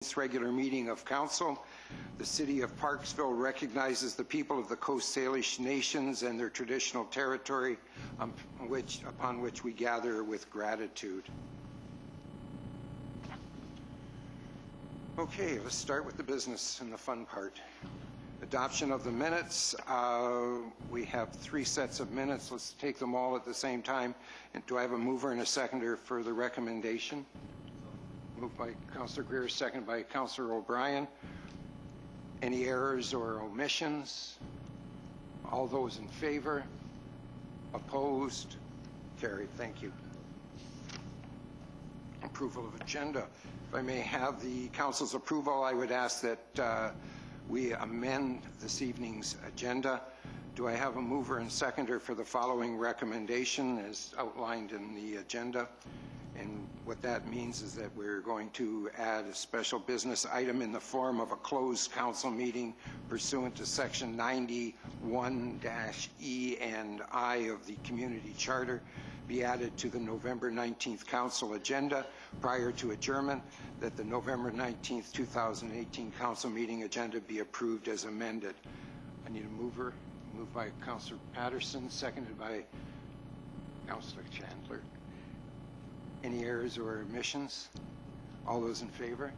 This regular meeting of Council. The City of Parksville recognizes the people of the Coast Salish Nations and their traditional territory upon which we gather with gratitude. Okay, let's start with the business and the fun part. Adoption of the minutes. We have 3 sets of minutes. Let's take them all at the same time. And do I have a mover and a seconder for the recommendation? Moved by Councillor Greer, second by Councillor O'Brien. Any errors or omissions? All those in favor? Opposed? Carried. Thank you. Approval of agenda. If I may have the Council's approval, I would ask that we amend this evening's agenda. Do I have a mover and seconder for the following recommendation as outlined in the agenda? And what that means is that we're going to add a special business item in the form of a closed council meeting pursuant to section 91-E and I of the Community Charter be added to the November 19th council agenda prior to adjournment, that the November 19th, 2018 council meeting agenda be approved as amended. I need a mover. Moved by Councillor Patterson, seconded by Councillor Chandler. Any errors or omissions? All those in favor?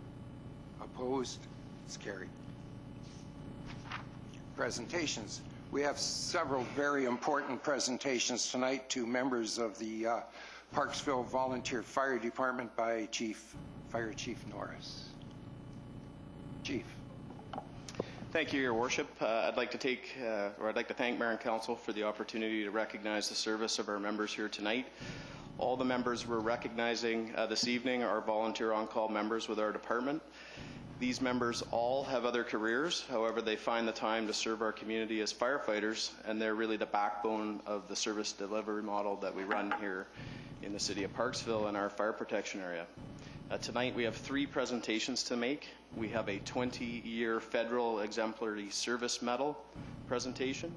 Opposed? It's carried. Presentations. We have several very important presentations tonight to members of the Parksville Volunteer Fire Department by Fire Chief Norris. Chief. Thank you, Your Worship. I'd like to thank Mayor and Council for the opportunity to recognize the service of our members here tonight. All the members we're recognizing this evening are volunteer on-call members with our department. These members all have other careers. However, they find the time to serve our community as firefighters, and they're really the backbone of the service delivery model that we run here in the City of Parksville and our fire protection area. Tonight we have 3 presentations to make. We have a 20-year federal exemplary service medal presentation.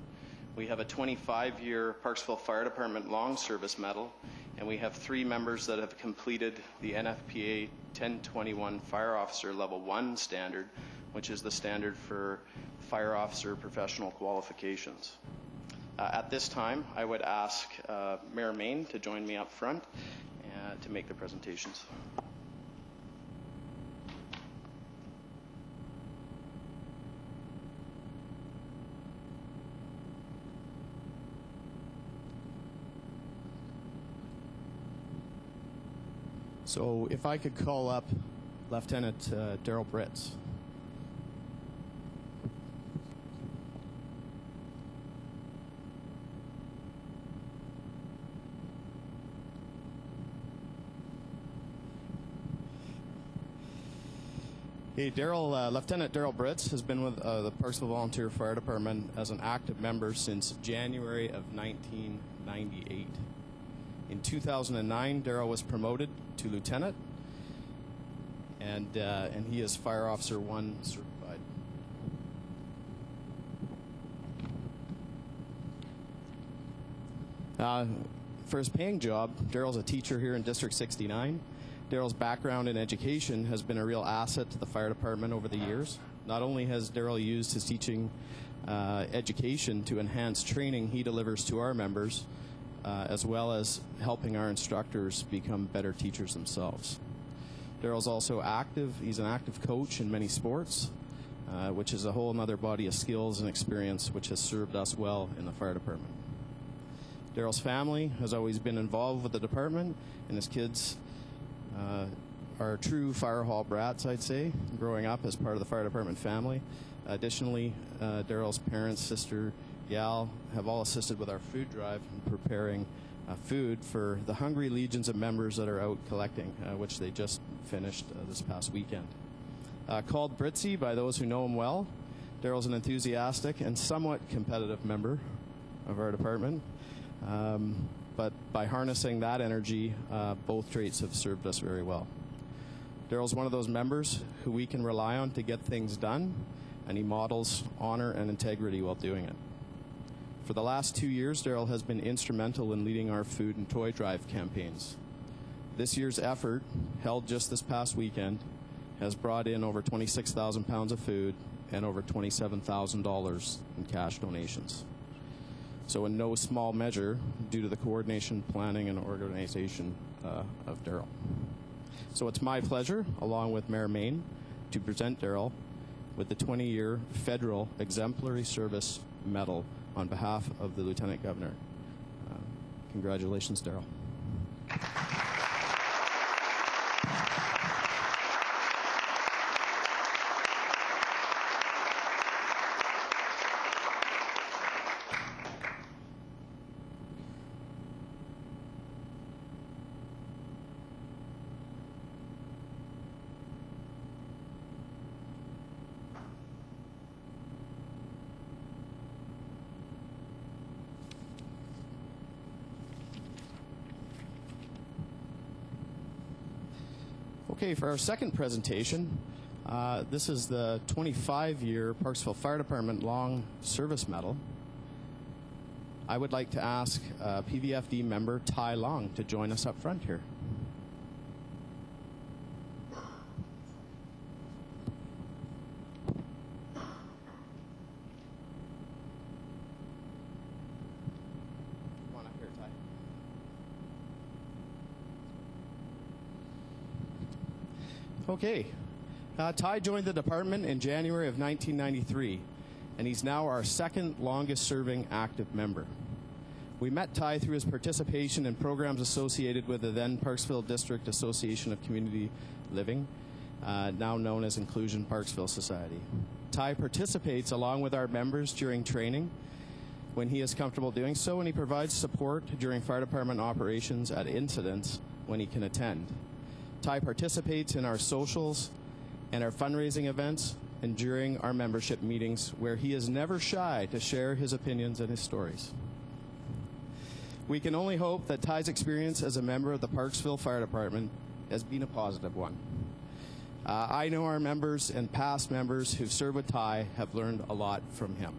We have a 25-year Parksville Fire Department long service medal, and we have 3 members that have completed the NFPA 1021 Fire Officer Level 1 standard, which is the standard for fire officer professional qualifications. At this time, I would ask Mayor Main to join me up front to make the presentations. So if I could call up Lieutenant Daryl Britz. Hey, Lieutenant Daryl Britz has been with the Parksville Volunteer Fire Department as an active member since January of 1998. In 2009, Daryl was promoted to lieutenant, and he is Fire Officer 1 certified. For his paying job, Daryl's a teacher here in District 69. Daryl's background in education has been a real asset to the fire department over the years. Not only has Daryl used his teaching education to enhance training he delivers to our members, as well as helping our instructors become better teachers themselves. Daryl's also active. He's an active coach in many sports, which is a whole other body of skills and experience which has served us well in the fire department. Daryl's family has always been involved with the department, and his kids are true fire hall brats, I'd say, growing up as part of the fire department family. Additionally, Daryl's parents, sister, Gal, have all assisted with our food drive in preparing food for the hungry legions of members that are out collecting, which they just finished this past weekend. Called Britzy by those who know him well, Daryl's an enthusiastic and somewhat competitive member of our department, but by harnessing that energy, both traits have served us very well. Daryl's one of those members who we can rely on to get things done, and he models honor and integrity while doing it. For the last 2 years, Daryl has been instrumental in leading our food and toy drive campaigns. This year's effort, held just this past weekend, has brought in over 26,000 pounds of food and over $27,000 in cash donations. So in no small measure due to the coordination, planning, and organization of Daryl. So it's my pleasure, along with Mayor Main, to present Daryl with the 20-year Federal Exemplary Service Medal on behalf of the Lieutenant Governor. Congratulations, Daryl. Okay, for our second presentation, this is the 25-year Parksville Fire Department Long Service Medal. I would like to ask PVFD member Tai Long to join us up front here. Come on up here, Tai. Okay. Tai joined the department in January of 1993, and he's now our second longest-serving active member. We met Tai through his participation in programs associated with the then Parksville District Association of Community Living, now known as Inclusion Parksville Society. Tai participates along with our members during training when he is comfortable doing so, and he provides support during fire department operations at incidents when he can attend. Tai participates in our socials and our fundraising events and during our membership meetings, where he is never shy to share his opinions and his stories. We can only hope that Tai's experience as a member of the Parksville Fire Department has been a positive one. I know our members and past members who've served with Tai have learned a lot from him.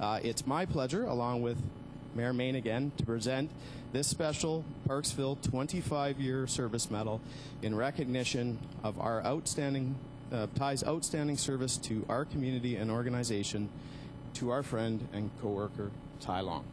It's my pleasure, along with Mayor Main again, to present this special Parksville 25-year service medal in recognition of our Tai's outstanding service to our community and organization, to our friend and coworker Tai Long.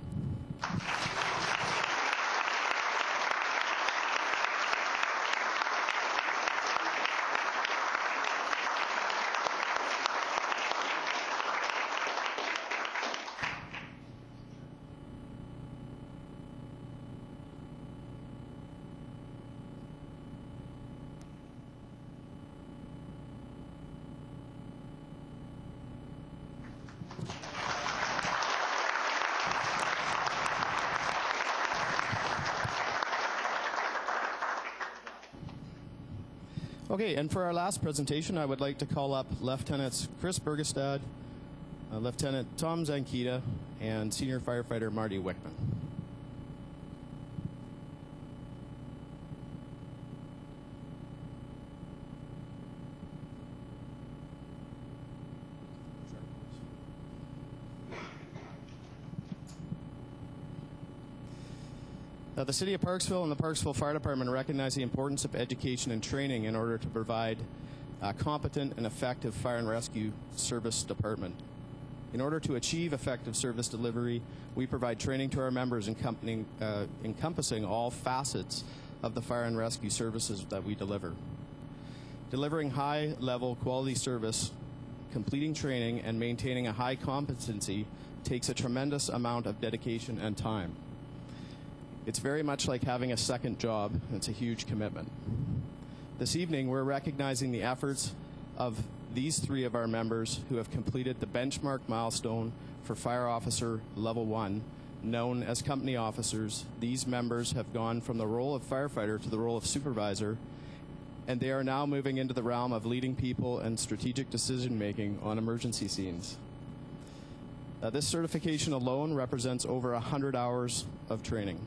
Okay, and for our last presentation, I would like to call up Lieutenants Chris Burgestad, Lieutenant Tom Zankita, and Senior Firefighter Marty Wickman. The City of Parksville and the Parksville Fire Department recognize the importance of education and training in order to provide a competent and effective fire and rescue service department. In order to achieve effective service delivery, we provide training to our members encompassing all facets of the fire and rescue services that we deliver. Delivering high-level quality service, completing training, and maintaining a high competency takes a tremendous amount of dedication and time. It's very much like having a second job. It's a huge commitment. This evening, we're recognizing the efforts of these three of our members who have completed the benchmark milestone for Fire Officer Level 1, known as company officers. These members have gone from the role of firefighter to the role of supervisor, and they are now moving into the realm of leading people and strategic decision-making on emergency scenes. This certification alone represents over 100 hours of training.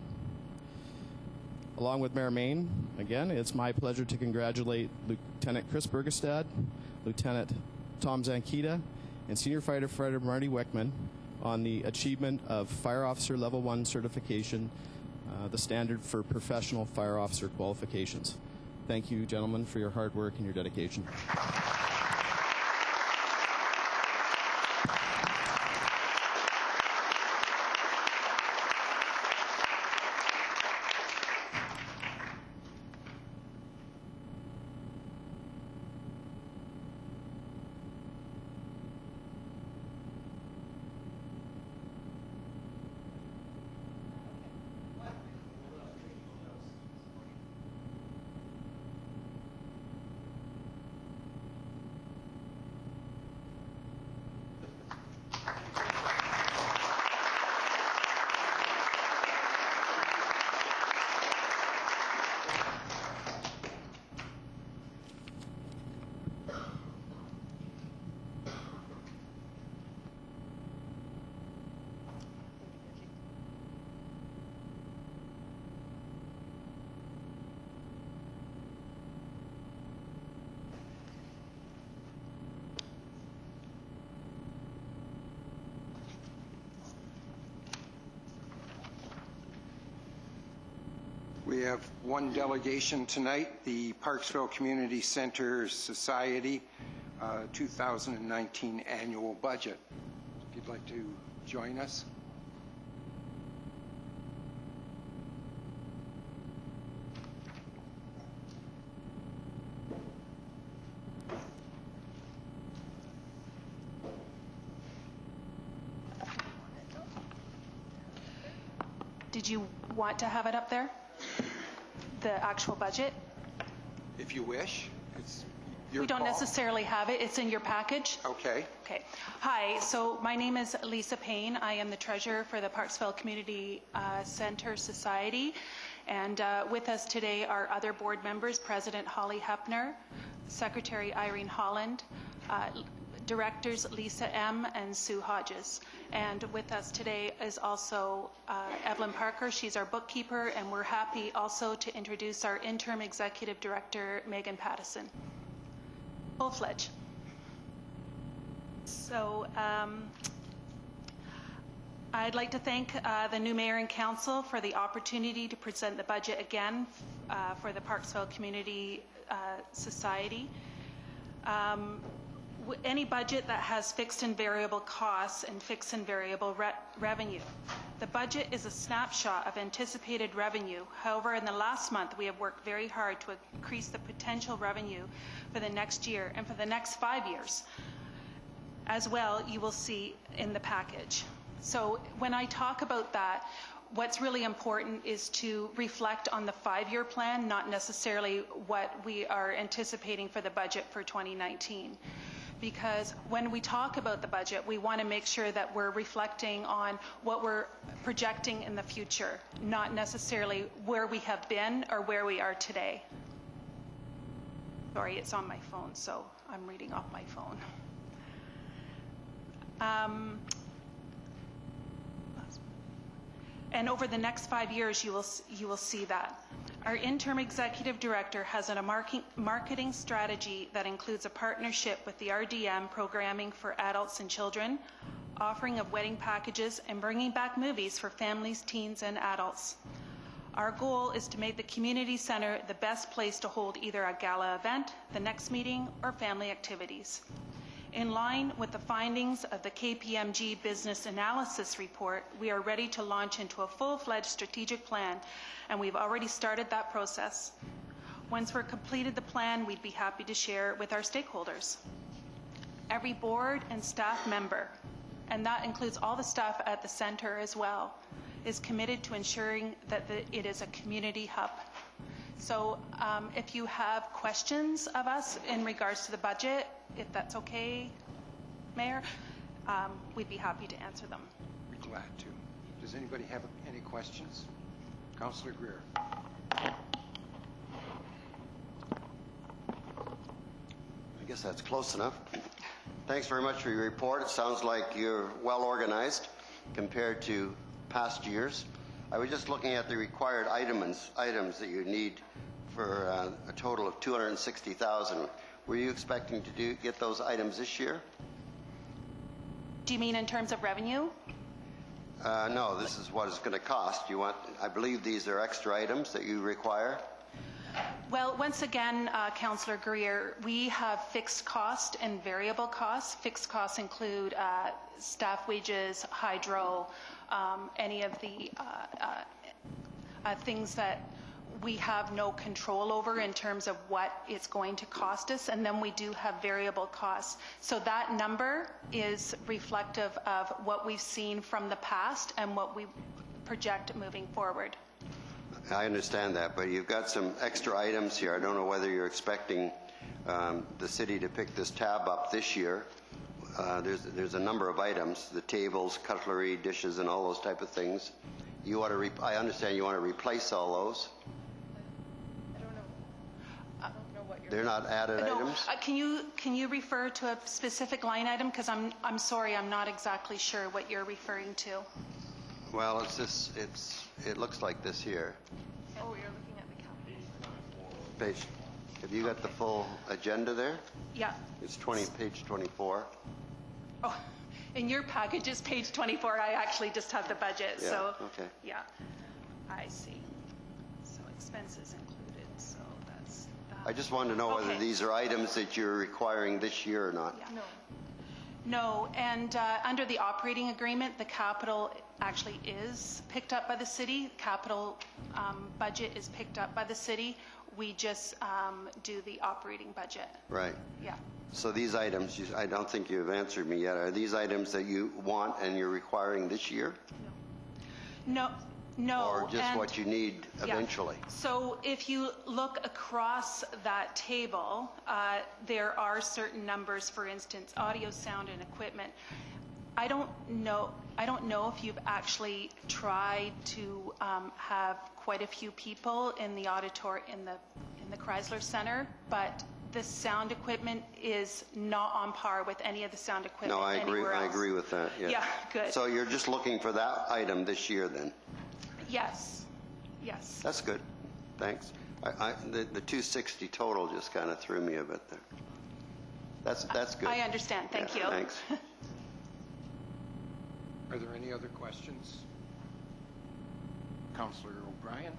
Along with Mayor Main, again, it's my pleasure to congratulate Lieutenant Chris Burgestad, Lieutenant Tom Zankita, and Senior Firefighter Marty Wickman on the achievement of Fire Officer Level 1 certification, the standard for professional fire officer qualifications. Thank you, gentlemen, for your hard work and your dedication. We have one delegation tonight, the Parksville Community Center Society 2019 annual budget. If you'd like to join us. Did you want to have it up there? The actual budget? If you wish. It's your We don't call. necessarily have it. It's in your package. Okay. Okay. Hi, so my name is Lisa Payne. I am the treasurer for the Parksville Community Center Society. And with us today are other board members, President Holly Hepner, Secretary Irene Holland, Directors Lisa M. and Sue Hodges. And with us today is also Evelyn Parker. She's our bookkeeper, and we're happy also to introduce our interim executive director, Megan Pattison. Full-fledged. So I'd like to thank the new mayor and council for the opportunity to present the budget again for the Parksville Community Society. Any budget that has fixed and variable costs and fixed and variable revenue. The budget is a snapshot of anticipated revenue. However, in the last month, we have worked very hard to increase the potential revenue for the next year and for the next 5 years. As well, you will see in the package. So when I talk about that, what's really important is to reflect on the 5-year plan, not necessarily what we are anticipating for the budget for 2019. Because when we talk about the budget, we want to make sure that we're reflecting on what we're projecting in the future, not necessarily where we have been or where we are today. Sorry, it's on my phone, so I'm reading off my phone. And over the next 5 years, you will see that. Our interim executive director has a marketing strategy that includes a partnership with the RDM programming for adults and children, offering of wedding packages, and bringing back movies for families, teens, and adults. Our goal is to make the community center the best place to hold either a gala event, the next meeting, or family activities. In line with the findings of the KPMG Business Analysis Report, we are ready to launch into a full-fledged strategic plan, and we've already started that process. Once we're completed the plan, we'd be happy to share it with our stakeholders. Every board and staff member, and that includes all the staff at the center as well, is committed to ensuring that it is a community hub. So if you have questions of us in regards to the budget, if that's okay, Mayor, we'd be happy to answer them. We'd be glad to. Does anybody have any questions? Councillor Greer. I guess that's close enough. Thanks very much for your report. It sounds like you're well organized compared to past years. I was just looking at the required items that you need for a total of $260,000. Were you expecting to get those items this year? Do you mean in terms of revenue? No, this is what it's going to cost. I believe these are extra items that you require. Well, once again, Councillor Greer, we have fixed cost and variable costs. Fixed costs include staff wages, hydro, any of the things that we have no control over in terms of what it's going to cost us, and then we do have variable costs. So that number is reflective of what we've seen from the past and what we project moving forward. I understand that, but you've got some extra items here. I don't know whether you're expecting the city to pick this tab up this year. There's a number of items, the tables, cutlery, dishes, and all those type of things. You want to I understand you want to replace all those. I don't know what you're... They're not added items? Can you refer to a specific line item? Because I'm sorry, I'm not exactly sure what you're referring to. Well, it looks like this here. Oh, you're looking at the capital. Page, have you got the full agenda there? Yeah. It's page 24. Oh, in your package is page 24. I actually just have the budget. Yeah, so, okay. Yeah, I see. So expenses included. So that's that. I just wanted to know whether these are items that you're requiring this year or not. Yeah. No, and under the operating agreement, the capital actually is picked up by the city. Capital budget is picked up by the city. We just do the operating budget. Right. Yeah. So these items, I don't think you've answered me yet. Are these items that you want and you're requiring this year? No. Or just what you need eventually? Yeah. So if you look across that table, there are certain numbers, for instance, audio, sound, and equipment. I don't know if you've actually tried to have quite a few people in the in the Chrysler Center, but the sound equipment is not on par with any of the sound equipment anywhere else. I agree with that. Yeah. Yeah, good. So you're just looking for that item this year then? Yes. That's good. Thanks. The 260 total just kind of threw me a bit there. That's good. I understand. Thank you. Thanks. Are there any other questions? Councillor O'Brien.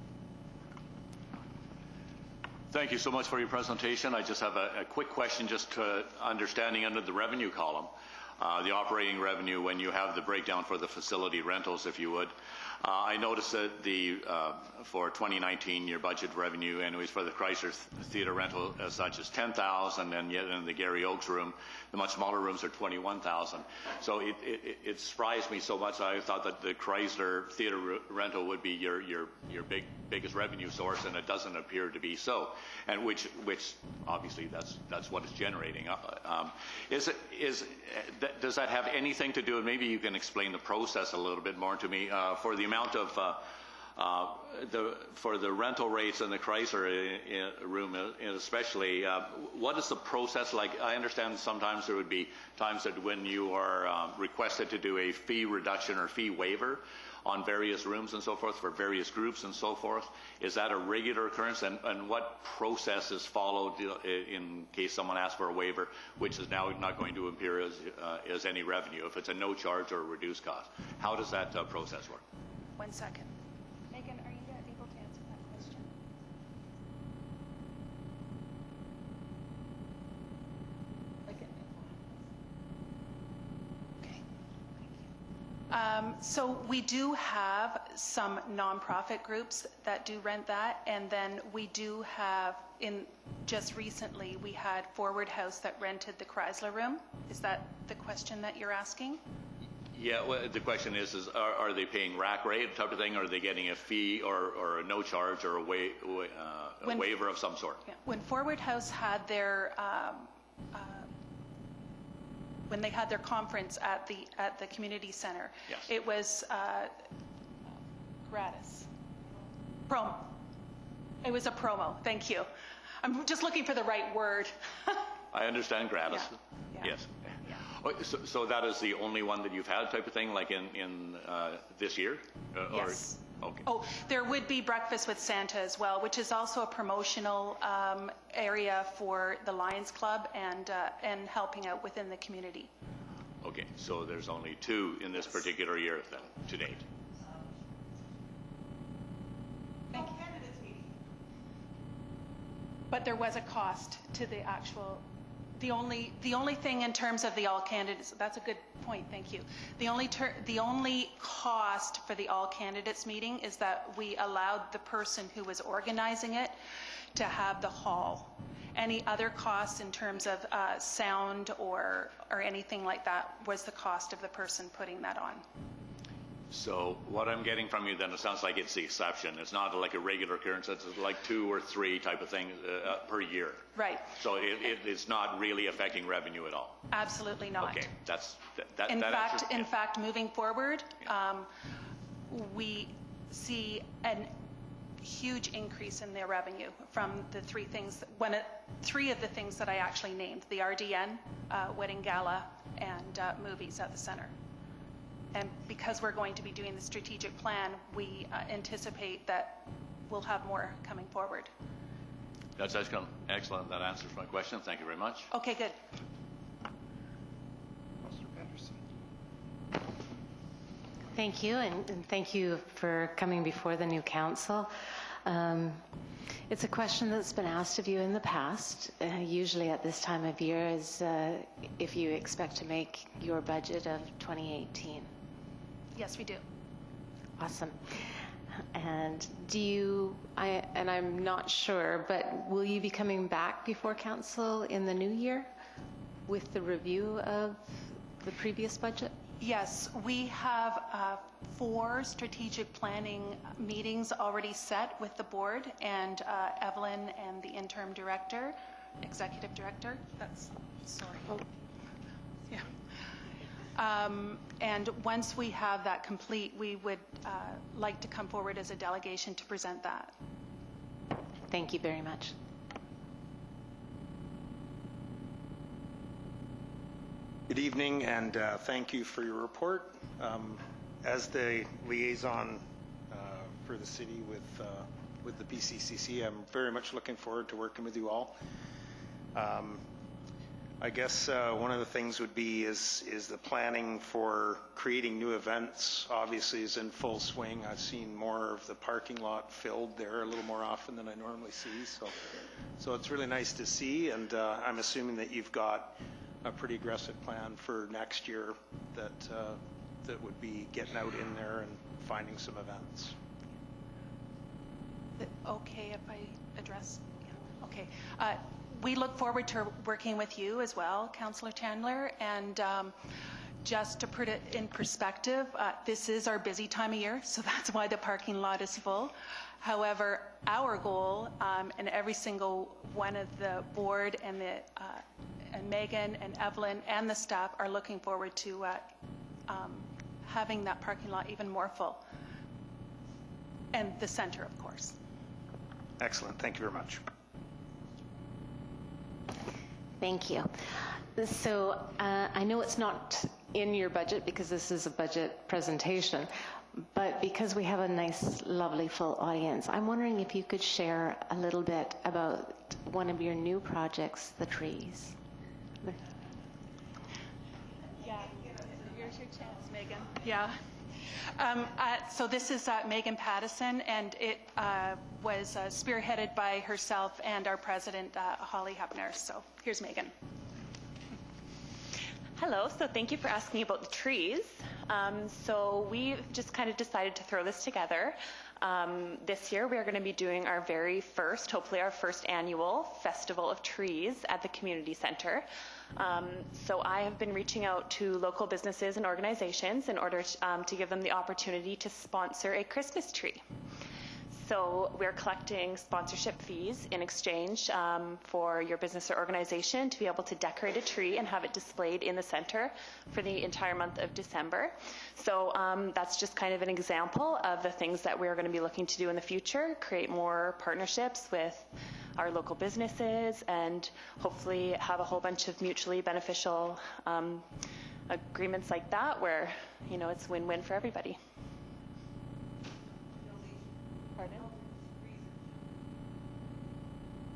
Thank you so much for your presentation. I just have a quick question, just to understanding under the revenue column, the operating revenue, when you have the breakdown for the facility rentals, if you would. I noticed that for 2019, your budget revenue, anyways, for the Chrysler Theatre rental as such is $10,000, and yet in the Gary Oaks room, the much smaller rooms are $21,000. So it surprised me so much. I thought that the Chrysler Theatre rental would be your biggest revenue source, and it doesn't appear to be so. And which obviously that's what it's generating. Does that have anything to do? And maybe you can explain the process a little bit more to me for the amount of for the rental rates in the Chrysler room, especially. What is the process like? I understand sometimes there would be times that when you are requested to do a fee reduction or fee waiver on various rooms and so forth for various groups and so forth. Is that a regular occurrence? And what process is followed in case someone asks for a waiver, which is now not going to appear as any revenue, if it's a no charge or a reduced cost? How does that process work? 1 second. Megan, are you able to answer that question? Okay. So we do have some nonprofit groups that do rent that, and then we do have, just recently, we had Forward House that rented the Chrysler room. Is that the question that you're asking? Yeah, well, the question is are they paying rack rate type of thing, or are they getting a fee or a no charge or a waiver of some sort? Yeah. When Forward House had their when they had their conference at the community center, yes, it was gratis. Promo. It was a promo. Thank you. I'm just looking for the right word. I understand gratis. Yeah. Yes. So that is the only one that you've had type of thing, like in this year? Yes. Okay. Oh, there would be Breakfast with Santa as well, which is also a promotional area for the Lions Club and helping out within the community. Okay, so there's only 2 in this particular year then, to date. But there was a cost to the actual, the only thing in terms of the all candidates, that's a good point, thank you. The only cost for the all candidates meeting is that we allowed the person who was organizing it to have the hall. Any other costs in terms of sound or anything like that was the cost of the person putting that on. So what I'm getting from you then, it sounds like it's the exception. It's not like a regular occurrence. It's like 2 or 3 type of thing per year. Right. So it's not really affecting revenue at all. Absolutely not. Okay, In fact, moving forward, we see a huge increase in their revenue from the 3 things. 3 of the things that I actually named: the RDN, wedding gala, and movies at the center. And because we're going to be doing the strategic plan, we anticipate that we'll have more coming forward. That's excellent. That answers my question. Thank you very much. Okay, good. Thank you, and thank you for coming before the new council. It's a question that's been asked of you in the past, usually at this time of year, is if you expect to make your budget of 2018. Yes, we do. Awesome. And I'm not sure, but will you be coming back before council in the new year with the review of the previous budget? Yes, we have 4 strategic planning meetings already set with the board and Evelyn and the interim director, executive director. Yeah. And once we have that complete, we would like to come forward as a delegation to present that. Thank you very much. Good evening, and thank you for your report. As the liaison for the city with the PCCC, I'm very much looking forward to working with you all. I guess one of the things would be is the planning for creating new events obviously is in full swing. I've seen more of the parking lot filled there a little more often than I normally see, so it's really nice to see, and I'm assuming that you've got a pretty aggressive plan for next year that would be getting out in there and finding some events. Okay, if I address? Yeah. Okay. We look forward to working with you as well, Councillor Chandler, and just to put it in perspective, this is our busy time of year, so that's why the parking lot is full. However, our goal, and every single one of the board and Megan and Evelyn and the staff are looking forward to having that parking lot even more full. And the center, of course. Excellent. Thank you very much. Thank you. So I know it's not in your budget because this is a budget presentation, but because we have a nice, lovely, full audience, I'm wondering if you could share a little bit about one of your new projects, the trees. Yeah, here's your chance, Megan. Yeah. So this is Megan Pattison, and it was spearheaded by herself and our president, Holly Hepner. So here's Megan. Hello, so thank you for asking about the trees. So we just kind of decided to throw this together. This year we are going to be doing our very first, hopefully our first annual Festival of Trees at the Community Center. So I have been reaching out to local businesses and organizations in order to give them the opportunity to sponsor a Christmas tree. So we're collecting sponsorship fees in exchange for your business or organization to be able to decorate a tree and have it displayed in the center for the entire month of December. So that's just kind of an example of the things that we're going to be looking to do in the future, create more partnerships with our local businesses and hopefully have a whole bunch of mutually beneficial agreements like that where, you know, it's win-win for everybody. Pardon?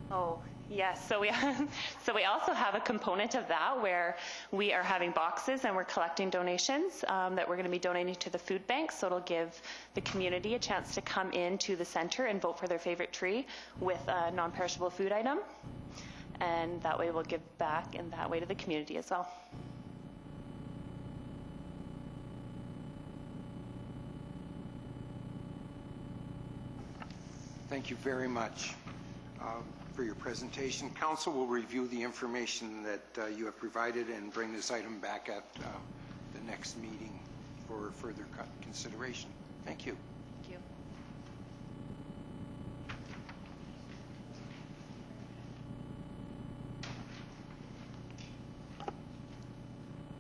Oh, Yes, so we also have a component of that where we are having boxes and we're collecting donations that we're going to be donating to the food bank. So it'll give the community a chance to come into the center and vote for their favorite tree with a non-perishable food item, and that way we'll give back in that way to the community as well. Thank you very much for your presentation. Council will review the information that you have provided and bring this item back at the next meeting for further consideration. Thank you. Thank you.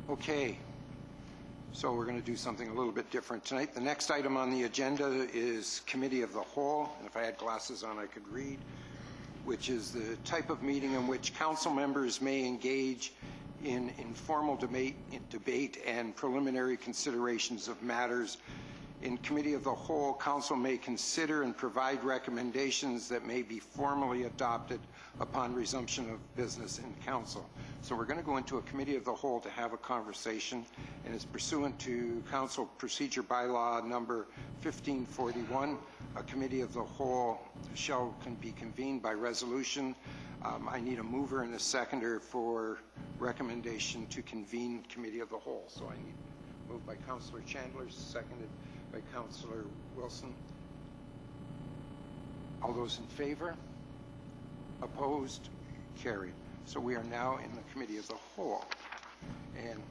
Okay, so we're going to do something a little bit different tonight. The next item on the agenda is Committee of the Whole, and if I had glasses on I could read, which is the type of meeting in which council members may engage in informal debate and preliminary considerations of matters. In Committee of the Whole, council may consider and provide recommendations that may be formally adopted upon resumption of business in council. So we're going to go into a Committee of the Whole to have a conversation, and it's pursuant to Council Procedure Bylaw number 1541. A Committee of the Whole can be convened by resolution. I need a mover and a seconder for recommendation to convene Committee of the Whole. So I need moved by Councillor Chandler, seconded by Councillor Wilson. All those in favor? Opposed? Carried. So we are now in the Committee of the Whole. And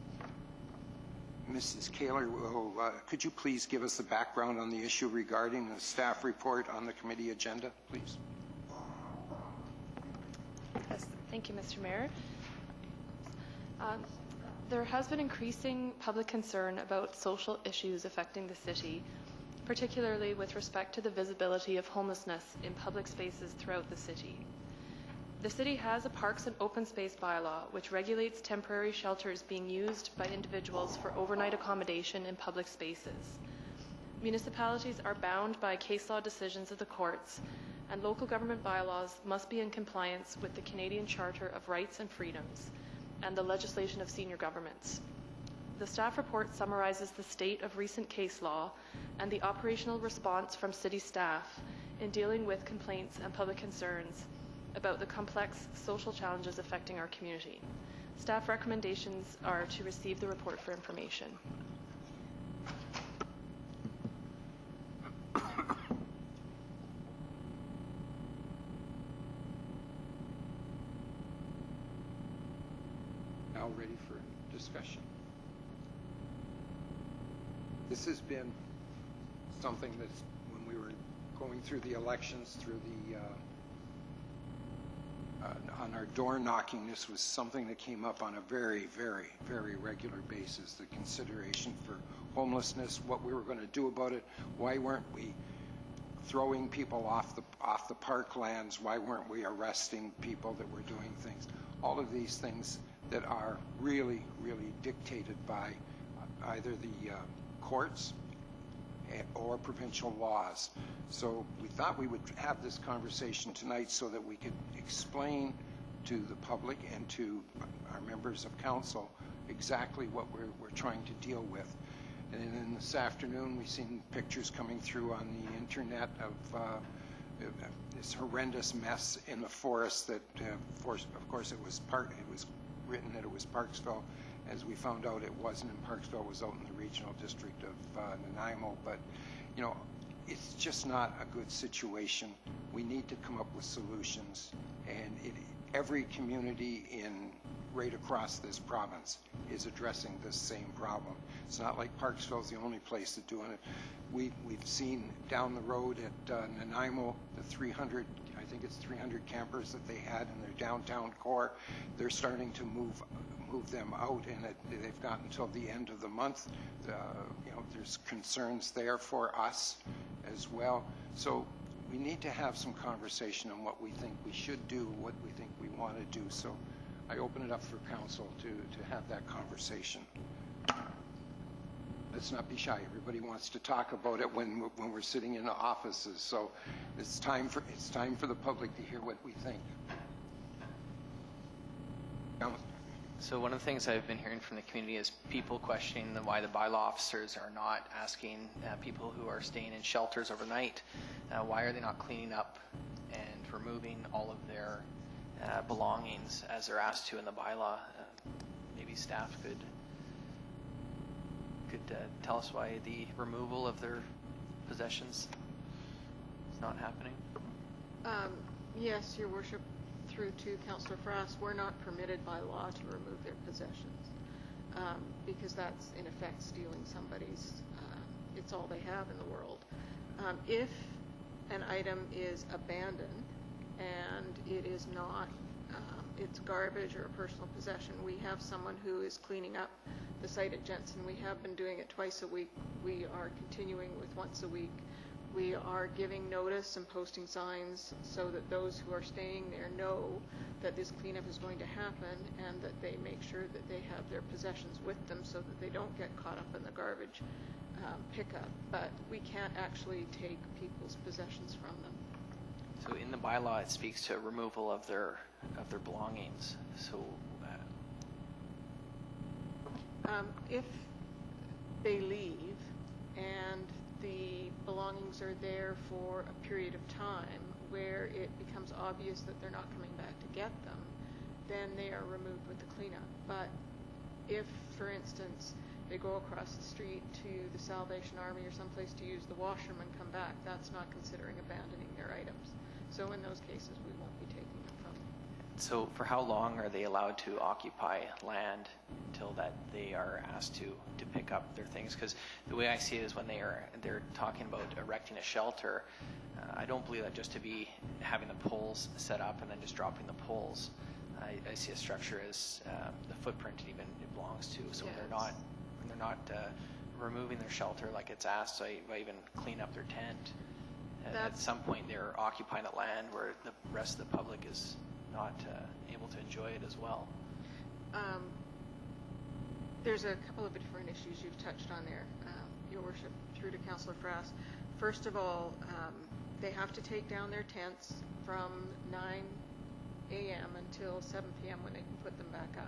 Mrs. Kaler, could you please give us the background on the issue regarding the staff report on the committee agenda, please? Yes, thank you, Mr. Mayor. There has been increasing public concern about social issues affecting the city, particularly with respect to the visibility of homelessness in public spaces throughout the city. The city has a parks and open space bylaw which regulates temporary shelters being used by individuals for overnight accommodation in public spaces. Municipalities are bound by case law decisions of the courts, and local government bylaws must be in compliance with the Canadian Charter of Rights and Freedoms and the legislation of senior governments. The staff report summarizes the state of recent case law and the operational response from city staff in dealing with complaints and public concerns about the complex social challenges affecting our community. Staff recommendations are to receive the report for information. Now ready for discussion. This has been something that's, when we were going through the elections, through the on our door knocking, this was something that came up on a very, very, very regular basis. The consideration for homelessness, what we were going to do about it, why weren't we throwing people off the parklands, why weren't we arresting people that were doing things, all of these things that are really, really dictated by either the courts or provincial laws. So we thought we would have this conversation tonight so that we could explain to the public and to our members of council exactly what we're trying to deal with. And then this afternoon we've seen pictures coming through on the internet of this horrendous mess in the forest that, of course, it was written that it was Parksville. As we found out, it wasn't in Parksville, it was out in the regional district of Nanaimo. But, you know, it's just not a good situation. We need to come up with solutions. And every community right across this province is addressing this same problem. It's not like Parksville is the only place that's doing it. We've seen down the road at Nanaimo, the 300, I think it's 300 campers that they had in their downtown core. They're starting to move them out, and they've got until the end of the month. You know, there's concerns there for us as well. So we need to have some conversation on what we think we should do, what we think we want to do. So I open it up for council to have that conversation. Let's not be shy. Everybody wants to talk about it when we're sitting in the offices. So it's time for the public to hear what we think. So one of the things I've been hearing from the community is people questioning why the bylaw officers are not asking people who are staying in shelters overnight, why are they not cleaning up and removing all of their belongings as they're asked to in the bylaw? Maybe staff could tell us why the removal of their possessions is not happening. Yes, Your Worship. Through to Councillor Frass, we're not permitted by law to remove their possessions because that's in effect stealing somebody's, it's all they have in the world. If an item is abandoned and it is not, it's garbage or a personal possession, we have someone who is cleaning up the site at Jensen. We have been doing it twice a week. We are continuing with once a week. We are giving notice and posting signs so that those who are staying there know that this cleanup is going to happen and that they make sure that they have their possessions with them so that they don't get caught up in the garbage pickup. But we can't actually take people's possessions from them. So in the bylaw, it speaks to removal of their belongings. So if they leave and the belongings are there for a period of time where it becomes obvious that they're not coming back to get them, then they are removed with the cleanup. But if, for instance, they go across the street to the Salvation Army or someplace to use the washroom and come back, that's not considering abandoning their items. So in those cases, we won't be taking them from them. So for how long are they allowed to occupy land until that they are asked to pick up their things? Because the way I see it is when they're talking about erecting a shelter, I don't believe that just to be having the poles set up and then just dropping the poles. I see a structure as the footprint it belongs to. So yes. when they're not removing their shelter like it's asked, so I even clean up their tent. At some point they're occupying the land where the rest of the public is not able to enjoy it as well. There's a couple of different issues you've touched on there, Your Worship, through to Councillor Frass. First of all, they have to take down their tents from 9 a.m. until 7 p.m. when they can put them back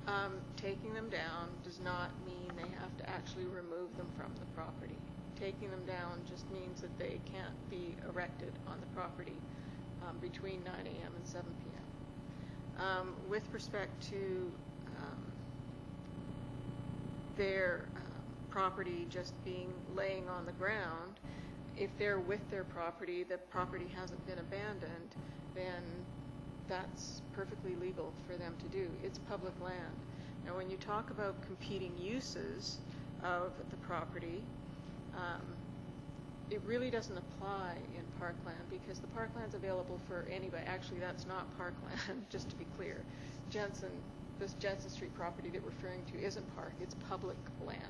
up. Taking them down does not mean they have to actually remove them from the property. Taking them down just means that they can't be erected on the property between 9 a.m. and 7 p.m. With respect to their property just being laying on the ground, if they're with their property, the property hasn't been abandoned, then that's perfectly legal for them to do. It's public land. Now, when you talk about competing uses of the property, it really doesn't apply in parkland because the parkland's available for anybody. Actually, that's not parkland, just to be clear. This Jensen Street property that we're referring to isn't park, it's public land.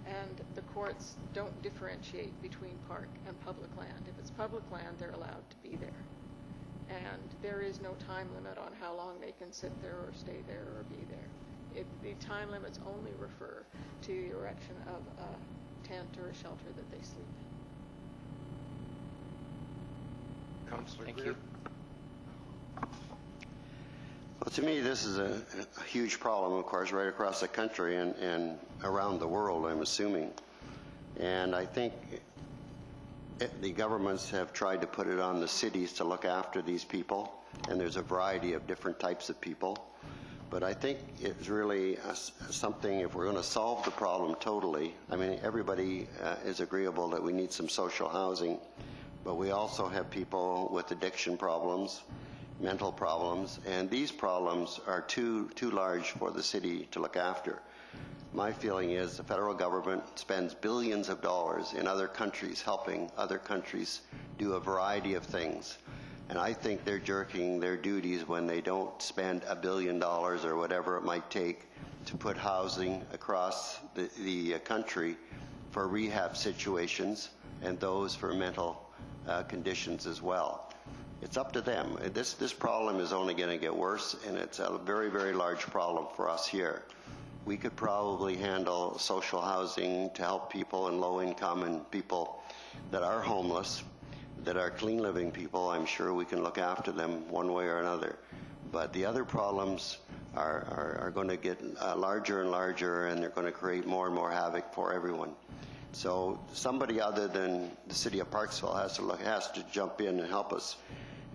And the courts don't differentiate between park and public land. If it's public land, they're allowed to be there. And there is no time limit on how long they can sit there or stay there or be there. The time limits only refer to the erection of a tent or a shelter that they sleep in. Councillor Thank Greer. you. Well, to me, this is a huge problem, of course, right across the country and around the world, I'm assuming. And I think the governments have tried to put it on the cities to look after these people, and there's a variety of different types of people. But I think it's really something, if we're going to solve the problem totally, I mean, everybody is agreeable that we need some social housing, but we also have people with addiction problems, mental problems, and these problems are too large for the city to look after. My feeling is the federal government spends billions of dollars in other countries helping other countries do a variety of things. And I think they're jerking their duties when they don't spend $1 billion or whatever it might take to put housing across the country for rehab situations and those for mental conditions as well. It's up to them. This problem is only going to get worse, and it's a very, very large problem for us here. We could probably handle social housing to help people in low income and people that are homeless, that are clean living people. I'm sure we can look after them one way or another. But the other problems are going to get larger and larger, and they're going to create more and more havoc for everyone. So somebody other than the city of Parksville has to jump in and help us,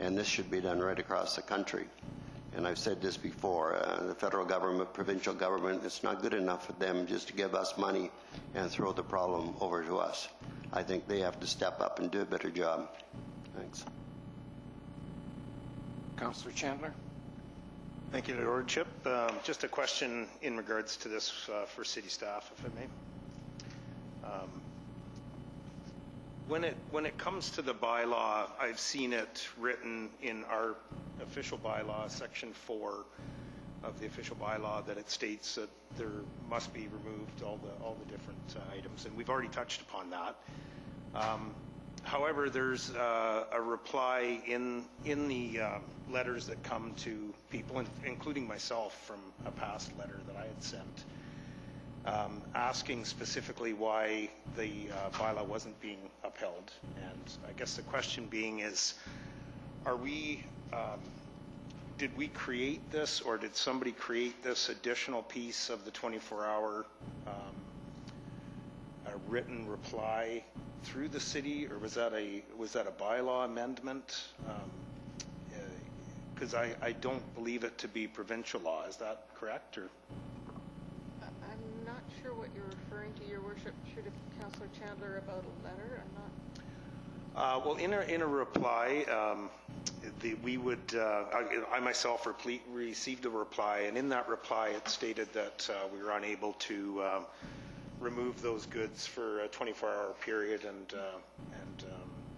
and this should be done right across the country. And I've said this before, the federal government, provincial government, it's not good enough for them just to give us money and throw the problem over to us. I think they have to step up and do a better job. Thanks. Councillor Chandler. Thank you, Your Lordship. Just a question in regards to this for city staff, if I may. When it comes to the bylaw, I've seen it written in our official bylaw, section 4 of the official bylaw, that it states that there must be removed all the different items, and we've already touched upon that. However, there's a reply in the letters that come to people, including myself, from a past letter that I had sent, asking specifically why the bylaw wasn't being upheld. And I guess the question being is, did we create this, or did somebody create this additional piece of the 24-hour written reply through the city, or was that a bylaw amendment? Because I don't believe it to be provincial law. Is that correct? Or I'm not sure what you're referring to, Your Worship. Should have Councillor Chandler about a letter. I'm not. Well, in a reply, I myself received a reply, and in that reply it stated that we were unable to remove those goods for a 24-hour period, and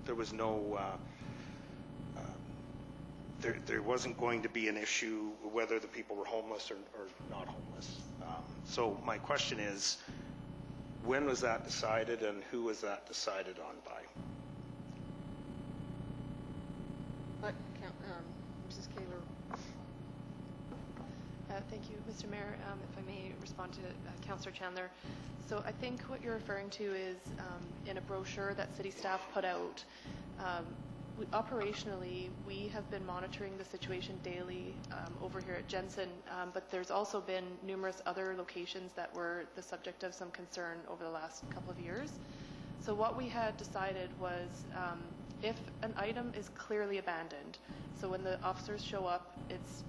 there was no, there wasn't going to be an issue whether the people were homeless or not homeless. So my question is, when was that decided, and who was that decided on by? Mrs. Kaler. Thank you, Mr. Mayor. If I may respond to Councillor Chandler. So I think what you're referring to is in a brochure that city staff put out. Operationally, we have been monitoring the situation daily over here at Jensen, but there's also been numerous other locations that were the subject of some concern over the last couple of years. So what we had decided was if an item is clearly abandoned, so when the officers show up, it's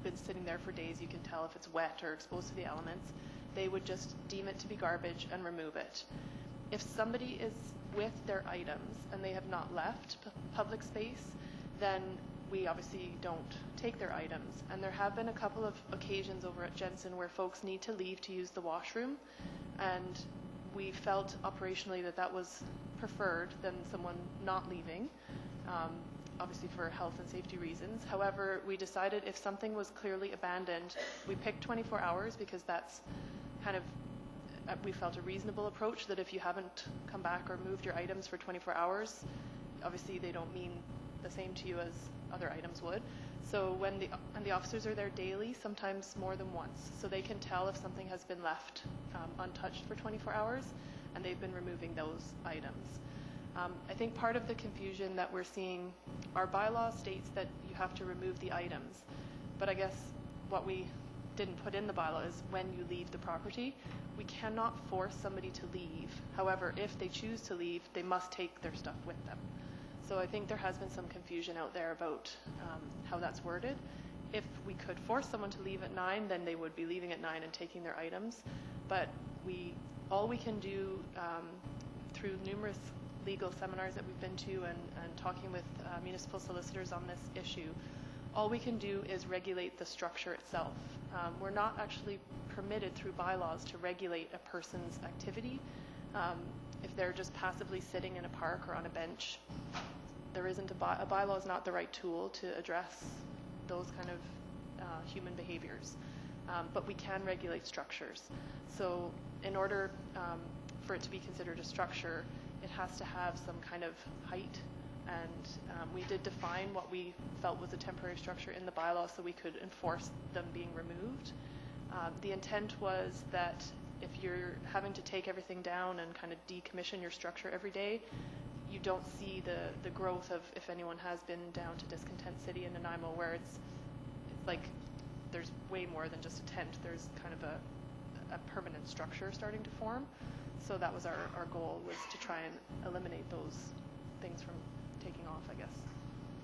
been sitting there for days, you can tell if it's wet or exposed to the elements, they would just deem it to be garbage and remove it. If somebody is with their items and they have not left public space, then we obviously don't take their items. And there have been a couple of occasions over at Jensen where folks need to leave to use the washroom, and we felt operationally that that was preferred than someone not leaving, obviously for health and safety reasons. However, we decided if something was clearly abandoned, we picked 24 hours because that's kind of, we felt a reasonable approach, that if you haven't come back or moved your items for 24 hours, obviously they don't mean the same to you as other items would. So when the officers are there daily, sometimes more than once, so they can tell if something has been left untouched for 24 hours, and they've been removing those items. I think part of the confusion that we're seeing, our bylaw states that you have to remove the items, but I guess what we didn't put in the bylaw is when you leave the property. We cannot force somebody to leave. However, if they choose to leave, they must take their stuff with them. So I think there has been some confusion out there about how that's worded. If we could force someone to leave at 9, then they would be leaving at 9 and taking their items. But all we can do through numerous legal seminars that we've been to and talking with municipal solicitors on this issue, all we can do is regulate the structure itself. We're not actually permitted through bylaws to regulate a person's activity. If they're just passively sitting in a park or on a bench, there isn't a bylaw is not the right tool to address those kind of human behaviors. But we can regulate structures. So in order for it to be considered a structure, it has to have some kind of height, and we did define what we felt was a temporary structure in the bylaw so we could enforce them being removed. The intent was that if you're having to take everything down and kind of decommission your structure every day, you don't see the growth of, if anyone has been down to Discontent City in Nanaimo, where it's like there's way more than just a tent. There's kind of a permanent structure starting to form. So that was our goal, was to try and eliminate those things from taking off, I guess.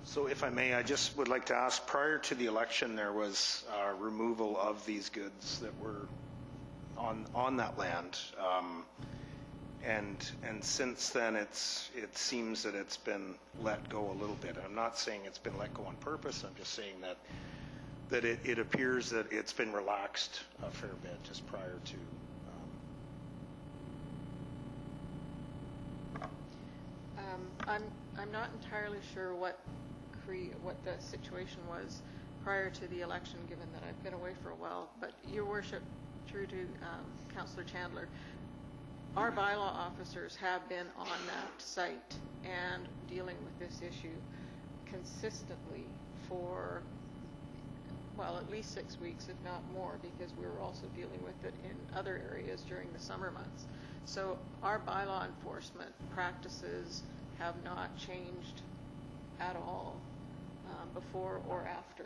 So if I may, I just would like to ask, prior to the election, there was removal of these goods that were on that land. And since then, it seems that it's been let go a little bit. I'm not saying it's been let go on purpose. I'm just saying that it appears that it's been relaxed a fair bit just prior to. I'm not entirely sure what the situation was prior to the election, given that I've been away for a while. But Your Worship, through to Councillor Chandler, our bylaw officers have been on that site and dealing with this issue consistently for, well, at least 6 weeks, if not more, because we were also dealing with it in other areas during the summer months. So our bylaw enforcement practices have not changed at all before or after.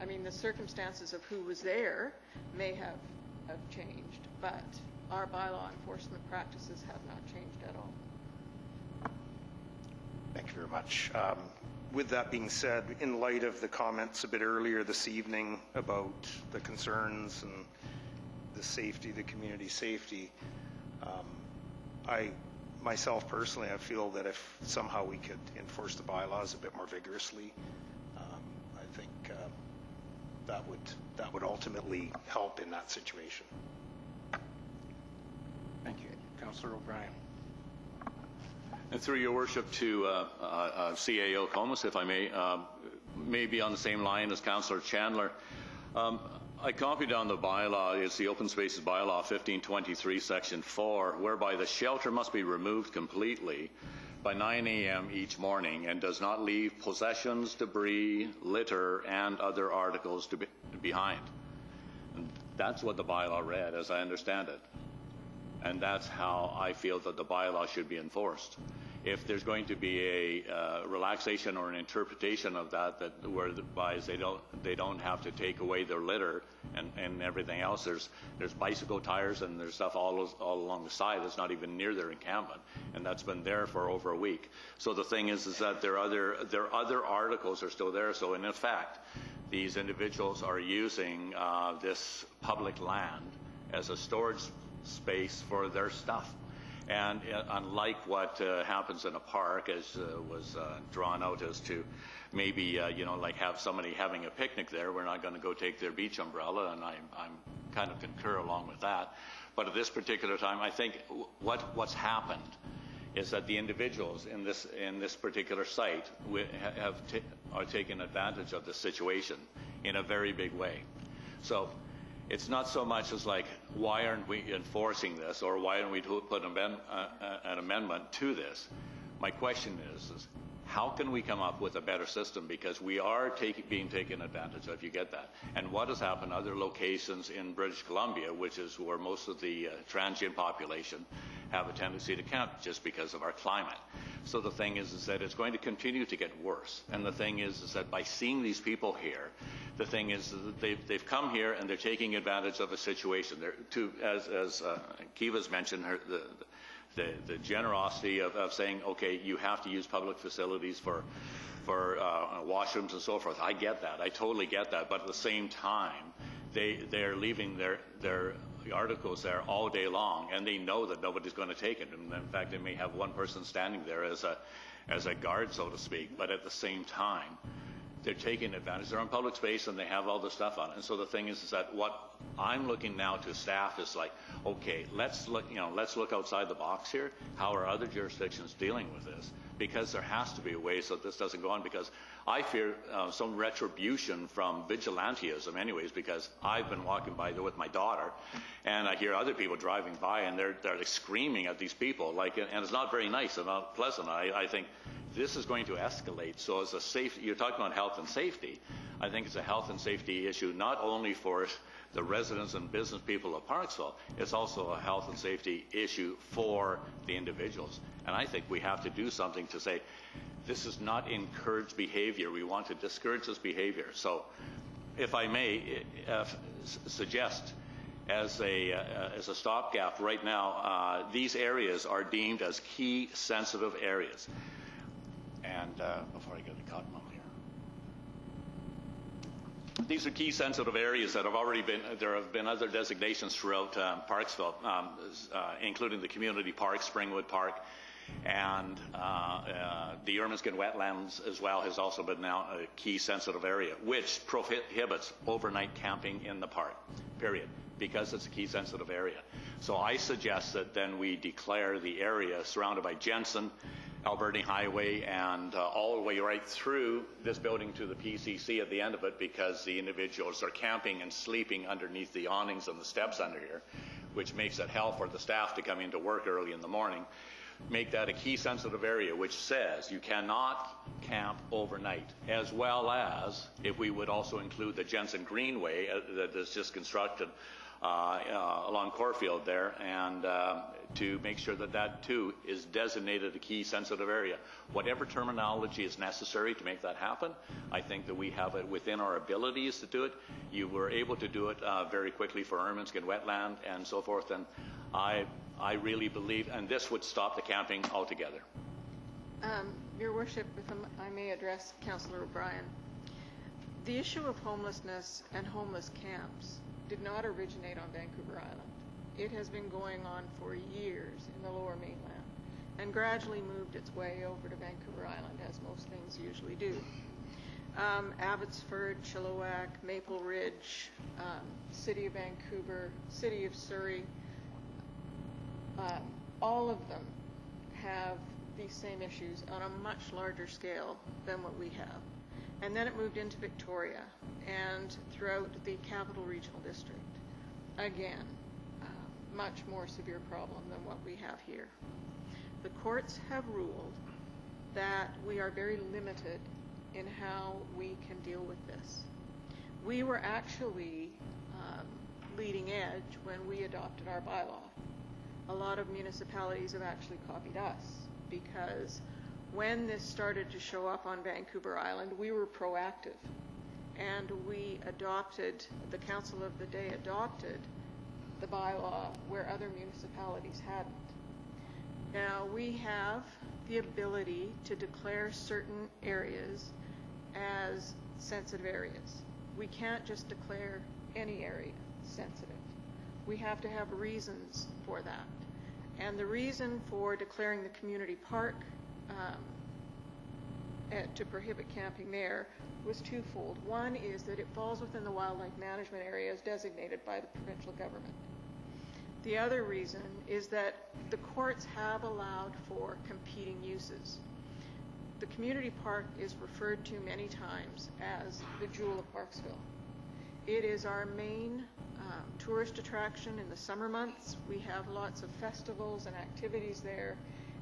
I mean, the circumstances of who was there may have changed, but our bylaw enforcement practices have not changed at all. Thank you very much. With that being said, in light of the comments a bit earlier this evening about the concerns and the safety, the community safety, myself personally, I feel that if somehow we could enforce the bylaws a bit more vigorously, I think that would ultimately help in that situation. Thank you. Councillor O'Brien. And through Your Worship to CAO Comas, if I may be on the same line as Councillor Chandler. I copied on the bylaw, it's the Open Spaces Bylaw 1523, Section 4, whereby the shelter must be removed completely by 9 a.m. each morning and does not leave possessions, debris, litter, and other articles behind. And that's what the bylaw read, as I understand it. And that's how I feel that the bylaw should be enforced. If there's going to be a relaxation or an interpretation of that whereby they don't have to take away their litter and everything else, there's bicycle tires and there's stuff all along the side that's not even near their encampment, and that's been there for over a week. So the thing is that their other articles are still there. So in effect, these individuals are using this public land as a storage space for their stuff. And unlike what happens in a park, as was drawn out as to maybe, like have somebody having a picnic there, we're not going to go take their beach umbrella, and I'm kind of concur along with that. But at this particular time, I think what's happened is that the individuals in this particular site are taking advantage of the situation in a very big way. So it's not so much as like, why aren't we enforcing this, or why don't we put an amendment to this? My question is how can we come up with a better system, because we are being taken advantage of, you get that. And what has happened other locations in British Columbia, which is where most of the transient population have a tendency to camp just because of our climate. So the thing is that it's going to continue to get worse. And the thing is that by seeing these people here, the thing is that they've come here and they're taking advantage of a situation. As Kiva's mentioned, the generosity of saying, okay, you have to use public facilities for washrooms and so forth. I get that. I totally get that. But at the same time, they're leaving their articles there all day long, and they know that nobody's going to take it. And in fact, they may have one person standing there as a guard, so to speak. But at the same time, they're taking advantage. They're on public space and they have all this stuff on it. And so the thing is that what I'm looking now to staff is like, okay, let's look outside the box here. How are other jurisdictions dealing with this? Because there has to be a way so that this doesn't go on, because I fear some retribution from vigilantism anyways, because I've been walking by there with my daughter and I hear other people driving by and they're like screaming at these people, and it's not very nice and not pleasant. I think this is going to escalate. So as a safety, you're talking about health and safety. I think it's a health and safety issue, not only for the residents and business people of Parksville, it's also a health and safety issue for the individuals. And I think we have to do something to say, this is not encouraged behavior. We want to discourage this behavior. So if I may, suggest as a stopgap right now, these areas are deemed as key sensitive areas. And before I get the cotton on here, these are key sensitive areas that have already been, there have been other designations throughout Parksville, including the community park, Springwood Park, and the Ermineskin wetlands as well has also been now a key sensitive area, which prohibits overnight camping in the park, period, because it's a key sensitive area. So I suggest that then we declare the area surrounded by Jensen, Alberni Highway, and all the way right through this building to the PCC at the end of it, because the individuals are camping and sleeping underneath the awnings and the steps under here, which makes it hell for the staff to come into work early in the morning. Make that a key sensitive area, which says you cannot camp overnight, as well as if we would also include the Jensen Greenway that is just constructed along Corfield there, and to make sure that that too is designated a key sensitive area. Whatever terminology is necessary to make that happen, I think that we have it within our abilities to do it. You were able to do it very quickly for Ermineskin wetland and so forth, and I really believe, and this would stop the camping altogether. Your Worship, if I may address Councillor O'Brien, the issue of homelessness and homeless camps did not originate on Vancouver Island. It has been going on for years in the Lower Mainland and gradually moved its way over to Vancouver Island, as most things usually do. Abbotsford, Chilliwack, Maple Ridge, City of Vancouver, City of Surrey, all of them have these same issues on a much larger scale than what we have. And then it moved into Victoria and throughout the Capital Regional District. Again, much more severe problem than what we have here. The courts have ruled that we are very limited in how we can deal with this. We were actually leading edge when we adopted our bylaw. A lot of municipalities have actually copied us, because when this started to show up on Vancouver Island, we were proactive, and we adopted, the Council of the Day adopted the bylaw where other municipalities hadn't. Now, we have the ability to declare certain areas as sensitive areas. We can't just declare any area sensitive. We have to have reasons for that. And the reason for declaring the community park to prohibit camping there was twofold. One is that it falls within the wildlife management areas designated by the provincial government. The other reason is that the courts have allowed for competing uses. The community park is referred to many times as the jewel of Parksville. It is our main tourist attraction in the summer months. We have lots of festivals and activities there,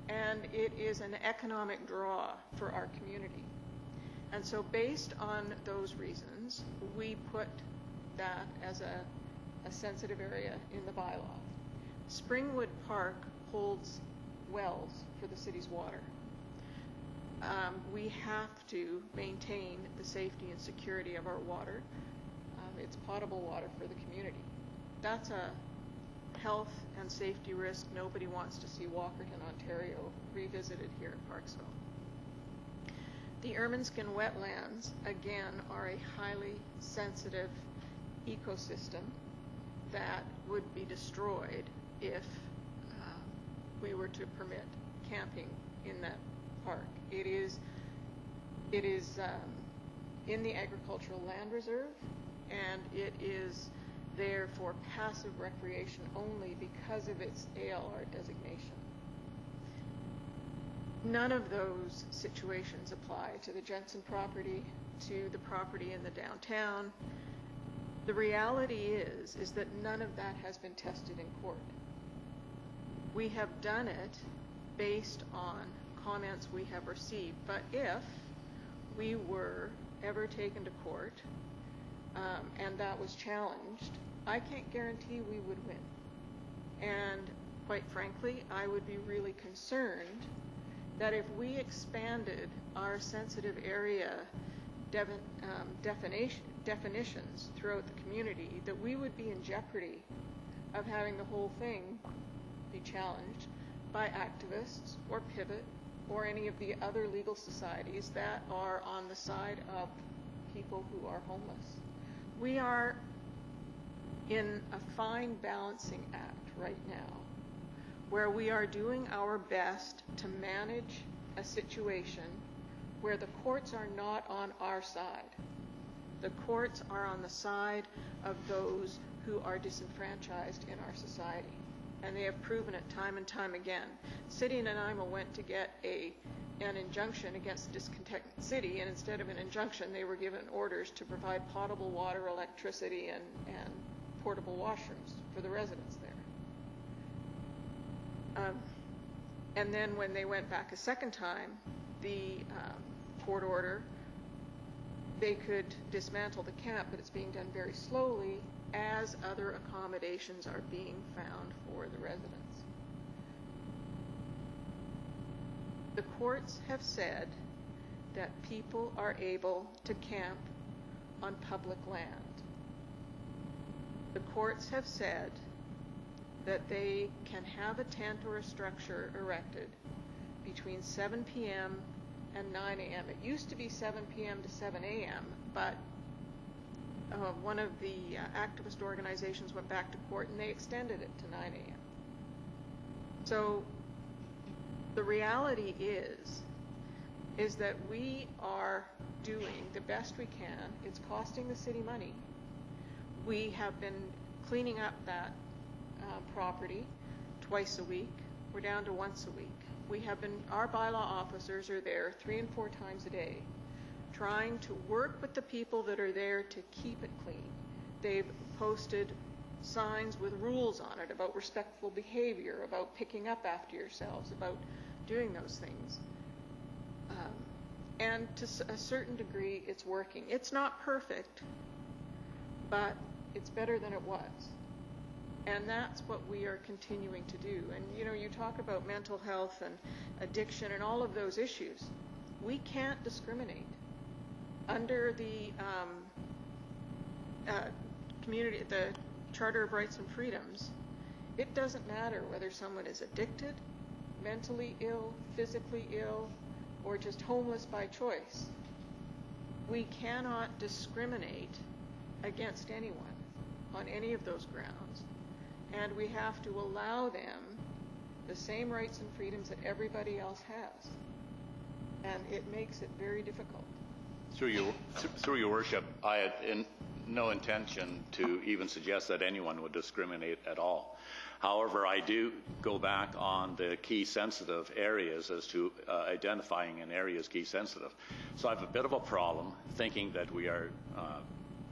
and it is an economic draw for our community. And so based on those reasons, we put that as a sensitive area in the bylaw. Springwood Park holds wells for the city's water. We have to maintain the safety and security of our water. It's potable water for the community. That's a health and safety risk nobody wants to see Walkerton, Ontario revisited here in Parksville. The Ermineskin wetlands, again, are a highly sensitive ecosystem that would be destroyed if we were to permit camping in that park. It is in the agricultural land reserve, and it is there for passive recreation only because of its ALR designation. None of those situations apply to the Jensen property, to the property in the downtown. The reality is that none of that has been tested in court. We have done it based on comments we have received, but if we were ever taken to court and that was challenged, I can't guarantee we would win. And quite frankly, I would be really concerned that if we expanded our sensitive area definitions throughout the community, that we would be in jeopardy of having the whole thing be challenged by activists or Pivot or any of the other legal societies that are on the side of people who are homeless. We are in a fine balancing act right now where we are doing our best to manage a situation where the courts are not on our side. The courts are on the side of those who are disenfranchised in our society. And they have proven it time and time again. City and Nanaimo went to get an injunction against a discontented city, and instead of an injunction, they were given orders to provide potable water, electricity, and portable washrooms for the residents there. And then when they went back a second time, the court order, they could dismantle the camp, but it's being done very slowly as other accommodations are being found for the residents. The courts have said that people are able to camp on public land. The courts have said that they can have a tent or a structure erected between 7 p.m. and 9 a.m. It used to be 7 p.m. to 7 a.m., but one of the activist organizations went back to court and they extended it to 9 a.m. So the reality is that we are doing the best we can. It's costing the city money. We have been cleaning up that property twice a week. We're down to once a week. Our bylaw officers are there 3 and 4 times a day, trying to work with the people that are there to keep it clean. They've posted signs with rules on it about respectful behavior, about picking up after yourselves, about doing those things. And to a certain degree, it's working. It's not perfect, but it's better than it was. And that's what we are continuing to do. And you talk about mental health and addiction and all of those issues. We can't discriminate. Under the the Charter of Rights and Freedoms, it doesn't matter whether someone is addicted, mentally ill, physically ill, or just homeless by choice. We cannot discriminate against anyone on any of those grounds, and we have to allow them the same rights and freedoms that everybody else has, and it makes it very difficult. Through your worship, I had no intention to even suggest that anyone would discriminate at all. However, I do go back on the key sensitive areas as to identifying an area as key sensitive. So I have a bit of a problem thinking that we are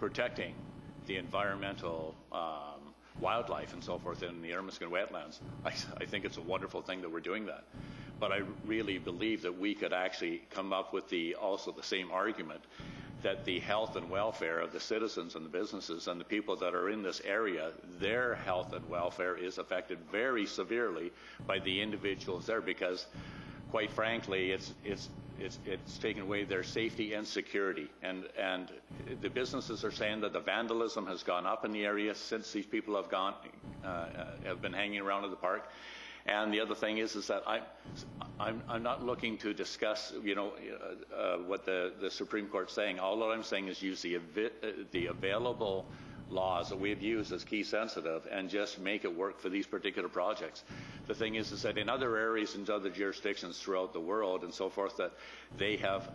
protecting the environmental wildlife and so forth in the Ermiscan wetlands. I think it's a wonderful thing that we're doing that. But I really believe that we could actually come up with also the same argument that the health and welfare of the citizens and the businesses and the people that are in this area, their health and welfare is affected very severely by the individuals there, because quite frankly, it's taken away their safety and security. And the businesses are saying that the vandalism has gone up in the area since these people have been hanging around in the park. And the other thing is that I'm not looking to discuss, what the Supreme Court's saying. All that I'm saying is use the available laws that we've used as key sensitive and just make it work for these particular projects. The thing is that in other areas and other jurisdictions throughout the world and so forth, that they have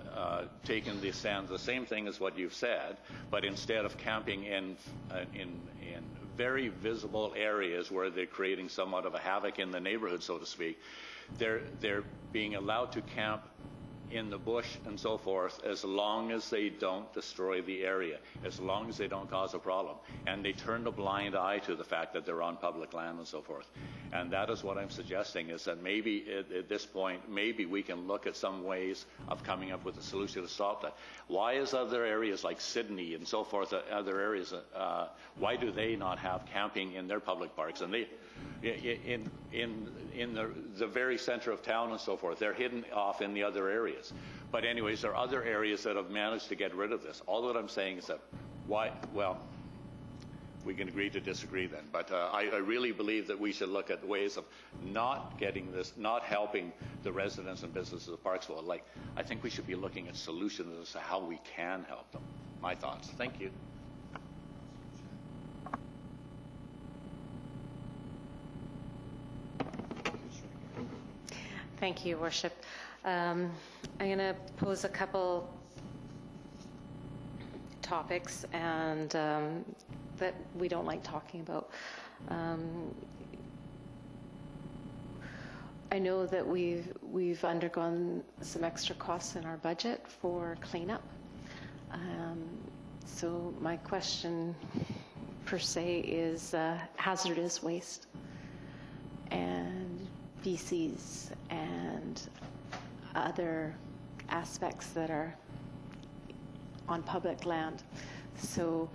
taken the stand, the same thing as what you've said, but instead of camping in very visible areas where they're creating somewhat of a havoc in the neighborhood, so to speak, they're being allowed to camp in the bush and so forth, as long as they don't destroy the area, as long as they don't cause a problem. And they turn a blind eye to the fact that they're on public land and so forth. And that is what I'm suggesting, is that maybe at this point, maybe we can look at some ways of coming up with a solution to stop that. Why is other areas like Sydney and so forth, other areas, why do they not have camping in their public parks? And they, in the very center of town and so forth, they're hidden off in the other areas. But anyways, there are other areas that have managed to get rid of this. All that I'm saying is that well, we can agree to disagree then. But I really believe that we should look at ways of not getting this, not helping the residents and businesses of Parksville. Like, I think we should be looking at solutions as to how we can help them. My thoughts. Thank you. Thank you, Your Worship. I'm going to pose a couple topics and that we don't like talking about. I know that we've undergone some extra costs in our budget for cleanup. So my question per se is hazardous waste and feces and other aspects that are on public land. So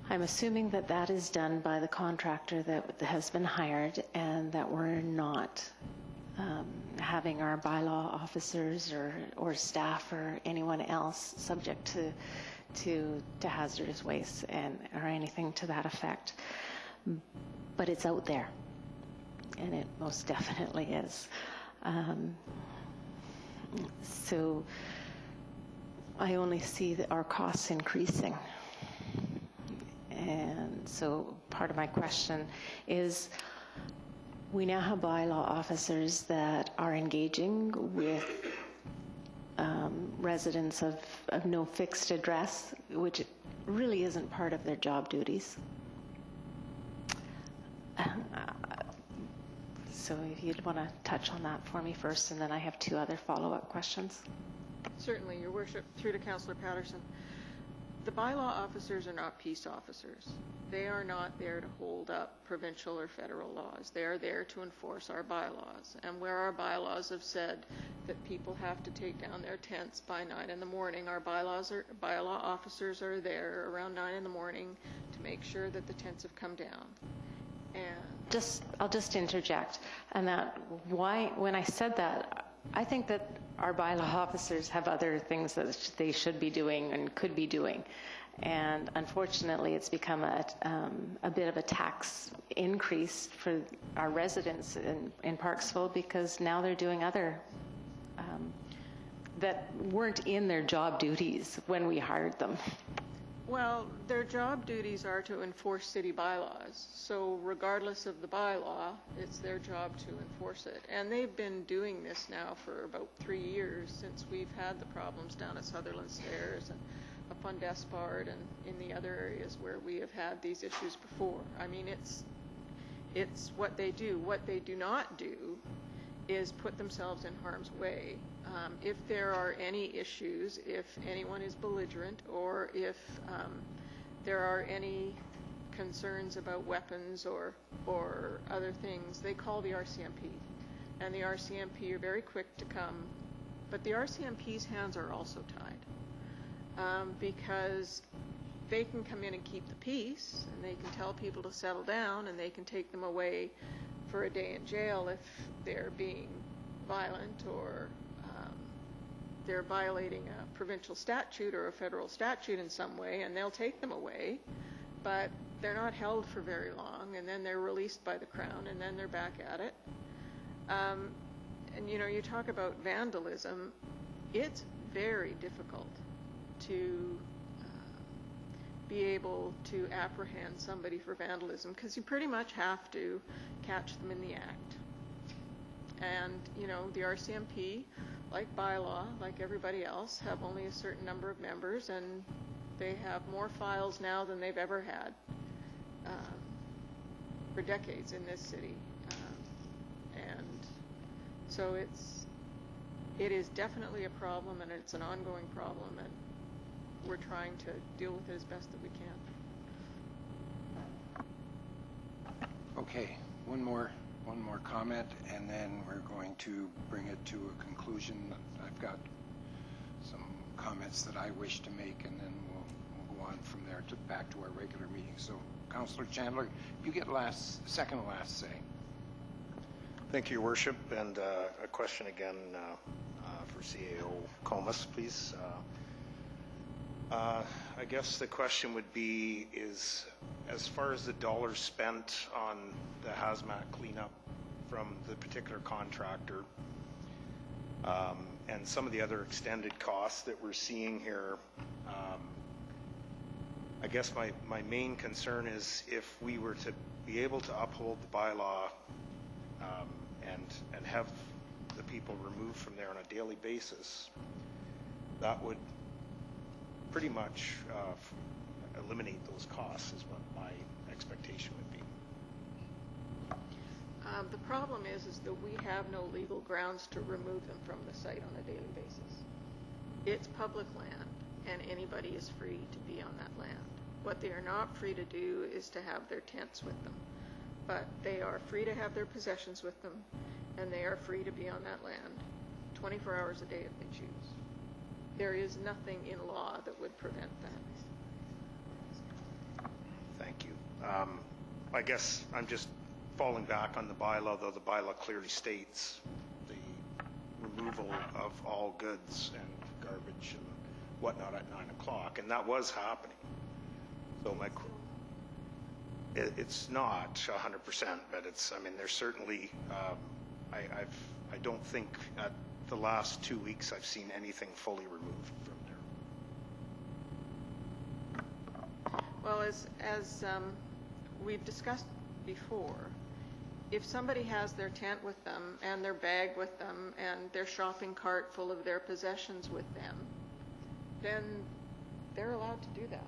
I'm assuming that that is done by the contractor that has been hired, and that we're not having our bylaw officers or staff or anyone else subject to hazardous waste or anything to that effect. But it's out there, and it most definitely is. So I only see that our costs increasing. And so part of my question is, we now have bylaw officers that are engaging with residents of no fixed address, which really isn't part of their job duties. So if you'd want to touch on that for me first, and then I have two other follow-up questions. Certainly, Your Worship. Through to Councillor Patterson. The bylaw officers are not peace officers. They are not there to hold up provincial or federal laws. They are there to enforce our bylaws. And where our bylaws have said that people have to take down their tents by 9 in the morning, our bylaw officers are there around 9 in the morning to make sure that the tents have come down. And I'll just interject. And that when I said that, I think that our bylaw officers have other things that they should be doing and could be doing. And unfortunately, it's become a bit of a tax increase for our residents in Parksville, because now they're doing other that weren't in their job duties when we hired them. well, their job duties are to enforce city bylaws. So regardless of the bylaw, it's their job to enforce it. And they've been doing this now for about 3 years, since we've had the problems down at Sutherland Stairs and up on Despard and in the other areas where we have had these issues before. I mean, it's what they do. What they do not do is put themselves in harm's way. If there are any issues, if anyone is belligerent, or if there are any concerns about weapons or other things, they call the RCMP. And the RCMP are very quick to come. But the RCMP's hands are also tied, because they can come in and keep the peace, and they can tell people to settle down, and they can take them away for a day in jail if they're being violent or they're violating a provincial statute or a federal statute in some way, and they'll take them away, but they're not held for very long, and then they're released by the Crown, and then they're back at it. And you know, you talk about vandalism. It's very difficult to be able to apprehend somebody for vandalism, because you pretty much have to catch them in the act. And you know, the RCMP, like bylaw, like everybody else, have only a certain number of members, and they have more files now than they've ever had for decades in this city. And so it is definitely a problem, and it's an ongoing problem, and we're trying to deal with it as best that we can. Okay, one more comment, and then we're going to bring it to a conclusion. I've got some comments that I wish to make, and then we'll go on from there back to our regular meeting. So, Councillor Chandler, you get second last say. Thank you, Your Worship, and a question again for CAO Comas, please. I guess the question would be is, as far as the dollars spent on the hazmat cleanup from the particular contractor, and some of the other extended costs that we're seeing here, I guess my main concern is if we were to be able to uphold the bylaw and have the people removed from there on a daily basis, that would pretty much eliminate those costs is what my expectation would be. The problem is that we have no legal grounds to remove them from the site on a daily basis. It's public land, and anybody is free to be on that land. What they are not free to do is to have their tents with them. But they are free to have their possessions with them, and they are free to be on that land 24 hours a day if they choose. There is nothing in law that would prevent that. Thank you. I guess I'm just falling back on the bylaw, though the bylaw clearly states the removal of all goods and garbage and whatnot at 9 o'clock, and that was happening. So it's not 100%, but it's, I mean, there's certainly, I don't think at the last 2 weeks I've seen anything fully removed from there. Well, as we've discussed before, if somebody has their tent with them and their bag with them and their shopping cart full of their possessions with them, then they're allowed to do that.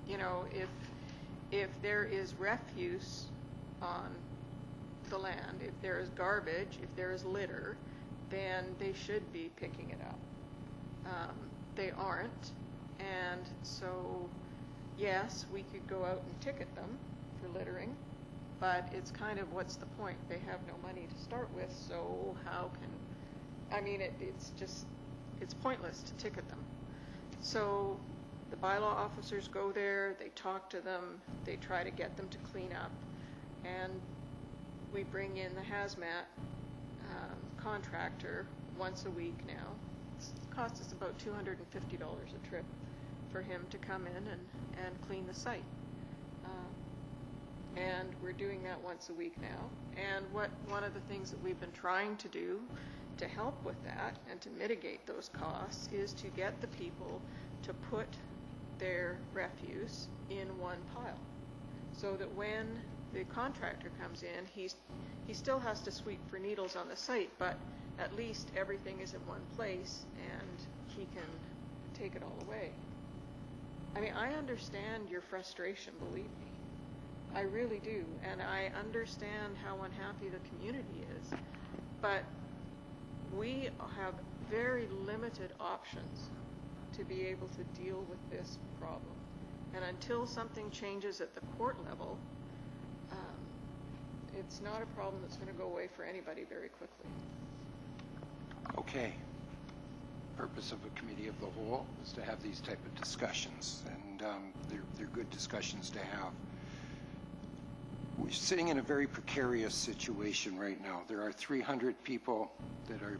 You know, if there is refuse on the land, if there is garbage, if there is litter, then they should be picking it up. They aren't, and so yes, we could go out and ticket them for littering, but it's kind of, what's the point? They have no money to start with, so how can, I mean, it's just, it's pointless to ticket them. So the bylaw officers go there, they talk to them, they try to get them to clean up, and we bring in the hazmat contractor once a week now. It costs us about $250 a trip for him to come in and clean the site. And we're doing that once a week now. And one of the things that we've been trying to do to help with that and to mitigate those costs is to get the people to put their refuse in one pile, so that when the contractor comes in, he still has to sweep for needles on the site, but at least everything is in one place and he can take it all away. I mean, I understand your frustration, believe me. I really do, and I understand how unhappy the community is, but we have very limited options to be able to deal with this problem. And until something changes at the court level, it's not a problem that's going to go away for anybody very quickly. Okay. Purpose of a committee of the whole is to have these type of discussions, and they're good discussions to have. We're sitting in a very precarious situation right now. There are 300 people that are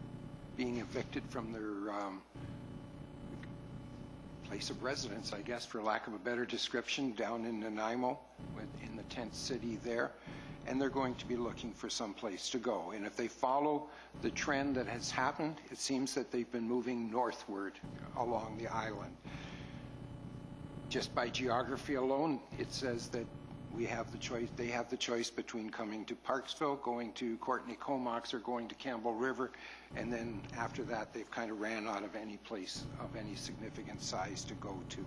being evicted from their place of residence, I guess, for lack of a better description, down in Nanaimo, in the tent city there, and they're going to be looking for some place to go. And if they follow the trend that has happened, it seems that they've been moving northward along the island. Just by geography alone, it says that we have the choice, they have the choice between coming to Parksville, going to Courtney Comox, or going to Campbell River, and then after that they've kind of ran out of any place of any significant size to go to.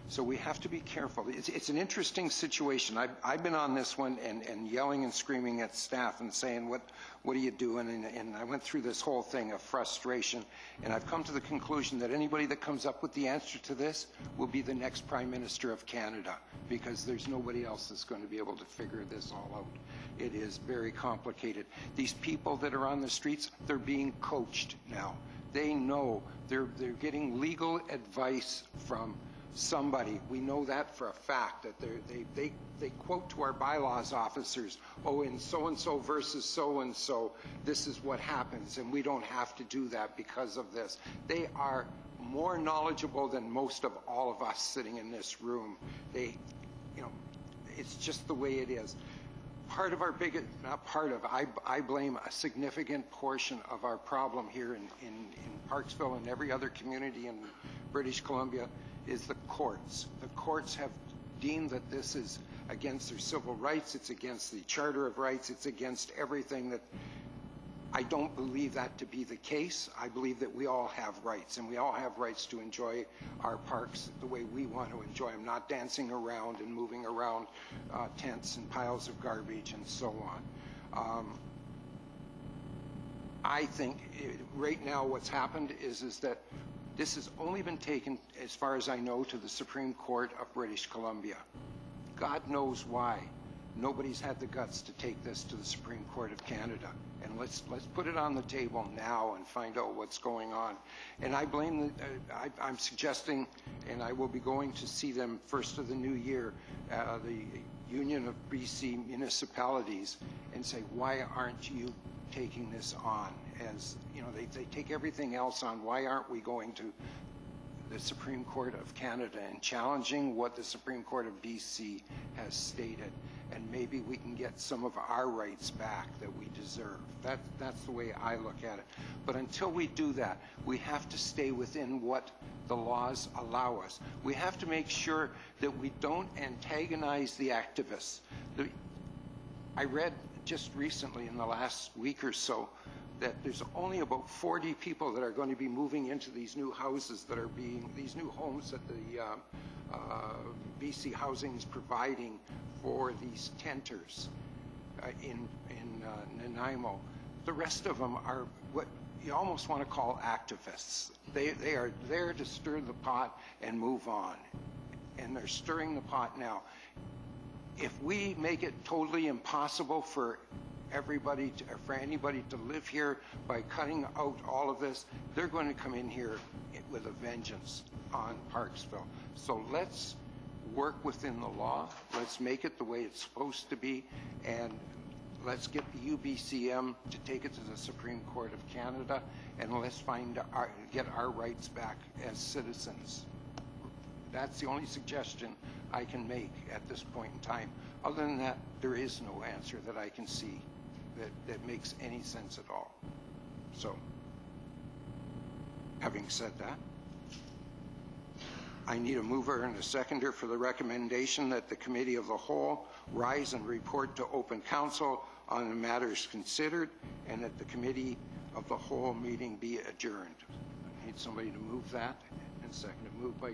So we have to be careful. It's an interesting situation. I've been on this one and yelling and screaming at staff and saying, what are you doing? And I went through this whole thing of frustration, and I've come to the conclusion that anybody that comes up with the answer to this will be the next Prime Minister of Canada, because there's nobody else that's going to be able to figure this all out. It is very complicated. These people that are on the streets, they're being coached now. They know they're getting legal advice from somebody. We know that for a fact, that they quote to our bylaws officers, oh, in so-and-so versus so-and-so, this is what happens, and we don't have to do that because of this. They are more knowledgeable than most of all of us sitting in this room. They, you know, it's just the way it is. Part of our biggest, not part of, I blame a significant portion of our problem here in Parksville and every other community in British Columbia is the courts. The courts have deemed that this is against their civil rights, it's against the Charter of Rights, it's against everything that. I don't believe that to be the case. I believe that we all have rights, and we all have rights to enjoy our parks the way we want to enjoy them, not dancing around and moving around tents and piles of garbage and so on. I think right now what's happened is that this has only been taken, as far as I know, to the Supreme Court of British Columbia. God knows why. Nobody's had the guts to take this to the Supreme Court of Canada. And let's put it on the table now and find out what's going on. And I blame I'm suggesting, and I will be going to see them first of the new year, the Union of BC Municipalities, and say, why aren't you taking this on? As you know, they take everything else on. Why aren't we going to the Supreme Court of Canada and challenging what the Supreme Court of BC has stated? And maybe we can get some of our rights back that we deserve. That's the way I look at it. But until we do that, we have to stay within what the laws allow us. We have to make sure that we don't antagonize the activists. I read just recently in the last week or so that there's only about 40 people that are going to be moving into these new houses that are being, these new homes that the BC Housing is providing for these tenters in Nanaimo. The rest of them are what you almost want to call activists. They are there to stir the pot and move on. And they're stirring the pot now. If we make it totally impossible for everybody to, or for anybody to live here by cutting out all of this, they're going to come in here with a vengeance on Parksville. So let's work within the law. Let's make it the way it's supposed to be, and let's get the UBCM to take it to the Supreme Court of Canada, and let's get our rights back as citizens. That's the only suggestion I can make at this point in time. Other than that, there is no answer that I can see that makes any sense at all. So, having said that, I need a mover and a seconder for the recommendation that the Committee of the Whole rise and report to Open Council on the matters considered, and that the Committee of the Whole meeting be adjourned. I need somebody to move that, and second. Moved by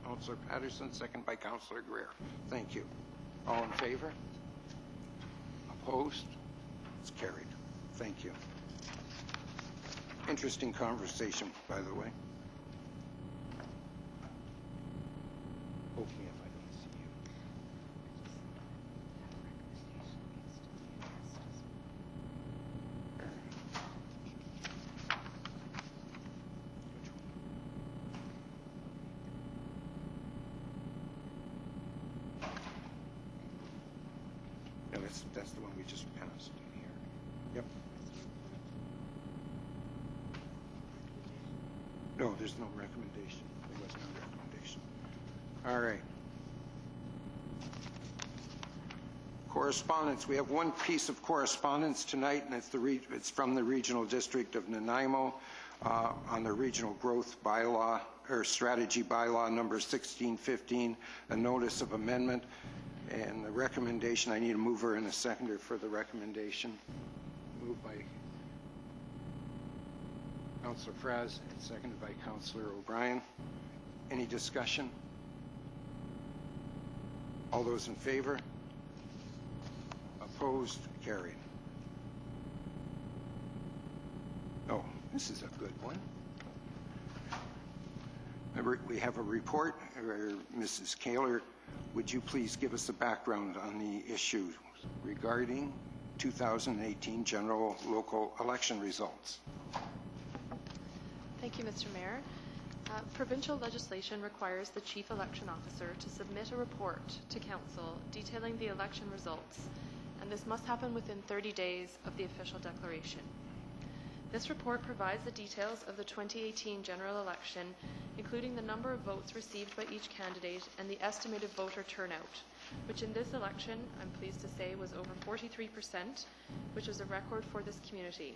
Councillor Patterson, second by Councillor Greer. Thank you. All in favor? Opposed? It's carried. Thank you. Interesting conversation, by the way. Poke me if I don't see you. No, that's the one we just passed in here. Yep. No, there's no recommendation. There was no recommendation. All right. Correspondence. We have one piece of correspondence tonight, and it's from the Regional District of Nanaimo on the Regional Growth Bylaw, or Strategy Bylaw number 1615, a notice of amendment. And the recommendation, I need a mover and a seconder for the recommendation. Moved by Councillor Fraz and seconded by Councillor O'Brien. Any discussion? All those in favor? Opposed? Carried. Oh, this is a good one. Remember, we have a report. Mrs. Kaler, would you please give us a background on the issue regarding 2018 general local election results? Thank you, Mr. Mayor. Provincial legislation requires the Chief Election Officer to submit a report to Council detailing the election results, and this must happen within 30 days of the official declaration. This report provides the details of the 2018 general election, including the number of votes received by each candidate and the estimated voter turnout, which in this election, I'm pleased to say, was over 43%, which is a record for this community.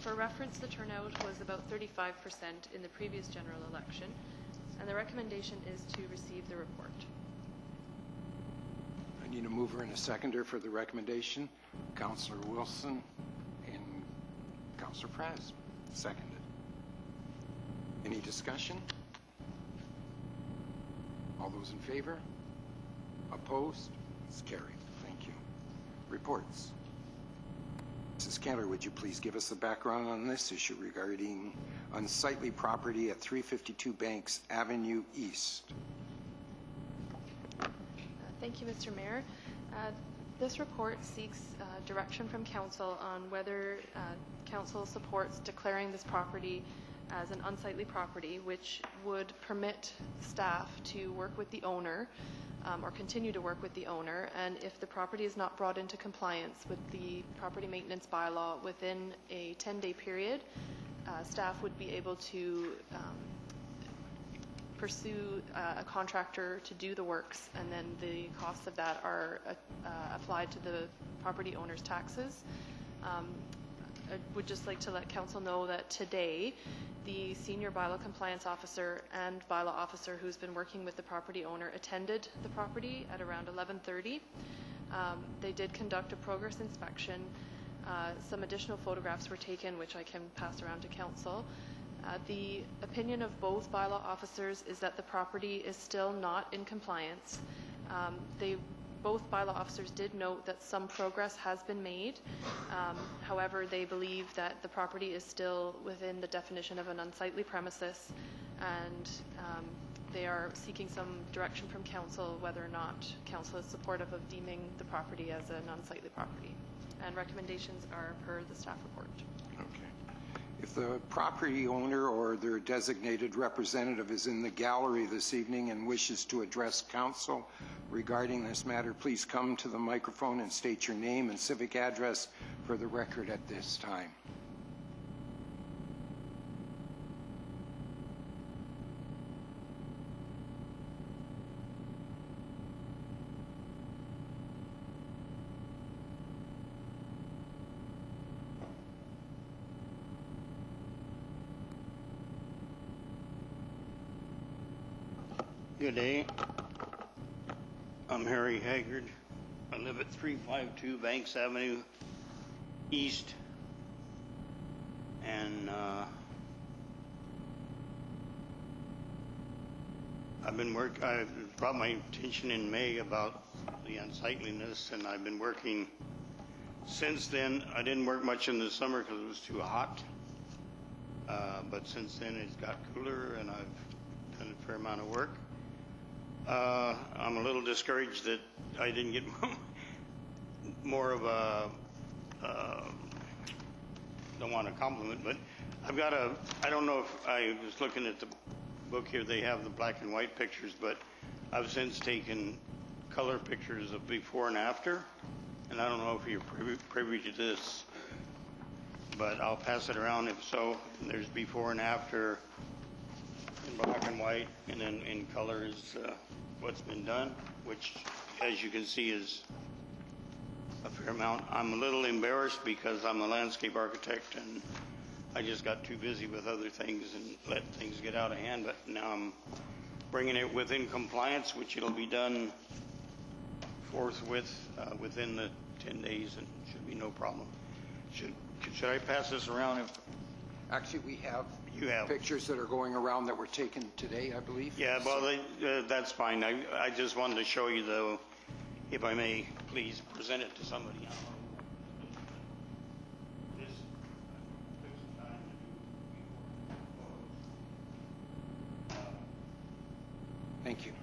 For reference, the turnout was about 35% in the previous general election, and the recommendation is to receive the report. I need a mover and a seconder for the recommendation. Councillor Wilson and Councillor Fraz. Seconded. Any discussion? All those in favor? Opposed? It's carried. Thank you. Reports. Mrs. Keller, would you please give us the background on this issue regarding unsightly property at 352 Banks Avenue East? Thank you, Mr. Mayor. This report seeks direction from Council on whether Council supports declaring this property as an unsightly property, which would permit staff to work with the owner or continue to work with the owner, and if the property is not brought into compliance with the property maintenance bylaw within a 10-day period, staff would be able to pursue a contractor to do the works, and then the costs of that are applied to the property owner's taxes. I would just like to let Council know that today the senior bylaw compliance officer and bylaw officer who's been working with the property owner attended the property at around 11:30. They did conduct a progress inspection. Some additional photographs were taken, which I can pass around to Council. The opinion of both bylaw officers is that the property is still not in compliance. Both bylaw officers did note that some progress has been made. However, they believe that the property is still within the definition of an unsightly premises, and they are seeking some direction from Council whether or not Council is supportive of deeming the property as an unsightly property. And recommendations are per the staff report. Okay. If the property owner or their designated representative is in the gallery this evening and wishes to address Council regarding this matter, please come to the microphone and state your name and civic address for the record at this time. Good day. I'm Harry Haggard. I live at 352 Banks Avenue East, and I brought my attention in May about the unsightliness, and I've been working since then. I didn't work much in the summer because it was too hot, but since then it's got cooler, and I've done a fair amount of work. I'm a little discouraged that I didn't get more of a, don't want a compliment, but I've got I don't know if I was looking at the book here, they have the black and white pictures, but I've since taken color pictures of before and after, and I don't know if you're privy to this, but I'll pass it around if so. There's before and after in black and white, and then in color is what's been done, which, as you can see, is a fair amount. I'm a little embarrassed because I'm a landscape architect, and I just got too busy with other things and let things get out of hand, but now I'm bringing it within compliance, which it'll be done forthwith within the 10 days, and should be no problem. Should I pass this around? Actually, we have pictures that are going around that were taken today, I believe. Yeah, well, that's fine. I just wanted to show you, though, if I may, please present it to somebody. Thank you.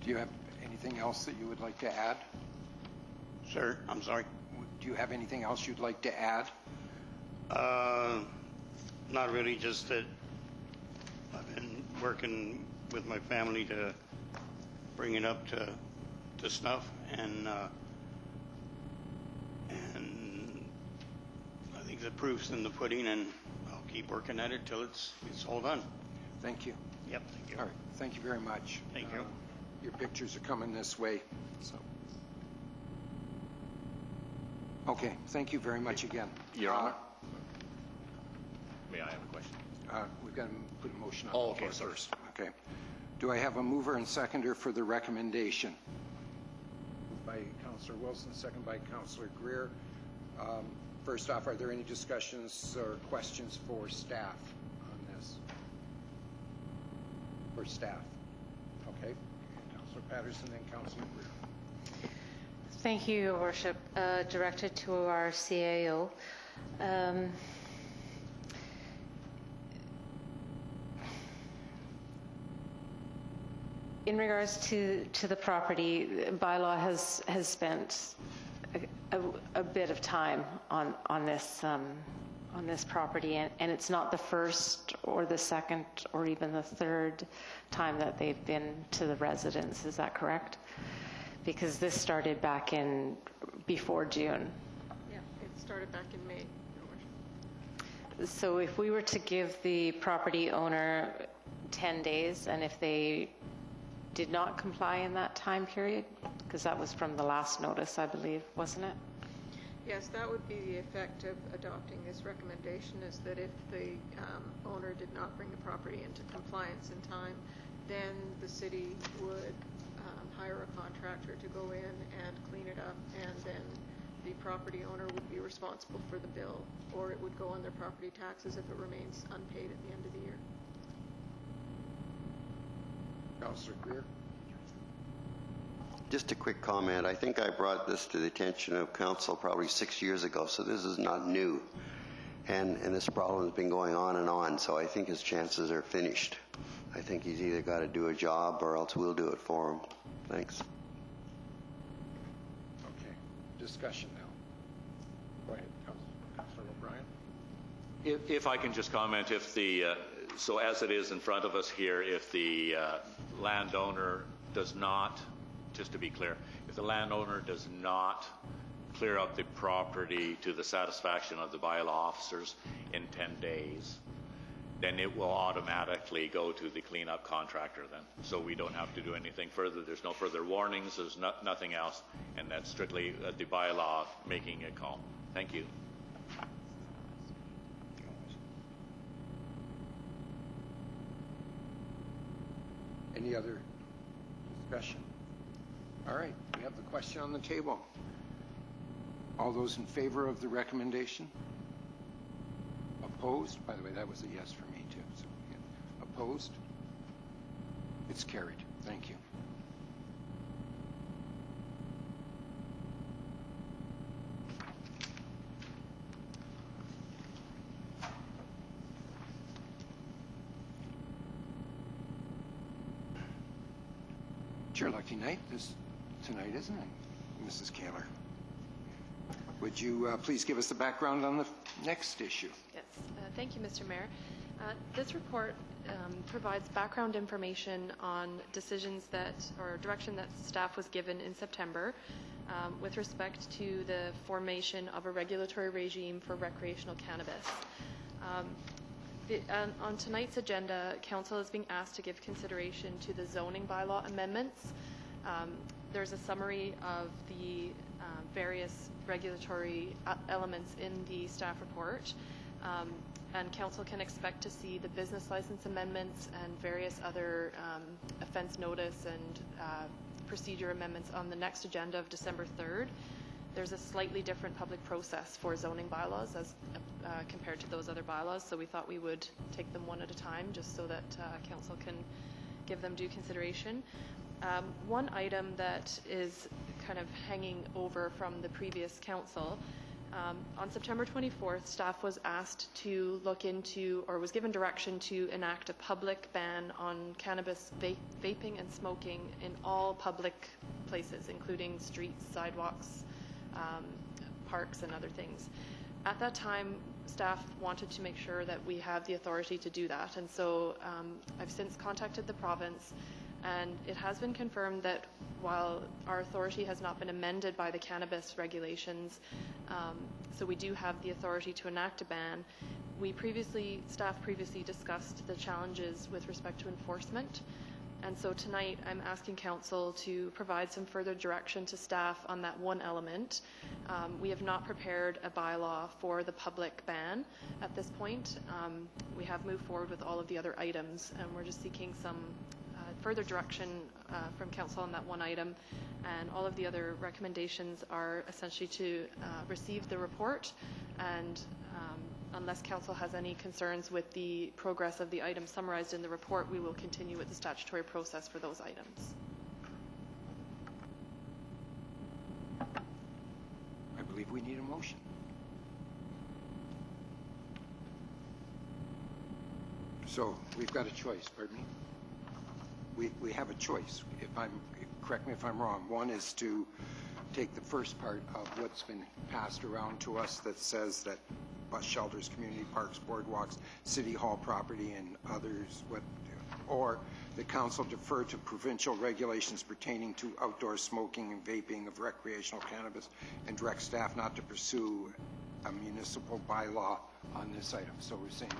Do you have anything else that you would like to add? Sir, I'm sorry. Do you have anything else you'd like to add? Not really, just that I've been working with my family to bring it up to snuff, and I think the proof's in the pudding, and I'll keep working at it till it's all done. Thank you. Yep, thank you. All right, thank you very much. Thank you. Your pictures are coming this way, so. Okay, thank you very much again. Your Honor? May I have a question? We've got to put a motion on Oh, the okay, floor sorry. first. Okay. Do I have a mover and seconder for the recommendation? Moved by Councillor Wilson, second by Councillor Greer. First off, are there any discussions or questions for staff on this? For staff? Okay. Councillor Patterson, then Councillor Greer. Thank you, Your Worship. Directed to our CAO. In regards to the property, bylaw has spent a bit of time on this property, and it's not the first or the second or even the third time that they've been to the residence. Is that correct? Because this started back in before June. Yeah, it started back in May, Your Worship. So if we were to give the property owner 10 days, and if they did not comply in that time period, because that was from the last notice, I believe, wasn't it? Yes, that would be the effect of adopting this recommendation, is that if the owner did not bring the property into compliance in time, then the city would hire a contractor to go in and clean it up, and then the property owner would be responsible for the bill, or it would go on their property taxes if it remains unpaid at the end of the year. Councillor Greer. Just a quick comment. I think I brought this to the attention of council probably 6 years ago, so this is not new. And this problem has been going on and on, so I think his chances are finished. I think he's either got to do a job or else we'll do it for him. Thanks. Okay. Discussion now. Go ahead, Councillor O'Brien. If I can just comment, if the, so as it is in front of us here, if the landowner does not, just to be clear, if the landowner does not clear up the property to the satisfaction of the bylaw officers in 10 days, then it will automatically go to the cleanup contractor then. So we don't have to do anything further. There's no further warnings. There's nothing else. And that's strictly the bylaw making a call. Thank you. Any other discussion? All right, we have the question on the table. All those in favor of the recommendation? Opposed? By the way, that was a yes for me too. So, yeah. Opposed? It's carried. Thank you. It's your lucky night tonight, isn't it, Mrs. Kaler? Would you please give us the background on the next issue? Yes, thank you, Mr. Mayor. This report provides background information on decisions that, or direction that staff was given in September with respect to the formation of a regulatory regime for recreational cannabis. On tonight's agenda, Council is being asked to give consideration to the zoning bylaw amendments. There's a summary of the various regulatory elements in the staff report, and Council can expect to see the business license amendments and various other offense notice and procedure amendments on the next agenda of December 3rd. There's a slightly different public process for zoning bylaws as compared to those other bylaws, so we thought we would take them one at a time just so that Council can give them due consideration. One item that is kind of hanging over from the previous Council On September 24th, staff was asked to look into, or was given direction to enact a public ban on cannabis vaping and smoking in all public places, including streets, sidewalks, parks, and other things. At that time, staff wanted to make sure that we have the authority to do that, and so I've since contacted the province, and it has been confirmed that while our authority has not been amended by the cannabis regulations, so we do have the authority to enact a ban. Staff previously discussed the challenges with respect to enforcement, and so tonight I'm asking council to provide some further direction to staff on that one element. We have not prepared a bylaw for the public ban at this point. We have moved forward with all of the other items, and we're just seeking some further direction from council on that one item, and all of the other recommendations are essentially to receive the report, and unless council has any concerns with the progress of the items summarized in the report, we will continue with the statutory process for those items. I believe we need a motion. So we've got a choice, pardon me. We have a choice. Correct me if I'm wrong. One is to take the first part of what's been passed around to us that says that bus shelters, community parks, boardwalks, city hall property, and others, or the council defer to provincial regulations pertaining to outdoor smoking and vaping of recreational cannabis, and direct staff not to pursue a municipal bylaw on this item. So we're saying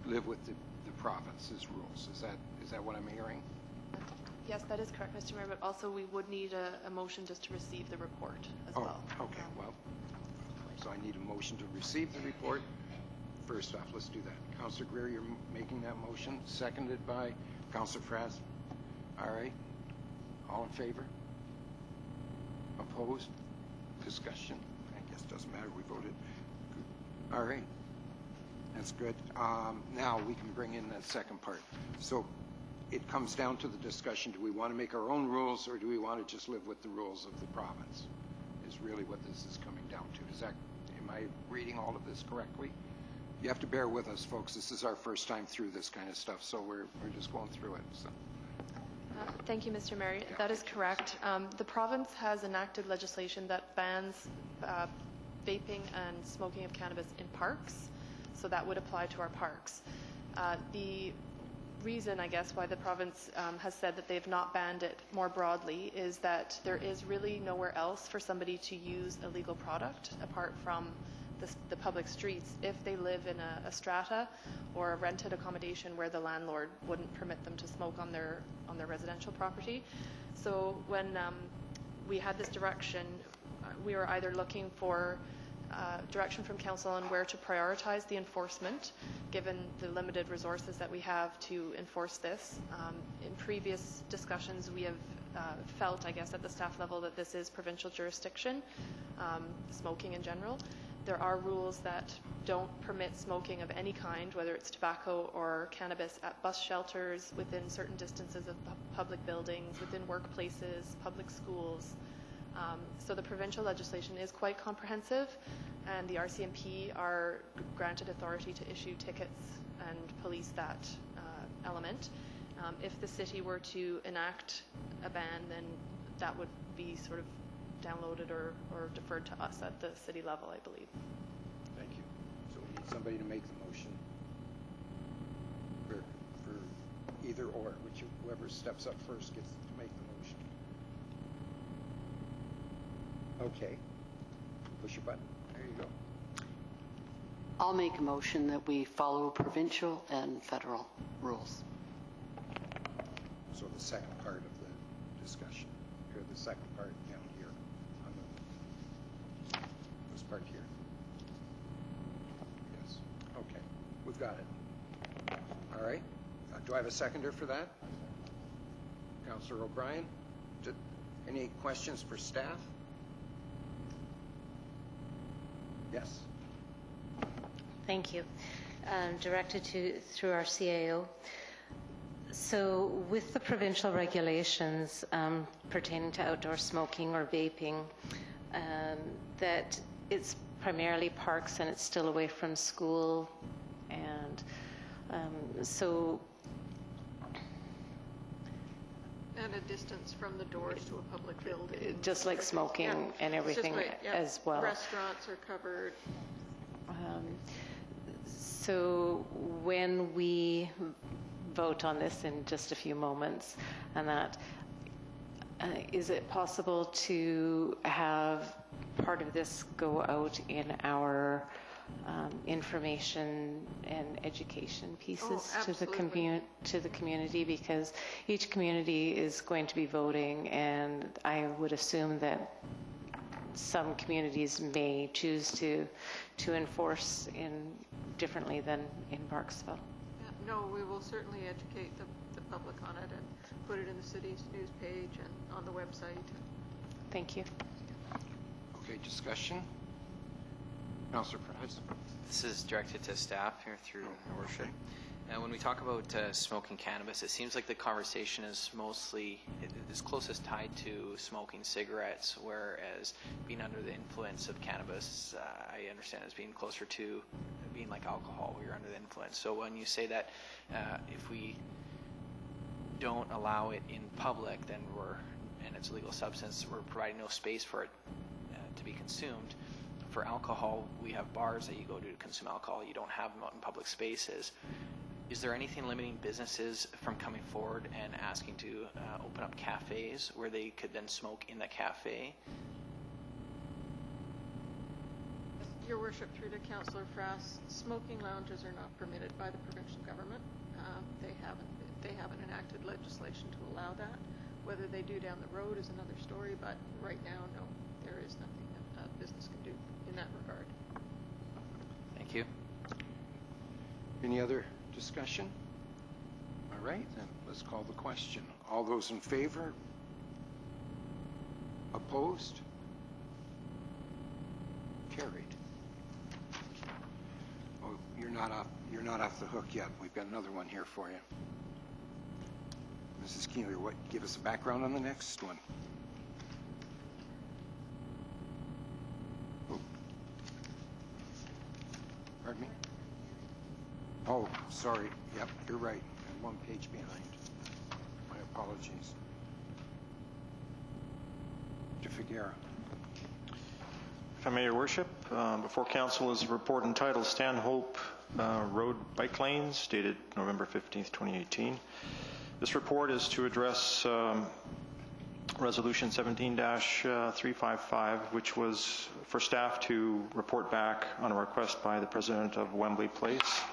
live with the province's rules. Is that what I'm hearing? Yes, that is correct, Mr. Mayor, but also we would need a motion just to receive the report as well. Okay, well, so I need a motion to receive the report. First off, let's do that. Councillor Greer, you're making that motion, seconded by Councillor Frass. All right. All in favor? Opposed? Discussion? I guess it doesn't matter. We voted. All right. That's good. Now we can bring in that second part. So it comes down to the discussion. Do we want to make our own rules, or do we want to just live with the rules of the province? Is really what this is coming down to. Am I reading all of this correctly? You have to bear with us, folks. This is our first time through this kind of stuff, so we're just going through it. So. Thank you, Mr. Mayor. Yeah. That is correct. The province has enacted legislation that bans vaping and smoking of cannabis in parks, so that would apply to our parks. The reason, I guess, why the province has said that they've not banned it more broadly is that there is really nowhere else for somebody to use a legal product apart from the public streets if they live in a strata or a rented accommodation where the landlord wouldn't permit them to smoke on their residential property. So when we had this direction, we were either looking for direction from council on where to prioritize the enforcement, given the limited resources that we have to enforce this. In previous discussions, we have felt, I guess, at the staff level that this is provincial jurisdiction, smoking in general. There are rules that don't permit smoking of any kind, whether it's tobacco or cannabis, at bus shelters, within certain distances of public buildings, within workplaces, public schools. So the provincial legislation is quite comprehensive, and the RCMP are granted authority to issue tickets and police that element. If the city were to enact a ban, then that would be sort of downloaded or deferred to us at the city level, I believe. Thank you. So we need somebody to make the motion for either or, whoever steps up first gets to make the motion. Okay. Push your button. There you go. I'll make a motion that we follow provincial and federal rules. So the second part of the discussion, or the second part down here, on this part here. Yes. Okay. We've got it. All right. Do I have a seconder for that? Councillor O'Brien? Any questions for staff? Yes. Thank you. Directed through our CAO. So with the provincial regulations pertaining to outdoor smoking or vaping, that it's primarily parks and it's still away from school, and so. And a distance from the doors to a public building. Just like smoking and everything as well. Restaurants are covered. So when we vote on this in just a few moments, and that, is it possible to have part of this go out in our information and education pieces to the community, because each community is going to be voting, and I would assume that some communities may choose to enforce differently than in Parksville. No, we will certainly educate the public on it and put it in the city's news page and on the website. Thank you. Okay, discussion. Councillor Price. This is directed to staff here through Your Worship. When we talk about smoking cannabis, it seems like the conversation is mostly, is closest tied to smoking cigarettes, whereas being under the influence of cannabis, I understand as being closer to being like alcohol, where you're under the influence. So when you say that if we don't allow it in public, then and it's a legal substance, we're providing no space for it to be consumed. For alcohol, we have bars that you go to consume alcohol. You don't have them out in public spaces. Is there anything limiting businesses from coming forward and asking to open up cafes where they could then smoke in the cafe? Your Worship, through to Councillor Frass, smoking lounges are not permitted by the provincial government. They haven't enacted legislation to allow that. Whether they do down the road is another story, but right now, no, there is nothing that a business can do in that regard. Thank you. Any other discussion? All right, then let's call the question. All those in favor? Opposed? Carried. Oh, you're not off the hook yet. We've got another one here for you. Mrs. Keeler, give us a background on the next one. Oh. Pardon me? Oh, sorry. Yep, you're right. I'm one page behind. My apologies. To Figueroa. If I may, Your Worship, before Council is a report entitled Stanhope Road Bike Lanes, dated November 15th, 2018. This report is to address Resolution 17-355, which was for staff to report back on a request by the President of Wembley Place,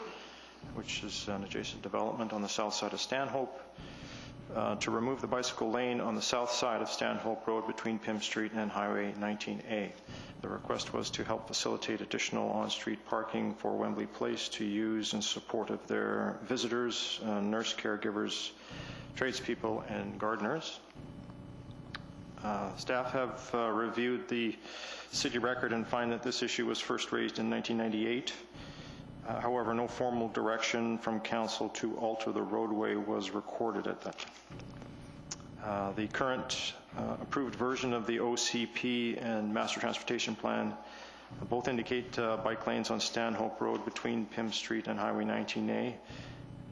which is an adjacent development on the south side of Stanhope, to remove the bicycle lane on the south side of Stanhope Road between Pym Street and Highway 19A. The request was to help facilitate additional on-street parking for Wembley Place to use in support of their visitors, nurse caregivers, tradespeople, and gardeners. Staff have reviewed the city record and find that this issue was first raised in 1998. However, no formal direction from Council to alter the roadway was recorded at that time. The current approved version of the OCP and Master Transportation Plan both indicate bike lanes on Stanhope Road between Pym Street and Highway 19A.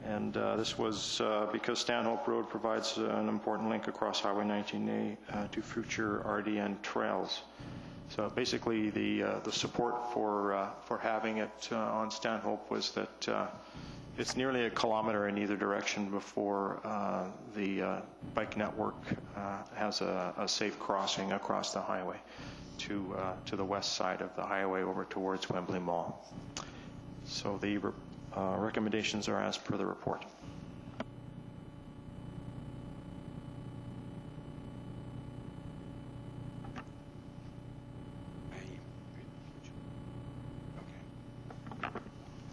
And this was because Stanhope Road provides an important link across Highway 19A to future RDN trails. So basically, the support for having it on Stanhope was that it's nearly a kilometer in either direction before the bike network has a safe crossing across the highway to the west side of the highway over towards Wembley Mall. So the recommendations are as per the report.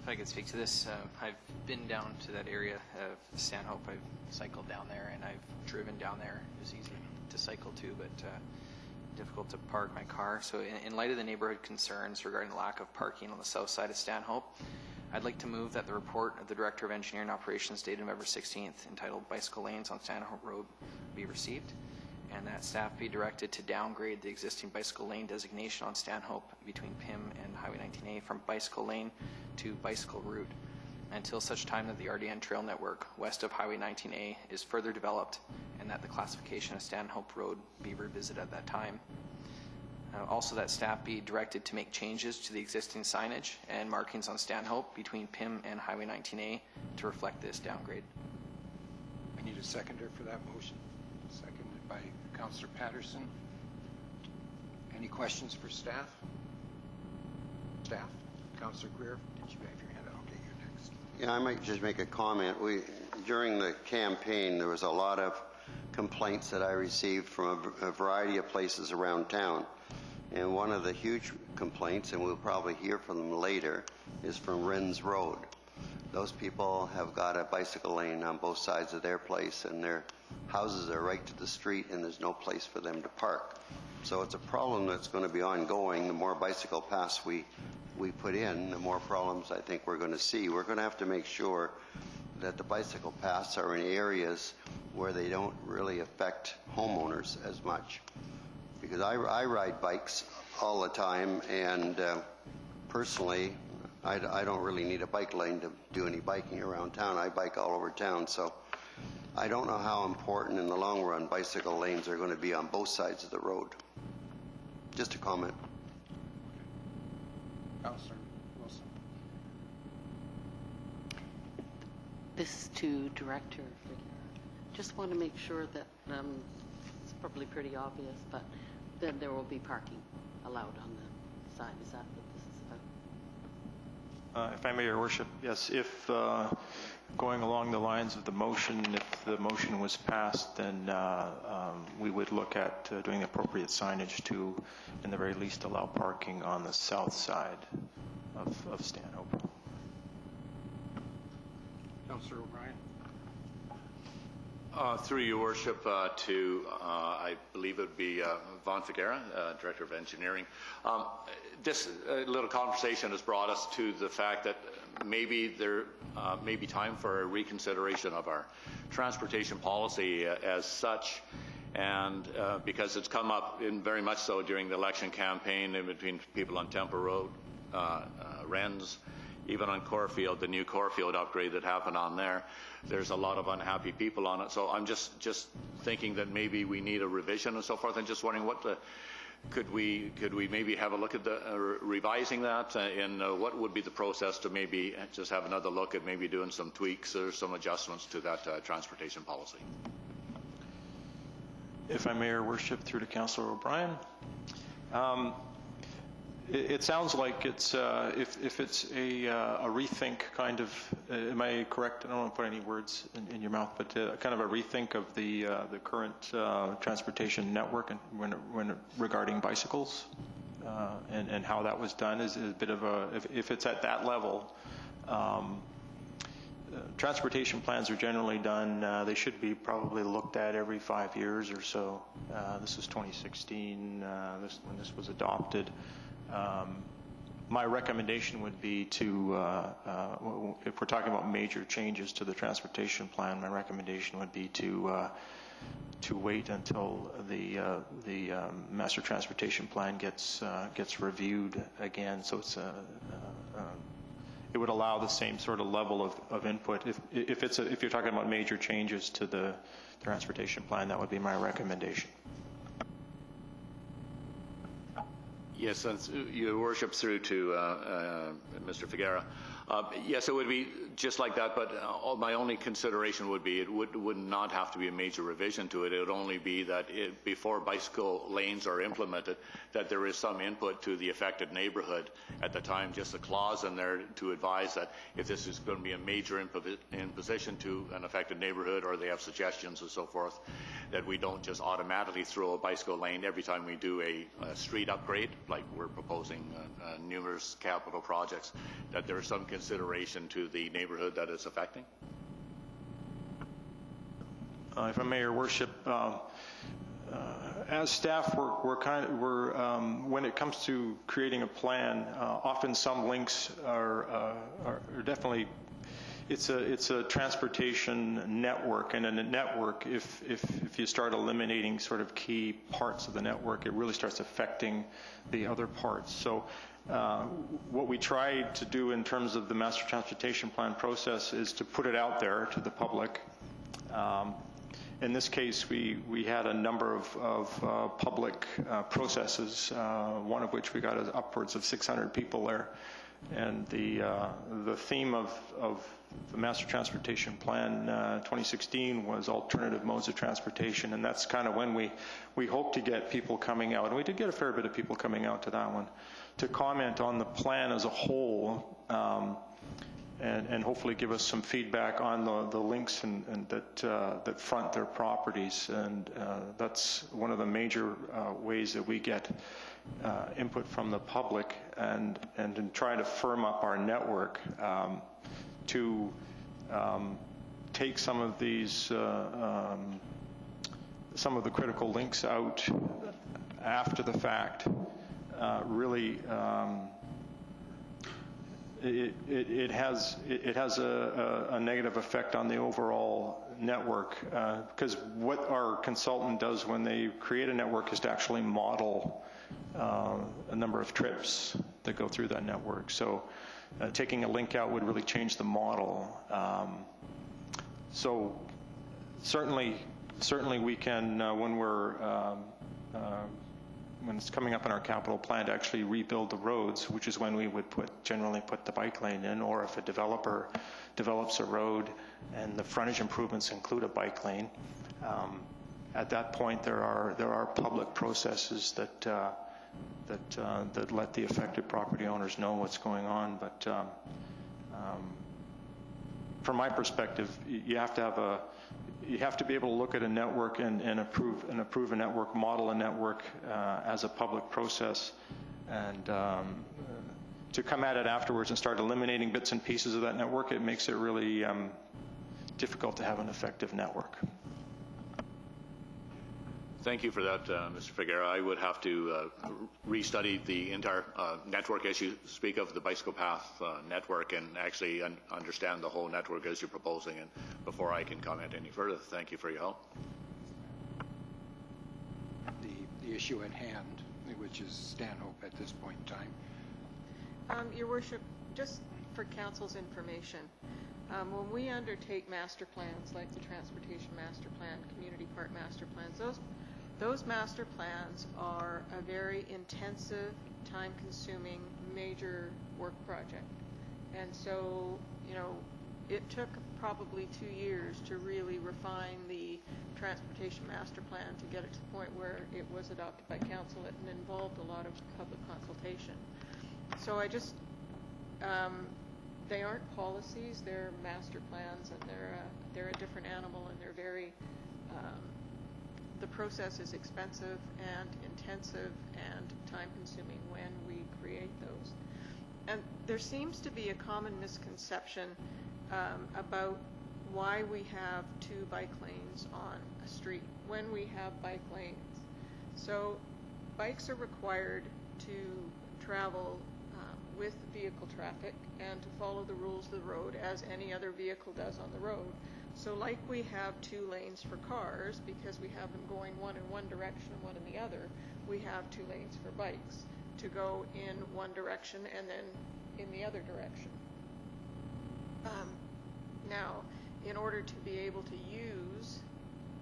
If I could speak to this, I've been down to that area of Stanhope. I've cycled down there, and I've driven down there. It was easy to cycle to, but difficult to park my car. So in light of the neighborhood concerns regarding the lack of parking on the south side of Stanhope, I'd like to move that the report of the Director of Engineering Operations dated November 16th, entitled Bicycle Lanes on Stanhope Road, be received, and that staff be directed to downgrade the existing bicycle lane designation on Stanhope between PIM and Highway 19A from bicycle lane to bicycle route until such time that the RDN trail network west of Highway 19A is further developed, and that the classification of Stanhope Road be revisited at that time. Also, that staff be directed to make changes to the existing signage and markings on Stanhope between PIM and Highway 19A to reflect this downgrade. I need a seconder for that motion. Seconded by Councillor Patterson. Any questions for staff? Staff? Councillor Greer, did you have your hand up? Okay, you're next. Yeah, I might just make a comment. During the campaign, there was a lot of complaints that I received from a variety of places around town. And one of the huge complaints, and we'll probably hear from them later, is from Rennes Road. Those people have got a bicycle lane on both sides of their place, and their houses are right to the street, and there's no place for them to park. So it's a problem that's going to be ongoing. The more bicycle paths we put in, the more problems I think we're going to see. We're going to have to make sure that the bicycle paths are in areas where they don't really affect homeowners as much. Because I ride bikes all the time, and personally, I don't really need a bike lane to do any biking around town. I bike all over town, so I don't know how important in the long run bicycle lanes are going to be on both sides of the road. Just a comment. Councillor Wilson. This is to Director. Just want to make sure that it's probably pretty obvious, but then there will be parking allowed on the side. Is that what this is about? If I may, Your Worship, yes. If going along the lines of the motion, if the motion was passed, then we would look at doing the appropriate signage to, in the very least, allow parking on the south side of Stanhope. Councillor O'Brien. Through Your Worship, I believe it would be Vaughn Figuera, Director of Engineering. This little conversation has brought us to the fact that maybe there may be time for a reconsideration of our transportation policy as such, and because it's come up in very much so during the election campaign in between people on Temple Road, Rennes, even on Corfield, the new Corfield upgrade that happened on there. There's a lot of unhappy people on it. So I'm just thinking that maybe we need a revision and so forth. I'm just wondering could we maybe have a look at revising that and what would be the process to maybe just have another look at maybe doing some tweaks or some adjustments to that transportation policy. If I may, Your Worship, through to Councillor O'Brien. It sounds like it's if it's a rethink kind of. Am I correct? I don't want to put any words in your mouth, but kind of a rethink of the current transportation network and when regarding bicycles and how that was done is a bit of a. If it's at that level, transportation plans are generally done. They should be probably looked at every 5 years or so. This was 2016 when this was adopted. My recommendation would be to, if we're talking about major changes to the transportation plan, my recommendation would be to wait until the master transportation plan gets reviewed again. So it's it would allow the same sort of level of input. If you're talking about major changes to the transportation plan, that would be my recommendation. Yes, Your Worship, through to Mr. Figuera. Yes, it would be just like that, but my only consideration would be it would not have to be a major revision to it. It would only be that before bicycle lanes are implemented, that there is some input to the affected neighborhood at the time, just a clause in there to advise that if this is going to be a major imposition to an affected neighborhood or they have suggestions and so forth, that we don't just automatically throw a bicycle lane every time we do a street upgrade, like we're proposing numerous capital projects, that there is some consideration to the neighborhood that it's affecting? If I may, Your Worship, as staff, when it comes to creating a plan, often some links are definitely it's a transportation network, and in a network, if you start eliminating sort of key parts of the network, it really starts affecting the other parts. So what we tried to do in terms of the master transportation plan process is to put it out there to the public. In this case, we had a number of public processes, one of which we got upwards of 600 people there. And the theme of the Master Transportation Plan 2016 was alternative modes of transportation, and that's kind of when we hope to get people coming out, and we did get a fair bit of people coming out to that one, to comment on the plan as a whole, and hopefully give us some feedback on the links and that front their properties. And that's one of the major ways that we get input from the public, and in trying to firm up our network to take some of these some of the critical links out after the fact. Really, it has a negative effect on the overall network, because what our consultant does when they create a network is to actually model a number of trips that go through that network. So taking a link out would really change the model. So certainly we can, when it's coming up in our capital plan, to actually rebuild the roads, which is when we would generally put the bike lane in, or if a developer develops a road and the frontage improvements include a bike lane. At that point, there are public processes that let the affected property owners know what's going on. But from my perspective, you have to be able to look at a network and approve a network, model a network as a public process, and to come at it afterwards and start eliminating bits and pieces of that network, it makes it really difficult to have an effective network. Thank you for that, Mr. Figueroa. I would have to restudy the entire network as you speak of, the bicycle path network, and actually understand the whole network as you're proposing, and before I can comment any further. Thank you for your help. The issue at hand, which is Stanhope at this point in time. Your Worship, just for Council's information, when we undertake master plans like the Transportation Master Plan, Community Park Master Plans, those master plans are a very intensive, time-consuming, major work project. And so, it took probably 2 years to really refine the Transportation Master Plan to get it to the point where it was adopted by Council, and involved a lot of public consultation. So they aren't policies, they're master plans, and they're a different animal, and they're very, the process is expensive and intensive and time-consuming when we create those. And there seems to be a common misconception about why we have 2 bike lanes on a street when we have bike lanes. So bikes are required to travel with vehicle traffic and to follow the rules of the road as any other vehicle does on the road. So like we have 2 lanes for cars, because we have them going one in one direction and one in the other, we have 2 lanes for bikes to go in one direction and then in the other direction. Now, in order to be able to use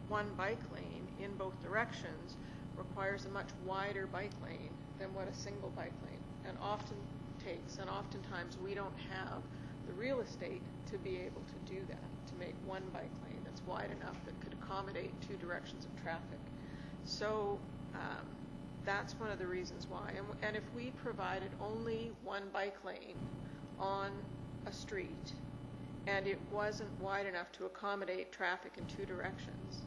one bike lane in both directions requires a much wider bike lane than what a single bike lane and often takes, and oftentimes we don't have the real estate to be able to do that, to make one bike lane that's wide enough that could accommodate 2 directions of traffic. So that's one of the reasons why. And if we provided only one bike lane on a street and it wasn't wide enough to accommodate traffic in 2 directions,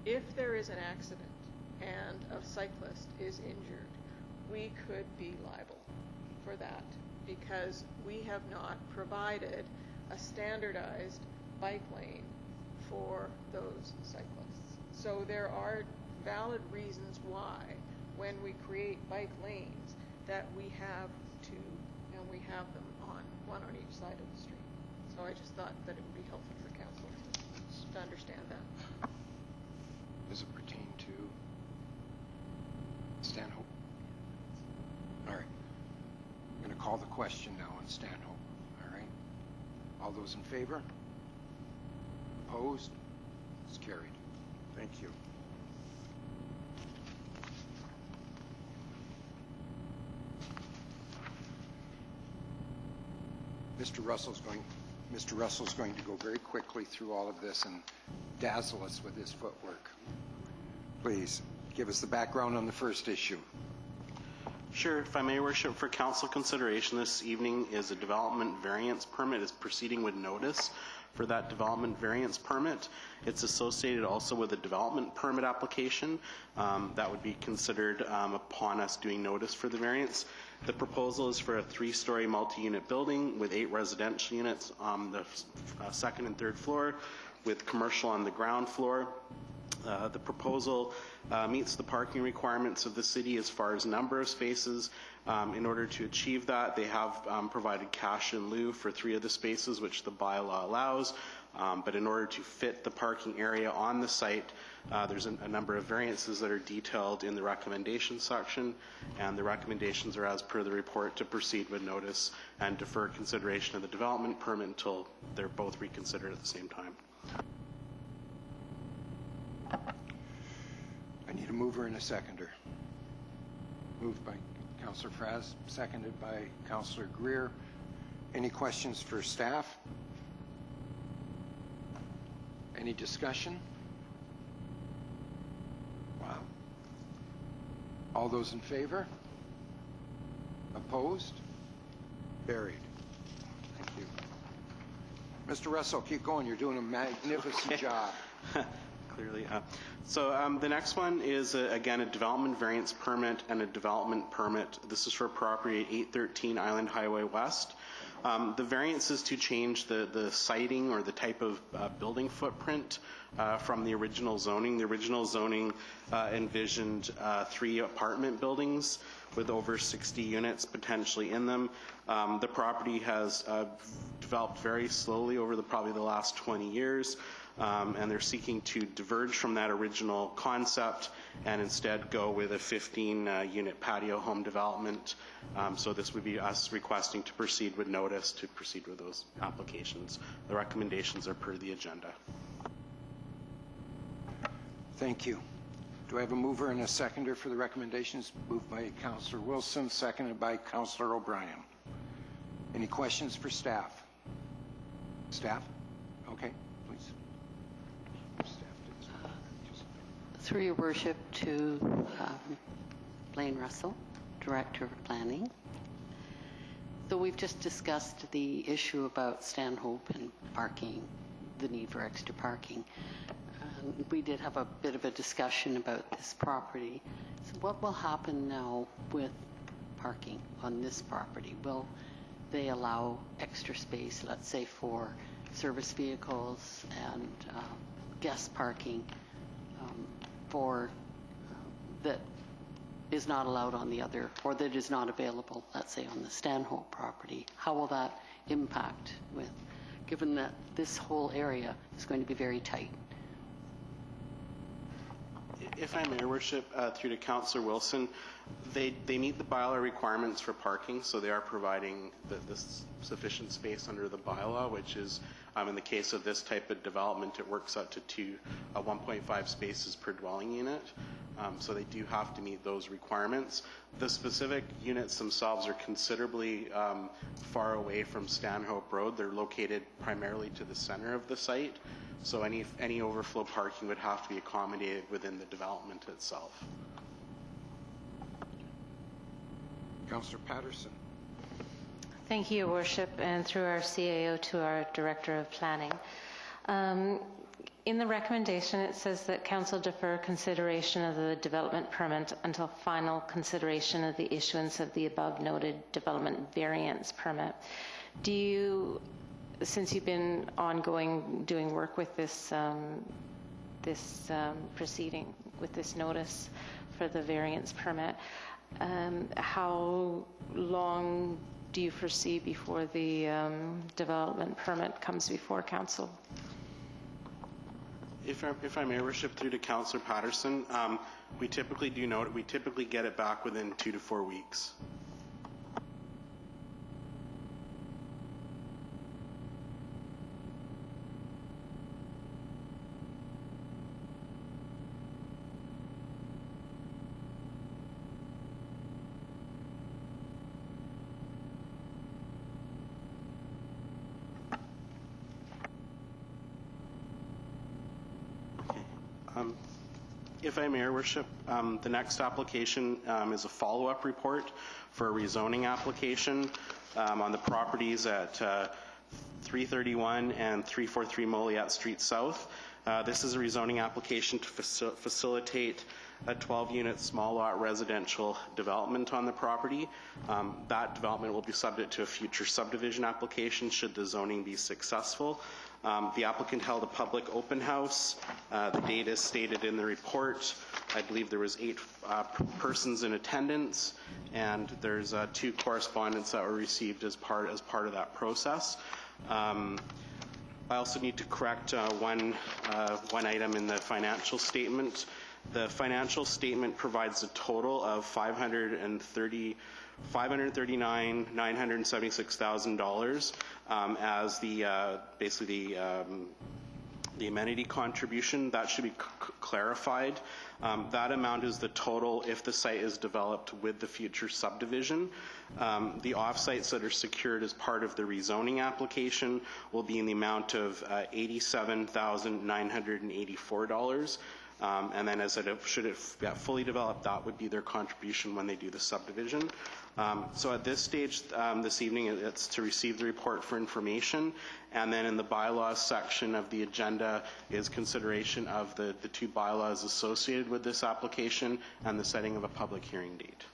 if there is an accident and a cyclist is injured, we could be liable for that, because we have not provided a standardized bike lane for those cyclists. So there are valid reasons why, when we create bike lanes, that we have 2, and we have them one on each side of the street. So So I just thought that it would be helpful for council to understand that. Does it pertain to Stanhope? All right. I'm going to call the question now on Stanhope. All right. All those in favor? Opposed? It's carried. Thank you. Mr. Russell's going to go very quickly through all of this and dazzle us with his footwork. Please give us the background on the first issue. Sure. If I may, Worship, for council consideration this evening is a development variance permit. Is proceeding with notice for that development variance permit. It's associated also with a development permit application that would be considered upon us doing notice for the variance. The proposal is for a 3-story multi-unit building with 8 residential units on the second and third floor, with commercial on the ground floor. The proposal meets the parking requirements of the city as far as number of spaces. In order to achieve that, they have provided cash in lieu for 3 of the spaces, which the bylaw allows. But in order to fit the parking area on the site, there's a number of variances that are detailed in the recommendation section, and the recommendations are as per the report to proceed with notice and defer consideration of the development permit until they're both reconsidered at the same time. I need a mover and a seconder. Moved by Councillor Fraz, seconded by Councillor Greer. Any questions for staff? Any discussion? Wow. All those in favor? Opposed? Carried. Thank you. Mr. Russell, keep going. You're doing a magnificent job. Clearly. So the next one is, again, a development variance permit and a development permit. This is for property at 813 Island Highway West. The variance is to change the siting or the type of building footprint from the original zoning. The original zoning envisioned 3 apartment buildings with over 60 units potentially in them. The property has developed very slowly over probably the last 20 years. And they're seeking to diverge from that original concept and instead go with a 15-unit patio home development. So this would be us requesting to proceed with notice to proceed with those applications. The recommendations are per the agenda. Thank you. Do I have a mover and a seconder for the recommendations? Moved by Councillor Wilson, seconded by Councillor O'Brien. Any questions for staff? Staff? Okay, please. Through your worship to Blaine Russell, Director of Planning. So we've just discussed the issue about Stanhope and parking, the need for extra parking. We did have a bit of a discussion about this property. So what will happen now with parking on this property? Will they allow extra space, let's say for service vehicles and guest parking for that is not allowed on the other, or that is not available, let's say on the Stanhope property? How will that impact with, given that this whole area is going to be very tight? If I may, Worship, through to Councillor Wilson, they meet the bylaw requirements for parking, so they are providing the sufficient space under the bylaw, which is, in the case of this type of development, it works out to 1.5 spaces per dwelling unit. So they do have to meet those requirements. The specific units themselves are considerably far away from Stanhope Road. They're located primarily to the center of the site. So any overflow parking would have to be accommodated within the development itself. Councillor Patterson. Thank you, Your Worship, and through our CAO to our Director of Planning. In the recommendation, it says that Council defer consideration of the development permit until final consideration of the issuance of the above noted development variance permit. Do you, since you've been ongoing doing work with this proceeding, with this notice for the variance permit, how long do you foresee before the development permit comes before council? If I may, Worship, through to Councillor Patterson, we typically get it back within 2 to 4 weeks. If I may, Your Worship, the next application is a follow-up report for a rezoning application on the properties at 331 and 343 Moliette Street South. This is a rezoning application to facilitate a 12-unit small lot residential development on the property. That development will be subject to a future subdivision application should the zoning be successful. The applicant held a public open house. The date is stated in the report. I believe there was 8 persons in attendance, and there's 2 correspondence that were received as part of that process. I also need to correct one item in the financial statement. The financial statement provides a total of $539,976,000 as basically the amenity contribution. That should be clarified. That amount is the total if the site is developed with the future subdivision. The offsites that are secured as part of the rezoning application will be in the amount of $87,984. And then should it get fully developed, that would be their contribution when they do the subdivision. So at this stage this evening, it's to receive the report for information, and then in the bylaws section of the agenda is consideration of the 2 bylaws associated with this application and the setting of a public hearing date.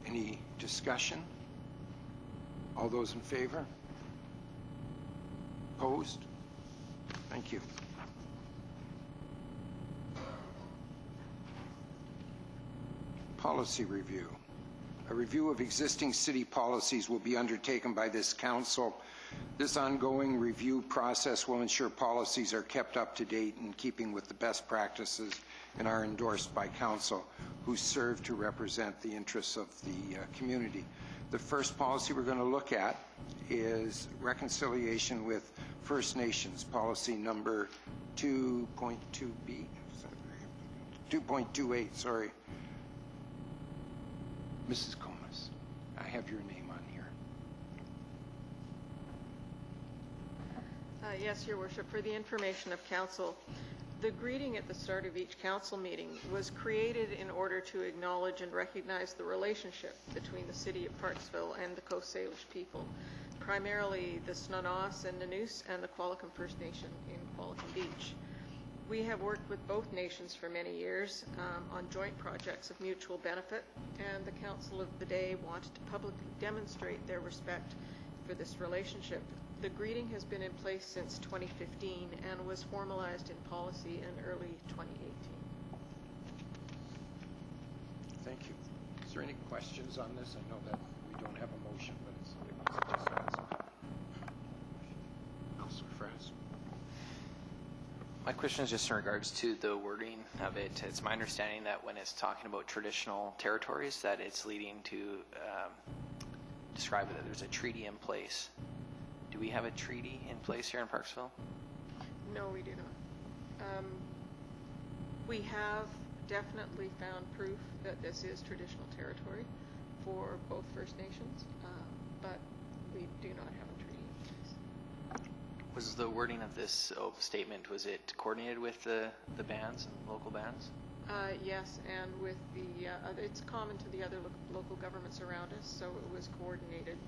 Any discussion? All those in favor? Opposed? Thank you. Policy review. A review of existing city policies will be undertaken by this council. This ongoing review process will ensure policies are kept up to date in keeping with the best practices and are endorsed by council, who serve to represent the interests of the community. The first policy we're going to look at is reconciliation with First Nations, policy number 2.2B, 2.28, sorry. Mrs. Comas, I have your name on here. Yes, Your Worship. For the information of council, the greeting at the start of each council meeting was created in order to acknowledge and recognize the relationship between the City of Parksville and the Coast Salish people, primarily the Snunnos and Nanoose and the Qualicum First Nation in Qualicum Beach. We have worked with both nations for many years on joint projects of mutual benefit, and the council of the day wanted to publicly demonstrate their respect for this relationship. The greeting has been in place since 2015 and was formalized in policy in early 2018. Thank you. Is there any questions on this? I know that we don't have a motion, but it's just ask. Councilor Frass. My question is just in regards to the wording of it. It's my understanding that when it's talking about traditional territories, that it's leading to describe it that there's a treaty in place. Do we have a treaty in place here in Parksville? No, we do not. We have definitely found proof that this is traditional territory for both First Nations, but we do not have a treaty in place. Was the wording of this statement, was it coordinated with the bands and local bands? Yes, and with the, it's common to the other local governments around us, so it was coordinated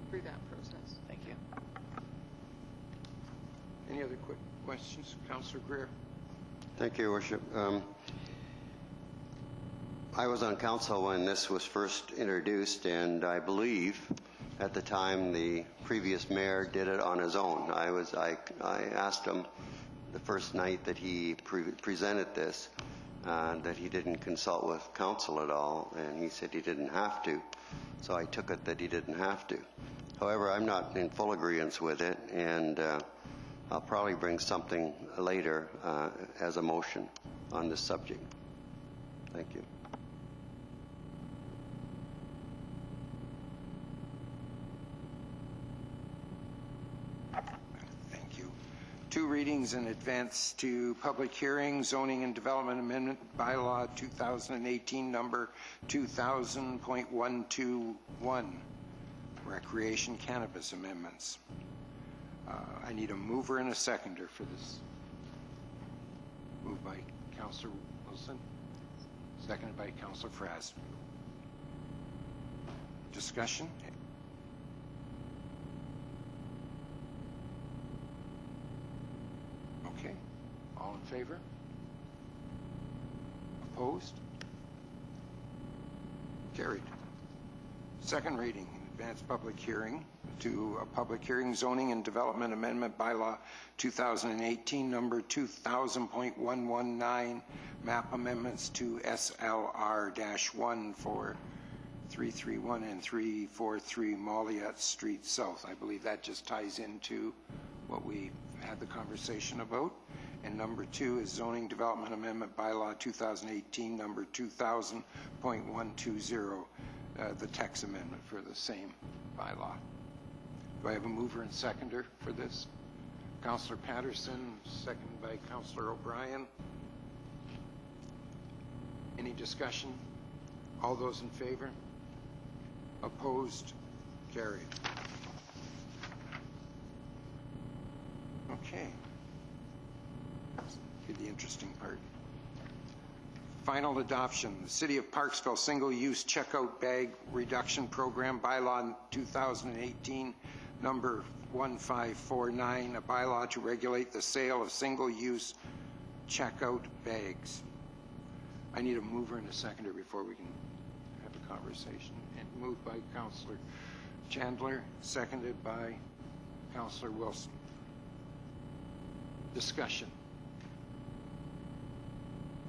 through that process. Thank you. Any other quick questions? Councillor Greer. Thank you, Your Worship. I was on council when this was first introduced, and I believe At the time, the previous mayor did it on his own. I asked him the first night that he presented this that he didn't consult with council at all, and he said he didn't have to. So I took it that he didn't have to. However, I'm not in full agreement with it, and I'll probably bring something later as a motion on this subject. Thank you. Thank you. 2 readings in advance to public hearing, Zoning and Development Amendment Bylaw 2018 number 2000.121, Recreation Cannabis Amendments. I need a mover and a seconder for this. Moved by Councillor Wilson, seconded by Councillor Frass. Discussion? Okay. All in favor? Opposed? Carried. Second reading, advanced public hearing to a public hearing, Zoning and Development Amendment Bylaw 2018 number 2000.119, map amendments to SLR-1 for 331 and 343 Molliet Street South. I believe that just ties into what we had the conversation about. And number 2 is Zoning Development Amendment Bylaw 2018 number 2000.120, the text amendment for the same bylaw. Do I have a mover and seconder for this? Councillor Patterson, seconded by Councillor O'Brien. Any discussion? All those in favor? Opposed? Carried. Okay. Here's the interesting part. Final adoption, the City of Parksville Single-Use Checkout Bag Reduction Program Bylaw 2018 number 1549, a bylaw to regulate the sale of single-use checkout bags. I need a mover and a seconder before we can have a conversation. And moved by Councillor Chandler, seconded by Councillor Wilson. Discussion.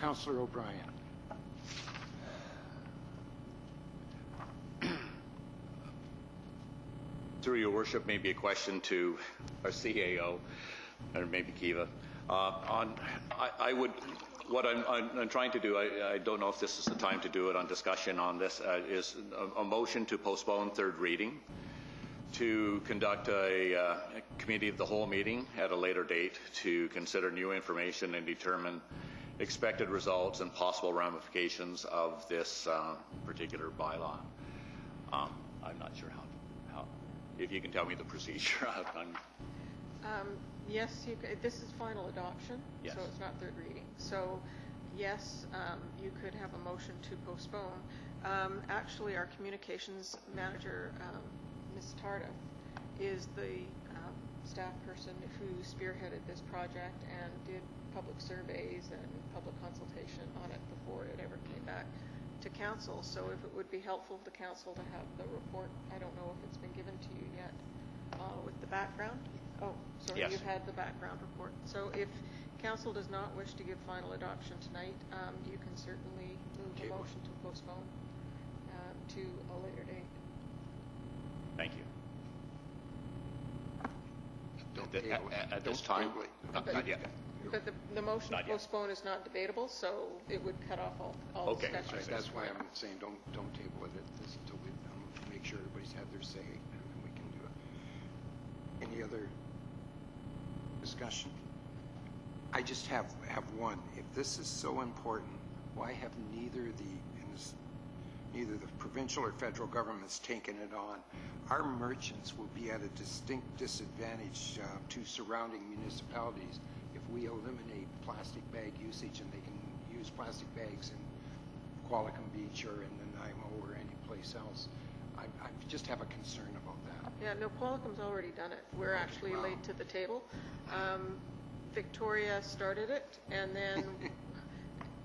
Councillor O'Brien. Through your worship, maybe a question to our CAO, or maybe Kiva. What I'm trying to do, I don't know if this is the time to do it on discussion on this, is a motion to postpone third reading, to conduct a committee of the whole meeting at a later date to consider new information and determine expected results and possible ramifications of this particular bylaw. I'm not sure how if you can tell me the procedure. Yes, you could. This is final adoption, yes. So it's not third reading. So yes, you could have a motion to postpone. Actually, our communications manager, Ms. Tardif, is the staff person who spearheaded this project and did public surveys and public consultation on it before it ever came back to council. So if it would be helpful to council to have the report, I don't know if it's been given to you yet, with the background. Oh, sorry, yes. You've had the background report. So if council does not wish to give final adoption tonight, you can certainly move a motion to postpone to a later date. Thank you. At this time? Not yet. But the motion to postpone is not debatable, so it would cut off all discussion. That's why I'm saying don't table it until we make sure everybody's had their say, and then we can do it. Any other discussion? I just have one. If this is so important, why have neither the provincial or federal governments taken it on? Our merchants will be at a distinct disadvantage to surrounding municipalities if we eliminate plastic bag usage and they can use plastic bags in Qualicum Beach or in Nanaimo or any place else. I just have a concern about that. Yeah, no, Qualicum's already done it. We're actually late to the table. Victoria started it, and then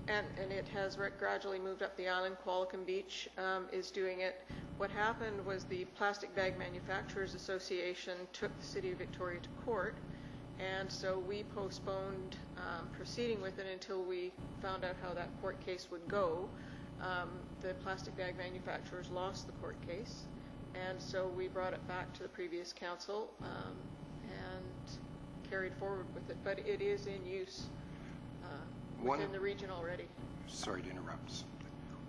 and it has gradually moved up the island. Qualicum Beach is doing it. what happened was the Plastic Bag Manufacturers Association took the City of Victoria to court, and so we postponed proceeding with it until we found out how that court case would go. The plastic bag manufacturers lost the court case, and so we brought it back to the previous council and carried forward with it. But it is in use within the region already. Sorry to interrupt.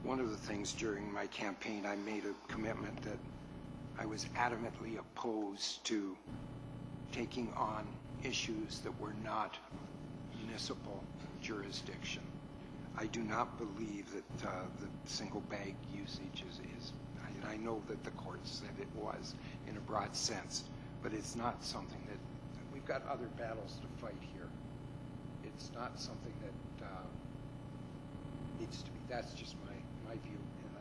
One of the things during my campaign, I made a commitment that I was adamantly opposed to taking on issues that were not municipal jurisdiction. I do not believe that the single bag usage is I know that the court said it was in a broad sense, but it's not something that we've got other battles to fight here. It's not something that needs to be. That's just my view, and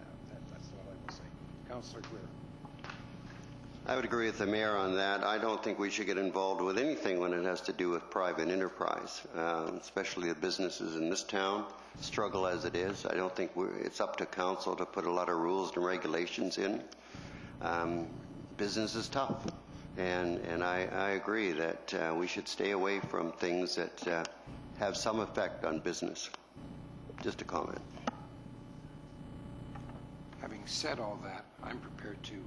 that's all I will say. Councillor Greer. I would agree with the mayor on that. I don't think we should get involved with anything when it has to do with private enterprise, especially the businesses in this town, struggle as it is. I don't think it's up to council to put a lot of rules and regulations in. Business is tough, and I agree that we should stay away from things that have some effect on business. Just a comment. Having said all that, I'm prepared to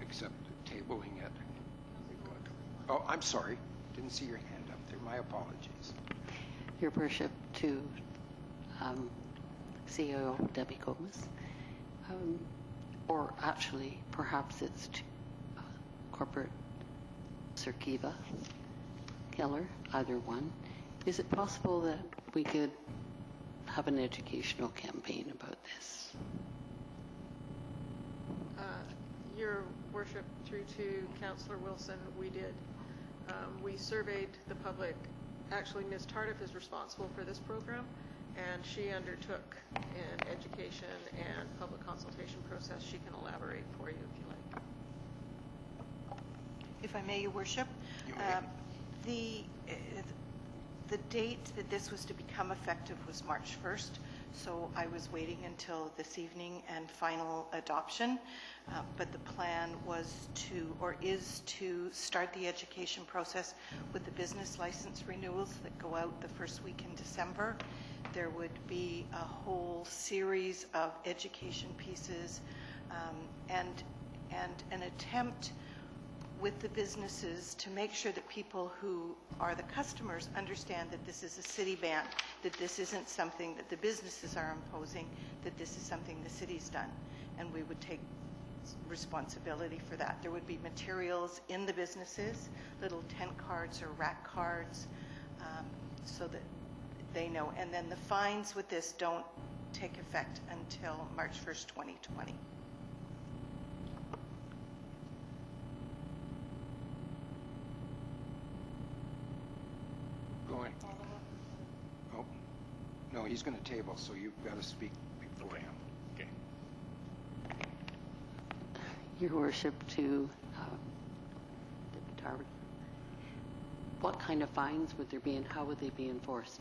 accept tabling it. Oh, I'm sorry. Didn't see your hand up there. My apologies. Your Worship, to CEO Debbie Gomez, or actually perhaps it's to Corporate Sir Kiva Keller, either one. Is it possible that we could have an educational campaign about this? Your Worship, through to Councillor Wilson, we did. We surveyed the public. Actually, Ms. Tardif is responsible for this program, and she undertook an education and public consultation process. She can elaborate for you if you like. If I may, Your Worship, the date that this was to become effective was March 1st, so I was waiting until this evening and final adoption. But the plan was to, or is to, start the education process with the business license renewals that go out the first week in December. There would be a whole series of education pieces and an attempt with the businesses to make sure that people who are the customers understand that this is a city ban, that this isn't something that the businesses are imposing, that this is something the city's done, and we would take responsibility for that. There would be materials in the businesses, little tent cards or rack cards, so that they know. And then the fines with this don't take effect until March 1st, 2020. Going. Oh, no, he's going to table, so you've got to speak before him. Okay. Your Worship, to Darwin, what kind of fines would there be and how would they be enforced?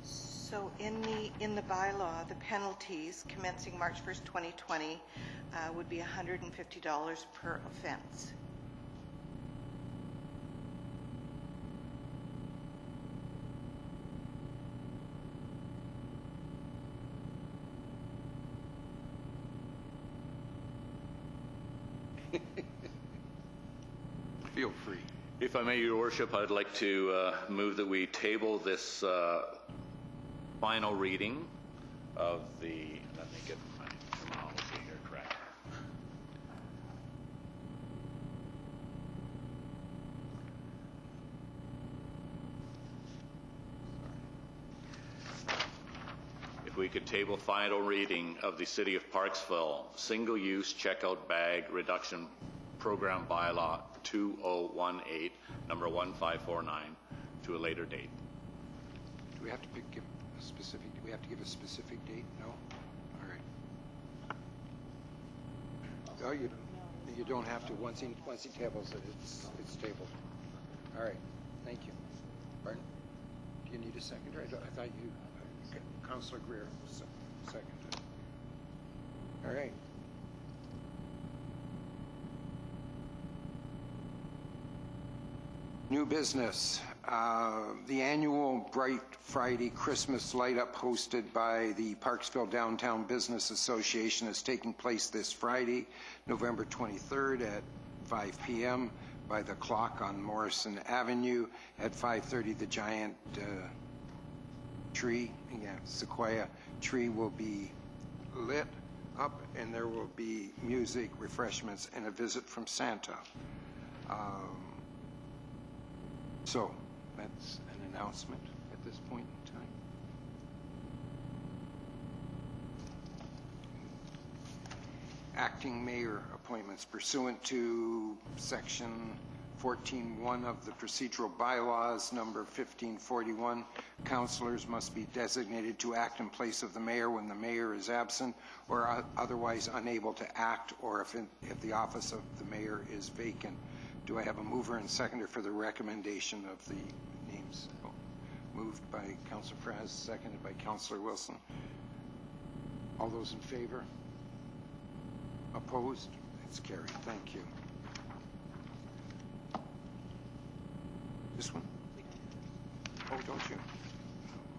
So in the bylaw, the penalties commencing March 1st, 2020 would be $150 per offense. Feel free. If I may, Your Worship, I'd like to move that we table this final reading of the, let me get my terminology here correct. If we could table final reading of the City of Parksville Single-Use Checkout Bag Reduction Program Bylaw 2018, number 1549, to a later date. Do we have to give a specific? Do we have to give a specific date? No. All right. Oh, you don't have to. Once he tables it, it's tabled. All right. Thank you. Pardon? Do you need a seconder? I thought you, Councillor Greer was seconded. All right. New business. The annual Bright Friday Christmas light up hosted by the Parksville Downtown Business Association is taking place this Friday, November 23rd at 5 p.m. by the clock on Morrison Avenue. At 5:30, the giant tree, sequoia tree, will be lit up, and there will be music, refreshments, and a visit from Santa. So that's an announcement at this point in time. Acting mayor appointments pursuant to section 14.1 of the procedural bylaws, number 1541. Councillors must be designated to act in place of the mayor when the mayor is absent or otherwise unable to act, or if the office of the mayor is vacant. Do I have a mover and seconder for the recommendation of the names? Moved by Councillor Fraz, seconded by Councillor Wilson. All those in favor? Opposed? It's carried. Thank you. This one? Oh, don't you?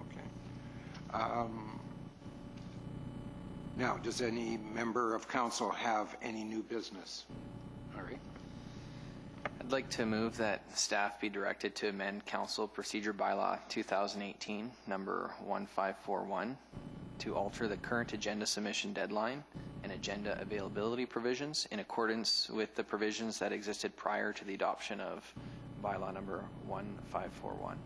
Okay. Now, does any member of council have any new business? All right. I'd like to move that staff be directed to amend Council Procedure Bylaw 2018, number 1541, to alter the current agenda submission deadline and agenda availability provisions in accordance with the provisions that existed prior to the adoption of bylaw number 1541.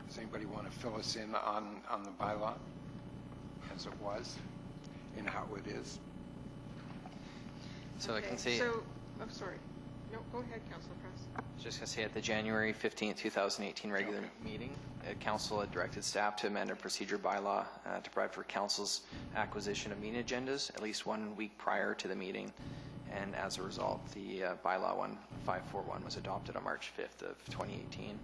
Does anybody want to fill us in on the bylaw as it was and how it is? So okay, I can say... So, oh, sorry. No, go ahead, Councillor Press. I was just going to say at the January 15th, 2018 regular meeting, Council had directed staff to amend a procedure bylaw to provide for Council's acquisition of meeting agendas at least 1 week prior to the meeting. And as a result, the bylaw 1541 was adopted on March 5th of 2018.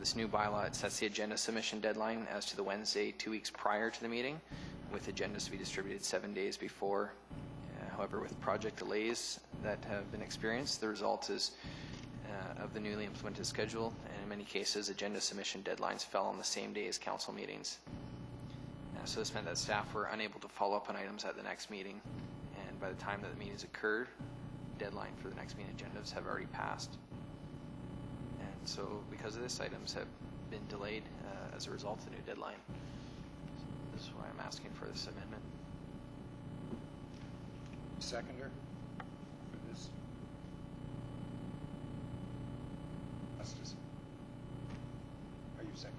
This new bylaw, it sets the agenda submission deadline as to the Wednesday 2 weeks prior to the meeting, with agendas to be distributed 7 days before. However, with project delays that have been experienced, the result is of the newly implemented schedule, and in many cases, agenda submission deadlines fell on the same day as council meetings. So this meant that staff were unable to follow up on items at the next meeting, and by the time that the meetings occurred, deadline for the next meeting agendas have already passed. And so because of this, items have been delayed as a result of the new deadline. So this is why I'm asking for this amendment. Seconder for this? Justice. Are you second?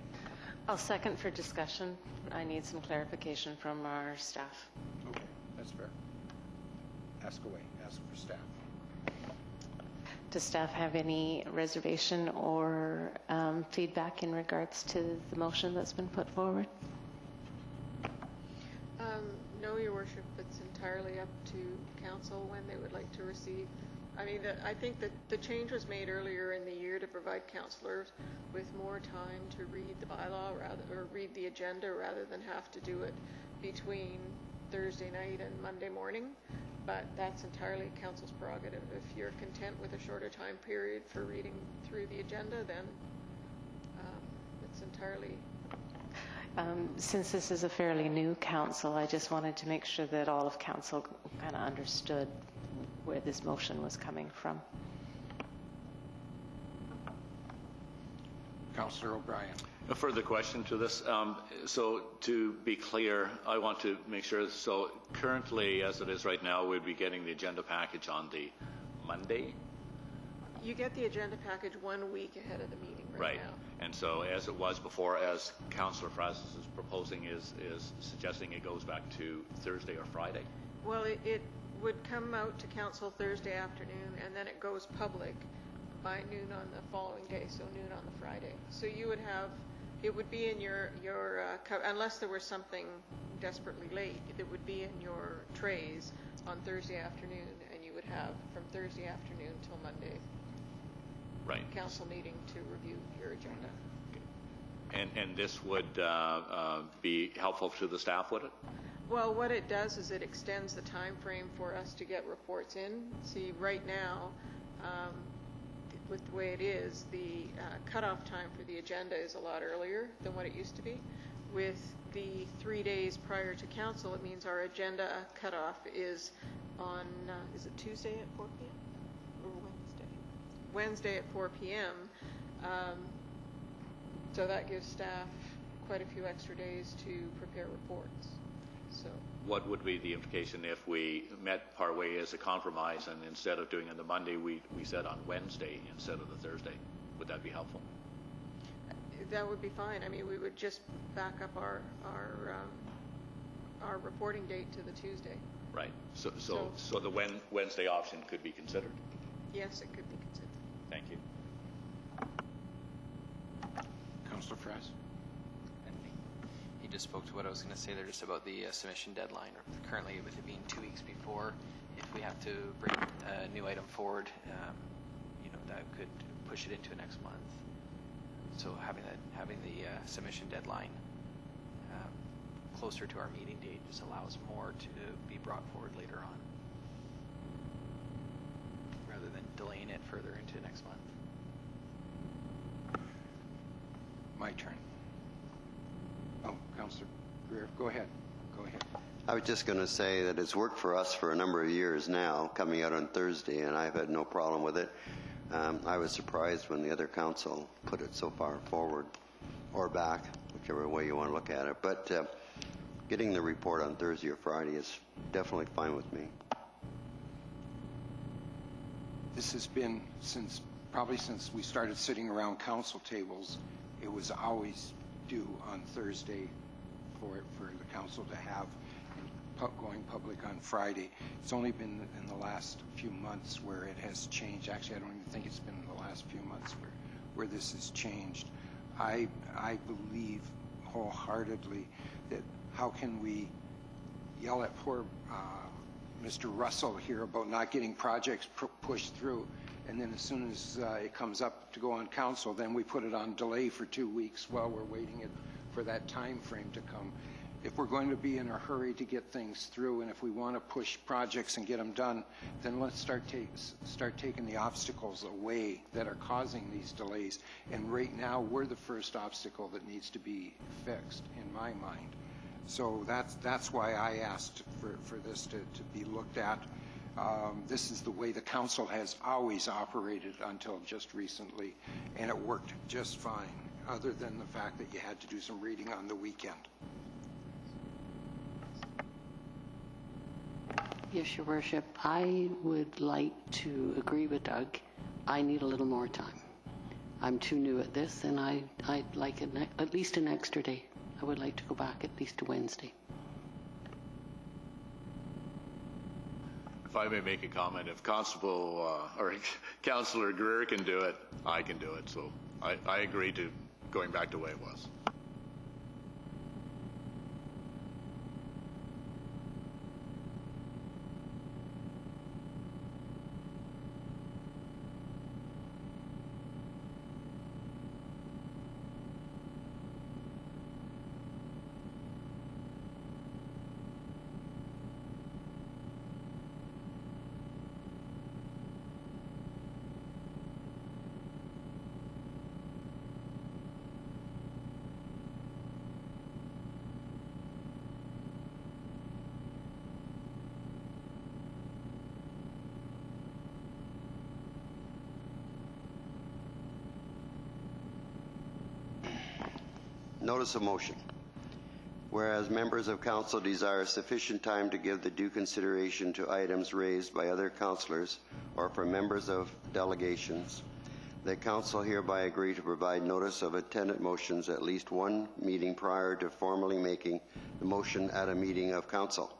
I'll second for discussion. I need some clarification from our staff. Okay, that's fair. Ask away. Ask for staff. Does staff have any reservation or feedback in regards to the motion that's been put forward? No, Your Worship. It's entirely up to council when they would like to receive. I mean, I think that the change was made earlier in the year to provide councillors with more time to read the bylaw or read the agenda rather than have to do it between Thursday night and Monday morning. But that's entirely council's prerogative. If you're content with a shorter time period for reading through the agenda, then it's entirely... Since this is a fairly new council, I just wanted to make sure that all of council kind of understood where this motion was coming from. Councillor O'Brien. A further question to this. So to be clear, I want to make sure, so currently as it is right now, we'd be getting the agenda package on the Monday? You get the agenda package 1 week ahead of the meeting right now. And so as it was before, as Councillor Francis is proposing, is suggesting it goes back to Thursday or Friday? Well, it would come out to council Thursday afternoon, and then it goes public by noon on the following day, so noon on the Friday. So you would have, it would be in your unless there was something desperately late, it would be in your trays on Thursday afternoon, and you would have from Thursday afternoon till Monday council meeting to review your agenda. And this would be helpful to the staff, would it? Well, what it does is it extends the time frame for us to get reports in. See, right now, with the way it is, the cutoff time for the agenda is a lot earlier than what it used to be. With the 3 days prior to council, it means our agenda cutoff is on, is it Tuesday at 4 p.m. or Wednesday? Wednesday at 4 p.m. So that gives staff quite a few extra days to prepare reports. So what would be the implication if we met partway as a compromise and instead of doing it on the Monday, we said on Wednesday instead of the Thursday? Would that be helpful? That would be fine. I mean, we would just back up our reporting date to the Tuesday. Right. So the Wednesday option could be considered? Yes, it could be considered. Thank you. Councillor Frass. He just spoke to what I was going to say there, just about the submission deadline. Currently, with it being 2 weeks before, if we have to bring a new item forward, that could push it into next month. So having the submission deadline closer to our meeting date just allows more to be brought forward later on, rather than delaying it further into next month. My turn. Oh, Councillor Greer, go ahead. I was just going to say that it's worked for us for a number of years now, coming out on Thursday, and I've had no problem with it. I was surprised when the other council put it so far forward or back, whichever way you want to look at it. But getting the report on Thursday or Friday is definitely fine with me. This has been probably since we started sitting around council tables. It was always due on Thursday for the council to have, going public on Friday. It's only been in the last few months where it has changed. Actually, I don't even think it's been in the last few months where this has changed. I believe wholeheartedly that how can we yell at poor Mr. Russell here about not getting projects pushed through, and then as soon as it comes up to go on council, then we put it on delay for 2 weeks while we're waiting for that time frame to come. If we're going to be in a hurry to get things through, and if we want to push projects and get them done, then let's start taking the obstacles away that are causing these delays. And right now, we're the first obstacle that needs to be fixed, in my mind. So that's why I asked for this to be looked at. This is the way the council has always operated until just recently, and it worked just fine, other than the fact that you had to do some reading on the weekend. Yes, Your Worship. I would like to agree with Doug. I need a little more time. I'm too new at this, and I'd like at least an extra day. I would like to go back at least to Wednesday. If I may make a comment, if Constable or Councillor Greer can do it, I can do it. So I agree to going back to the way it was. Notice of motion. Whereas members of council desire sufficient time to give the due consideration to items raised by other councillors or from members of delegations, the council hereby agree to provide notice of attendant motions at least one meeting prior to formally making the motion at a meeting of council.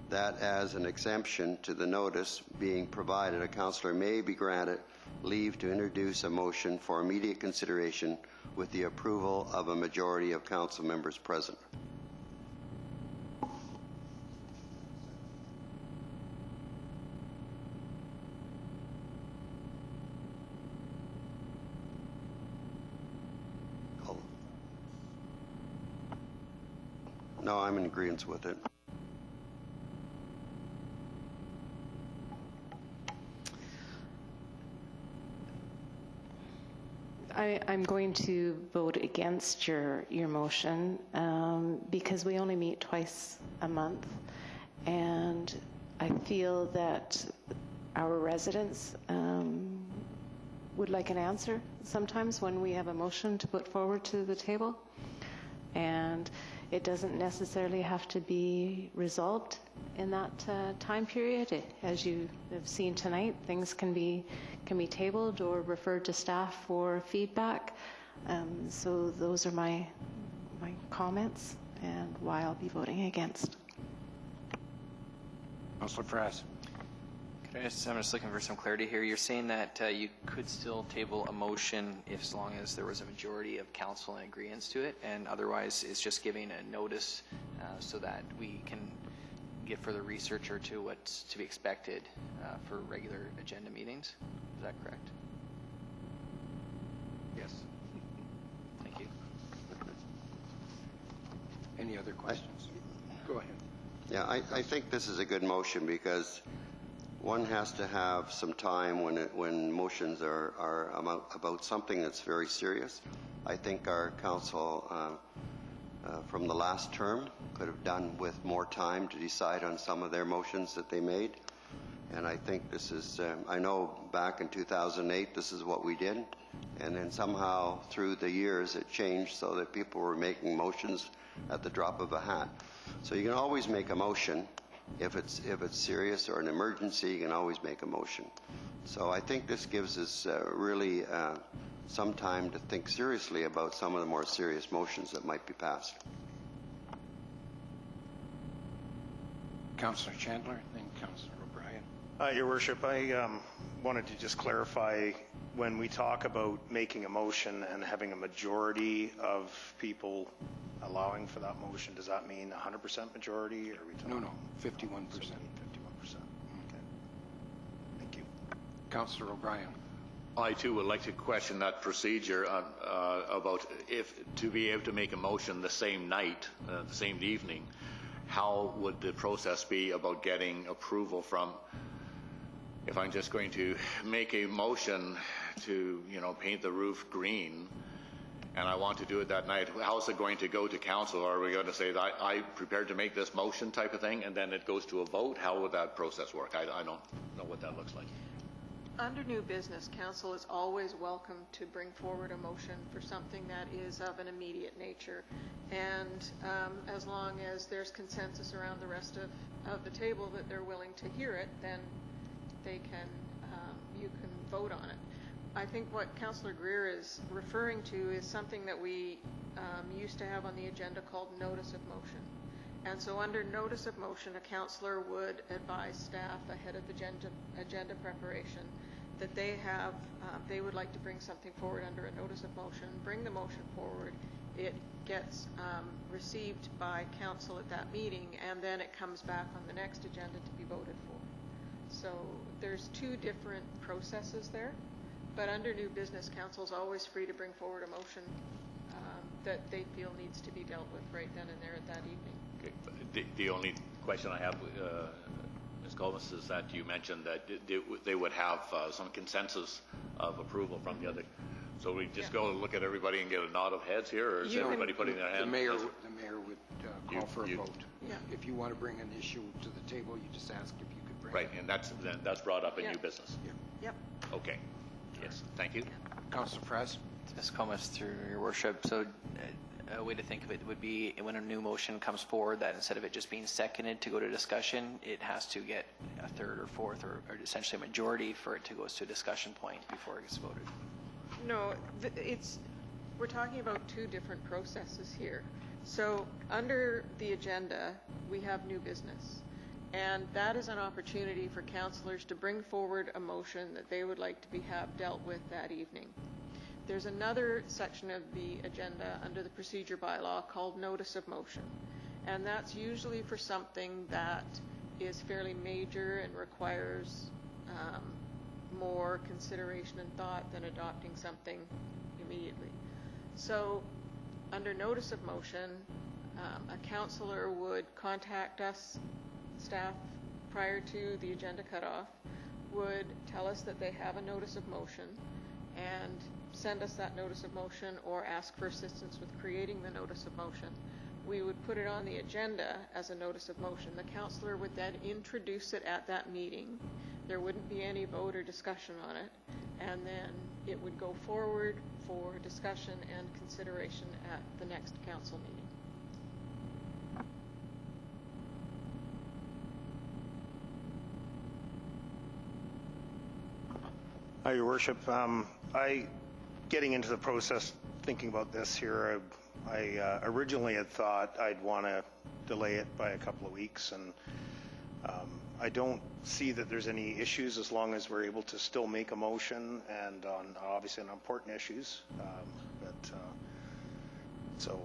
That as an exemption to the notice being provided, a councillor may be granted leave to introduce a motion for immediate consideration with the approval of a majority of council members present. No, I'm in agreement with it. I'm going to vote against your motion because we only meet twice a month, and I feel that our residents would like an answer sometimes when we have a motion to put forward to the table, and it doesn't necessarily have to be resolved in that time period. As you have seen tonight, things can be tabled or referred to staff for feedback. So those are my comments and why I'll be voting against. Councillor Frass. I'm just looking for some clarity here. You're saying that you could still table a motion as long as there was a majority of council in agreement to it, and otherwise it's just giving a notice so that we can get further research or to what's to be expected for regular agenda meetings. Is that correct? Yes. Thank you. Any other questions? Go ahead. Yeah, I think this is a good motion because one has to have some time when motions are about something that's very serious. I think our council from the last term could have done with more time to decide on some of their motions that they made. And I think this is, I know back in 2008 this is what we did, and then somehow through the years it changed so that people were making motions at the drop of a hat. So you can always make a motion. If it's serious or an emergency, you can always make a motion. So I think this gives us really some time to think seriously about some of the more serious motions that might be passed. Councillor Chandler, then Councillor O'Brien. Your Worship, I wanted to just clarify, when we talk about making a motion and having a majority of people allowing for that motion, does that mean 100% majority? Or are we talking? No, 51%. 51%. Okay. Thank you. Councillor O'Brien. I too would like to question that procedure about if to be able to make a motion the same night, the same evening. How would the process be about getting approval from? If I'm just going to make a motion to, paint the roof green, and I want to do it that night, how's it going to go to council? Are we going to say that I prepared to make this motion type of thing, and then it goes to a vote? How would that process work? I don't know what that looks like. Under new business, council is always welcome to bring forward a motion for something that is of an immediate nature. And as long as there's consensus around the rest of the table that they're willing to hear it, then they can, you can vote on it. I think what Councillor Greer is referring to is something that we used to have on the agenda called notice of motion. And so under notice of motion, a councillor would advise staff ahead of agenda preparation that they have, they would like to bring something forward under a notice of motion, bring the motion forward. It gets received by council at that meeting, and then it comes back on the next agenda to be voted for. So there's two different processes there. But under new business, council is always free to bring forward a motion that they feel needs to be dealt with right then and there at that evening. Okay. The only question I have, Ms. Gomez, is that you mentioned that they would have some consensus of approval from the other. So we just go and look at everybody and get a nod of heads here, or is everybody putting their hand? The mayor would call for a vote. Yeah. If you want to bring an issue to the table, you just ask if you could bring right, it. and that's brought up in new business. Yeah. Yep. Okay. Yes, thank you. Councillor Frass. Just comments through your worship. So a way to think of it would be when a new motion comes forward, that instead of it just being seconded to go to discussion, it has to get a third or fourth or essentially a majority for it to go to a discussion point before it gets voted. No, we're talking about two different processes here. So under the agenda, we have new business. And that is an opportunity for councillors to bring forward a motion that they would like to have dealt with that evening. There's another section of the agenda under the procedure bylaw called notice of motion. And that's usually for something that is fairly major and requires more consideration and thought than adopting something immediately. So under notice of motion, A councillor would contact us, staff, prior to the agenda cutoff, would tell us that they have a notice of motion and send us that notice of motion or ask for assistance with creating the notice of motion. We would put it on the agenda as a notice of motion. The councillor would then introduce it at that meeting. There wouldn't be any vote or discussion on it, and then it would go forward for discussion and consideration at the next council meeting. Hi, Your Worship. Getting into the process, thinking about this here, I originally had thought I'd want to delay it by a couple of weeks, and I don't see that there's any issues as long as we're able to still make a motion and on obviously on important issues. So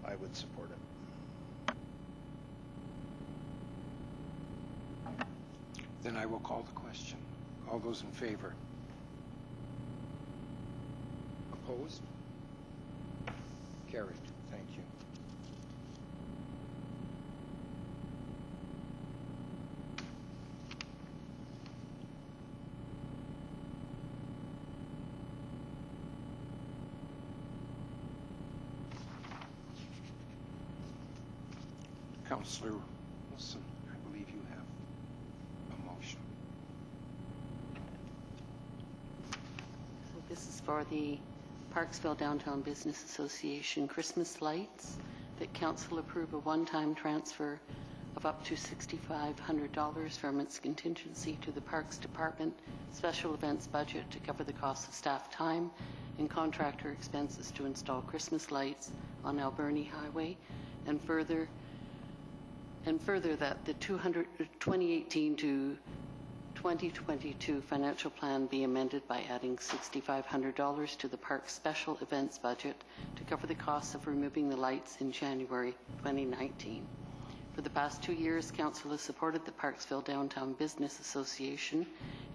I would support it. Then I will call the question. All those in favor? Opposed? Carried. Thank you. Councillor Wilson, I believe you have a motion. So this is for the Parksville Downtown Business Association Christmas lights, that council approve a one-time transfer of up to $6,500 from its contingency to the Parks Department special events budget to cover the cost of staff time and contractor expenses to install Christmas lights on Alberni Highway, and further that the 2018 to 2022 financial plan be amended by adding $6,500 to the park's special events budget to cover the costs of removing the lights in January 2019. For the past 2 years, Council has supported the Parksville Downtown Business Association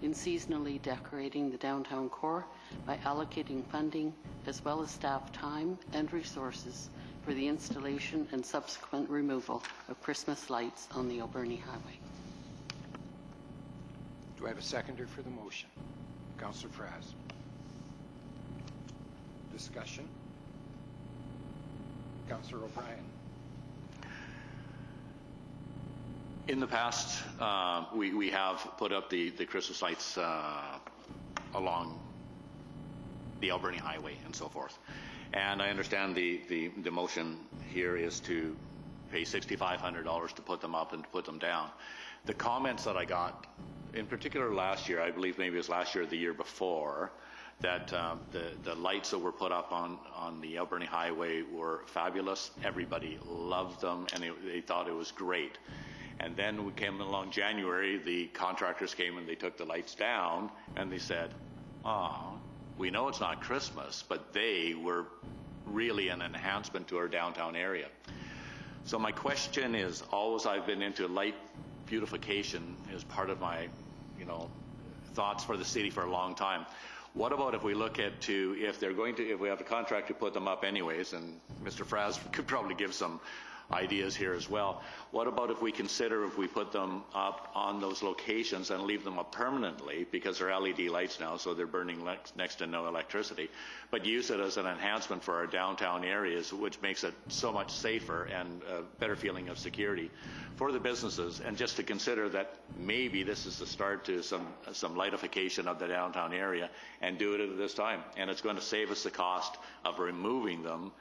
in seasonally decorating the downtown core by allocating funding as well as staff time and resources for the installation and subsequent removal of Christmas lights on the Alberni Highway. Do I have a seconder for the motion? Councillor Fraz. Discussion? Councillor O'Brien. In the past, we have put up the Christmas lights along the Alberni Highway and so forth. And I understand the motion here is to pay $6,500 to put them up and to put them down. The comments that I got, in particular last year, I believe maybe it was last year or the year before, that the lights that were put up on the Alberni Highway were fabulous. Everybody loved them, and they thought it was great. And then we came along January, the contractors came and they took the lights down, and they said, we know it's not Christmas, but they were really an enhancement to our downtown area. So my question is, always I've been into light beautification as part of my, thoughts for the city for a long time. What about if we look at if we have a contractor put them up anyways, and Mr. Fraz could probably give some ideas here as well. What about if we consider if we put them up on those locations and leave them up permanently, because they're LED lights now, so they're burning next to no electricity, but use it as an enhancement for our downtown areas, which makes it so much safer and a better feeling of security for the businesses, and just to consider that maybe this is the start to some lightification of the downtown area, and do it at this time. And it's going to save us the cost of removing them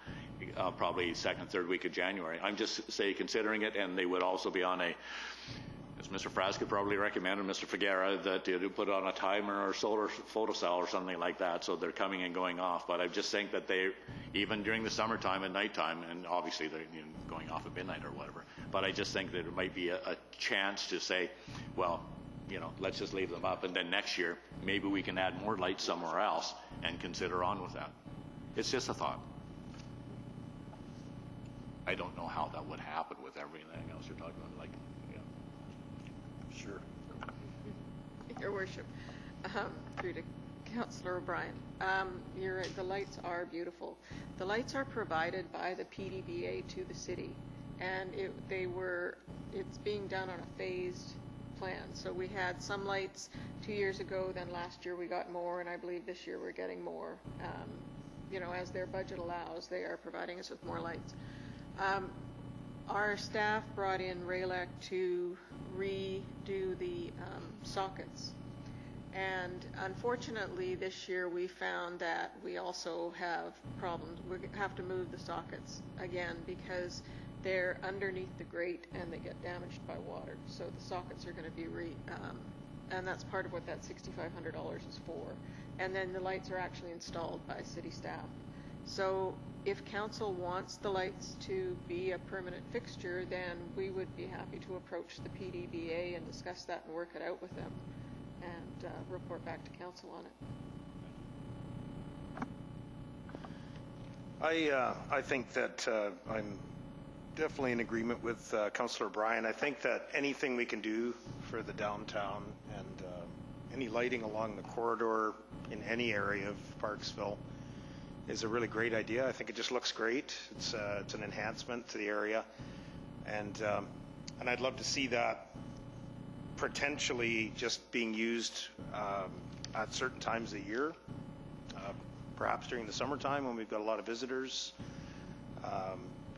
probably second, third week of January. I'm just considering it, and they would also be on as Mr. Fraz could probably recommend, and Mr. Figuera, that you put it on a timer or solar photocell or something like that, so they're coming and going off. But I just think that they, even during the summertime and nighttime, and obviously they're going off at midnight or whatever, but I just think that it might be a chance to say, well, let's just leave them up, and then next year maybe we can add more lights somewhere else and consider on with that. It's just a thought. I don't know how that would happen with everything else you're talking about. Sure. Your Worship, through to Councillor O'Brien, the lights are beautiful. The lights are provided by the PDBA to the city, and it's being done on a phased plan. So we had some lights 2 years ago, then last year we got more, and I believe this year we're getting more. As their budget allows, they are providing us with more lights. Our staff brought in RAILAC to redo the sockets. And unfortunately, this year we found that we also have problems. We have to move the sockets again because they're underneath the grate and they get damaged by water. So the sockets are going to be and that's part of what that $6,500 is for. And then the lights are actually installed by city staff. So if council wants the lights to be a permanent fixture, then we would be happy to approach the PDBA and discuss that and work it out with them and report back to council on it. I think that I'm definitely in agreement with Councillor Bryan. I think that anything we can do for the downtown and any lighting along the corridor in any area of Parksville is a really great idea. I think it just looks great. It's an enhancement to the area, and I'd love to see that potentially just being used at certain times of the year, perhaps during the summertime when we've got a lot of visitors,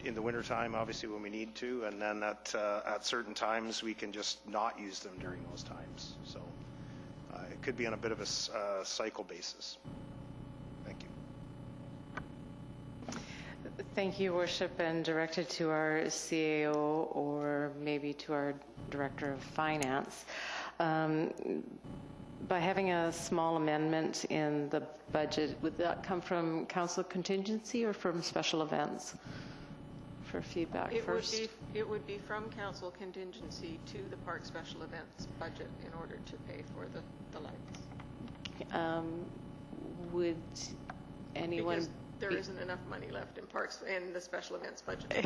in the wintertime obviously when we need to, and then at certain times we can just not use them during those times. So it could be on a bit of a cycle basis. Thank you. Thank you, Your Worship, and directed to our CAO or maybe to our Director of Finance. By having a small amendment in the budget, would that come from council contingency or from special events? For feedback first. It would be from council contingency to the park special events budget in order to pay for the lights. Would anyone... Because there isn't enough money left in parks in the special events budget.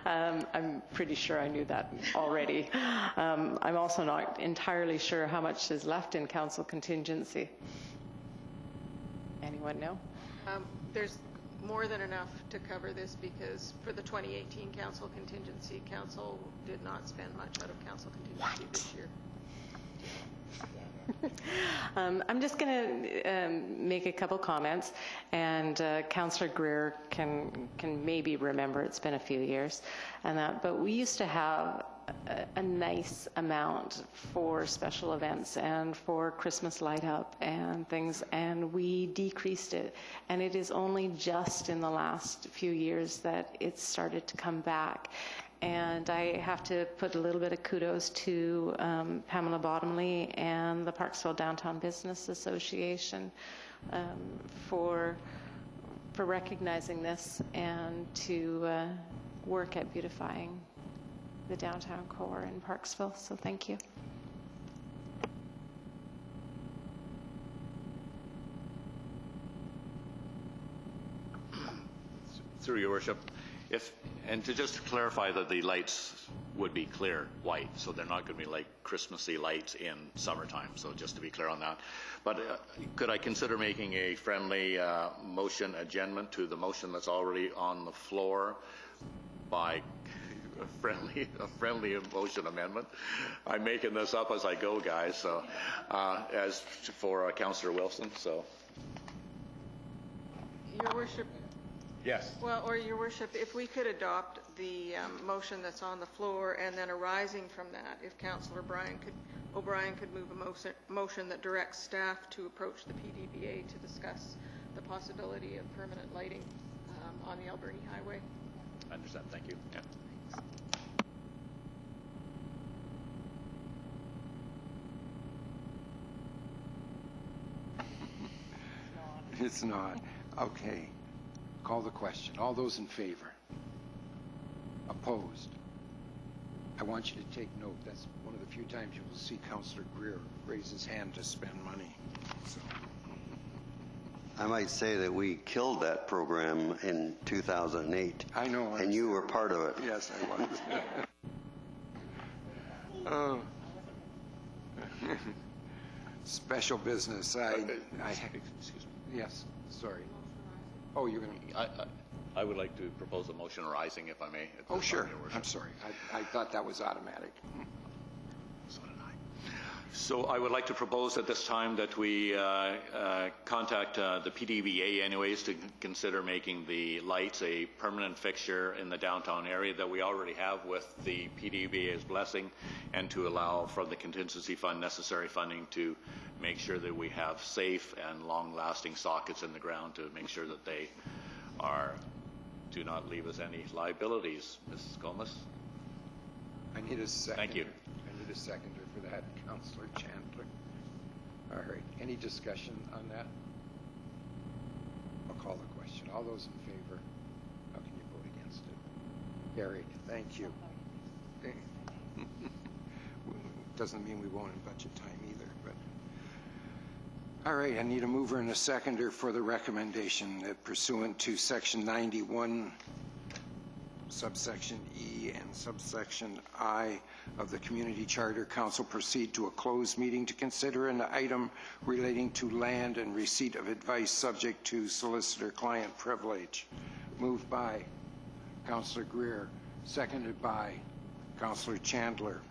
I'm pretty sure I knew that already. I'm also not entirely sure how much is left in council contingency. Anyone know? There's more than enough to cover this because for the 2018 council contingency, council did not spend much out of council contingency this year. I'm just going to make a couple comments, and Councillor Greer can maybe remember, it's been a few years, but we used to have a nice amount for special events and for Christmas light up and things, and we decreased it, and it is only just in the last few years that it's started to come back. And I have to put a little bit of kudos to Pamela Bottomley and the Parksville Downtown Business Association for recognizing this and to work at beautifying the downtown core in Parksville. So thank you. Through your worship, and to just clarify that the lights would be clear white, so they're not going to be like Christmassy lights in summertime. So just to be clear on that. But could I consider making a friendly motion adjournment to the motion that's already on the floor by a friendly motion amendment? I'm making this up as I go, guys. So as for Councillor Wilson, so. Your Worship. Yes. Well, or Your Worship, if we could adopt the motion that's on the floor, and then arising from that, if Councillor O'Brien could move a motion that directs staff to approach the PDBA to discuss the possibility of permanent lighting on the Alberni Highway. I understand. Thank you. Yeah. It's not. Okay. Call the question. All those in favor? Opposed? I want you to take note. That's one of the few times you will see Councillor Greer raise his hand to spend money. So. I might say that we killed that program in 2008. I know. And you were part of it. Yes, I was. Oh. Special business. Excuse me. Yes, sorry. Oh, you're going to... I would like to propose a motion arising, if I may. Oh, sure. I'm sorry. I thought that was automatic. So did I. So I would like to propose at this time that we contact the PDVA anyways to consider making the lights a permanent fixture in the downtown area that we already have with the PDVA's blessing, and to allow from the contingency fund necessary funding to make sure that we have safe and long-lasting sockets in the ground to make sure that they do not leave us any liabilities. Mrs. Gomez? I need a seconder. Thank you. I need a seconder for that, Councillor Chandler. All right. Any discussion on that? I'll call the question. All those in favor? How can you vote against it? Carried. Thank you. Doesn't mean we won't in budget time either, but... All right, I need a mover and a seconder for the recommendation that pursuant to Section 91, subsection E and subsection I of the Community Charter, Council proceed to a closed meeting to consider an item relating to land and receipt of advice subject to solicitor-client privilege. Moved by Councillor Greer, seconded by Councillor Chandler.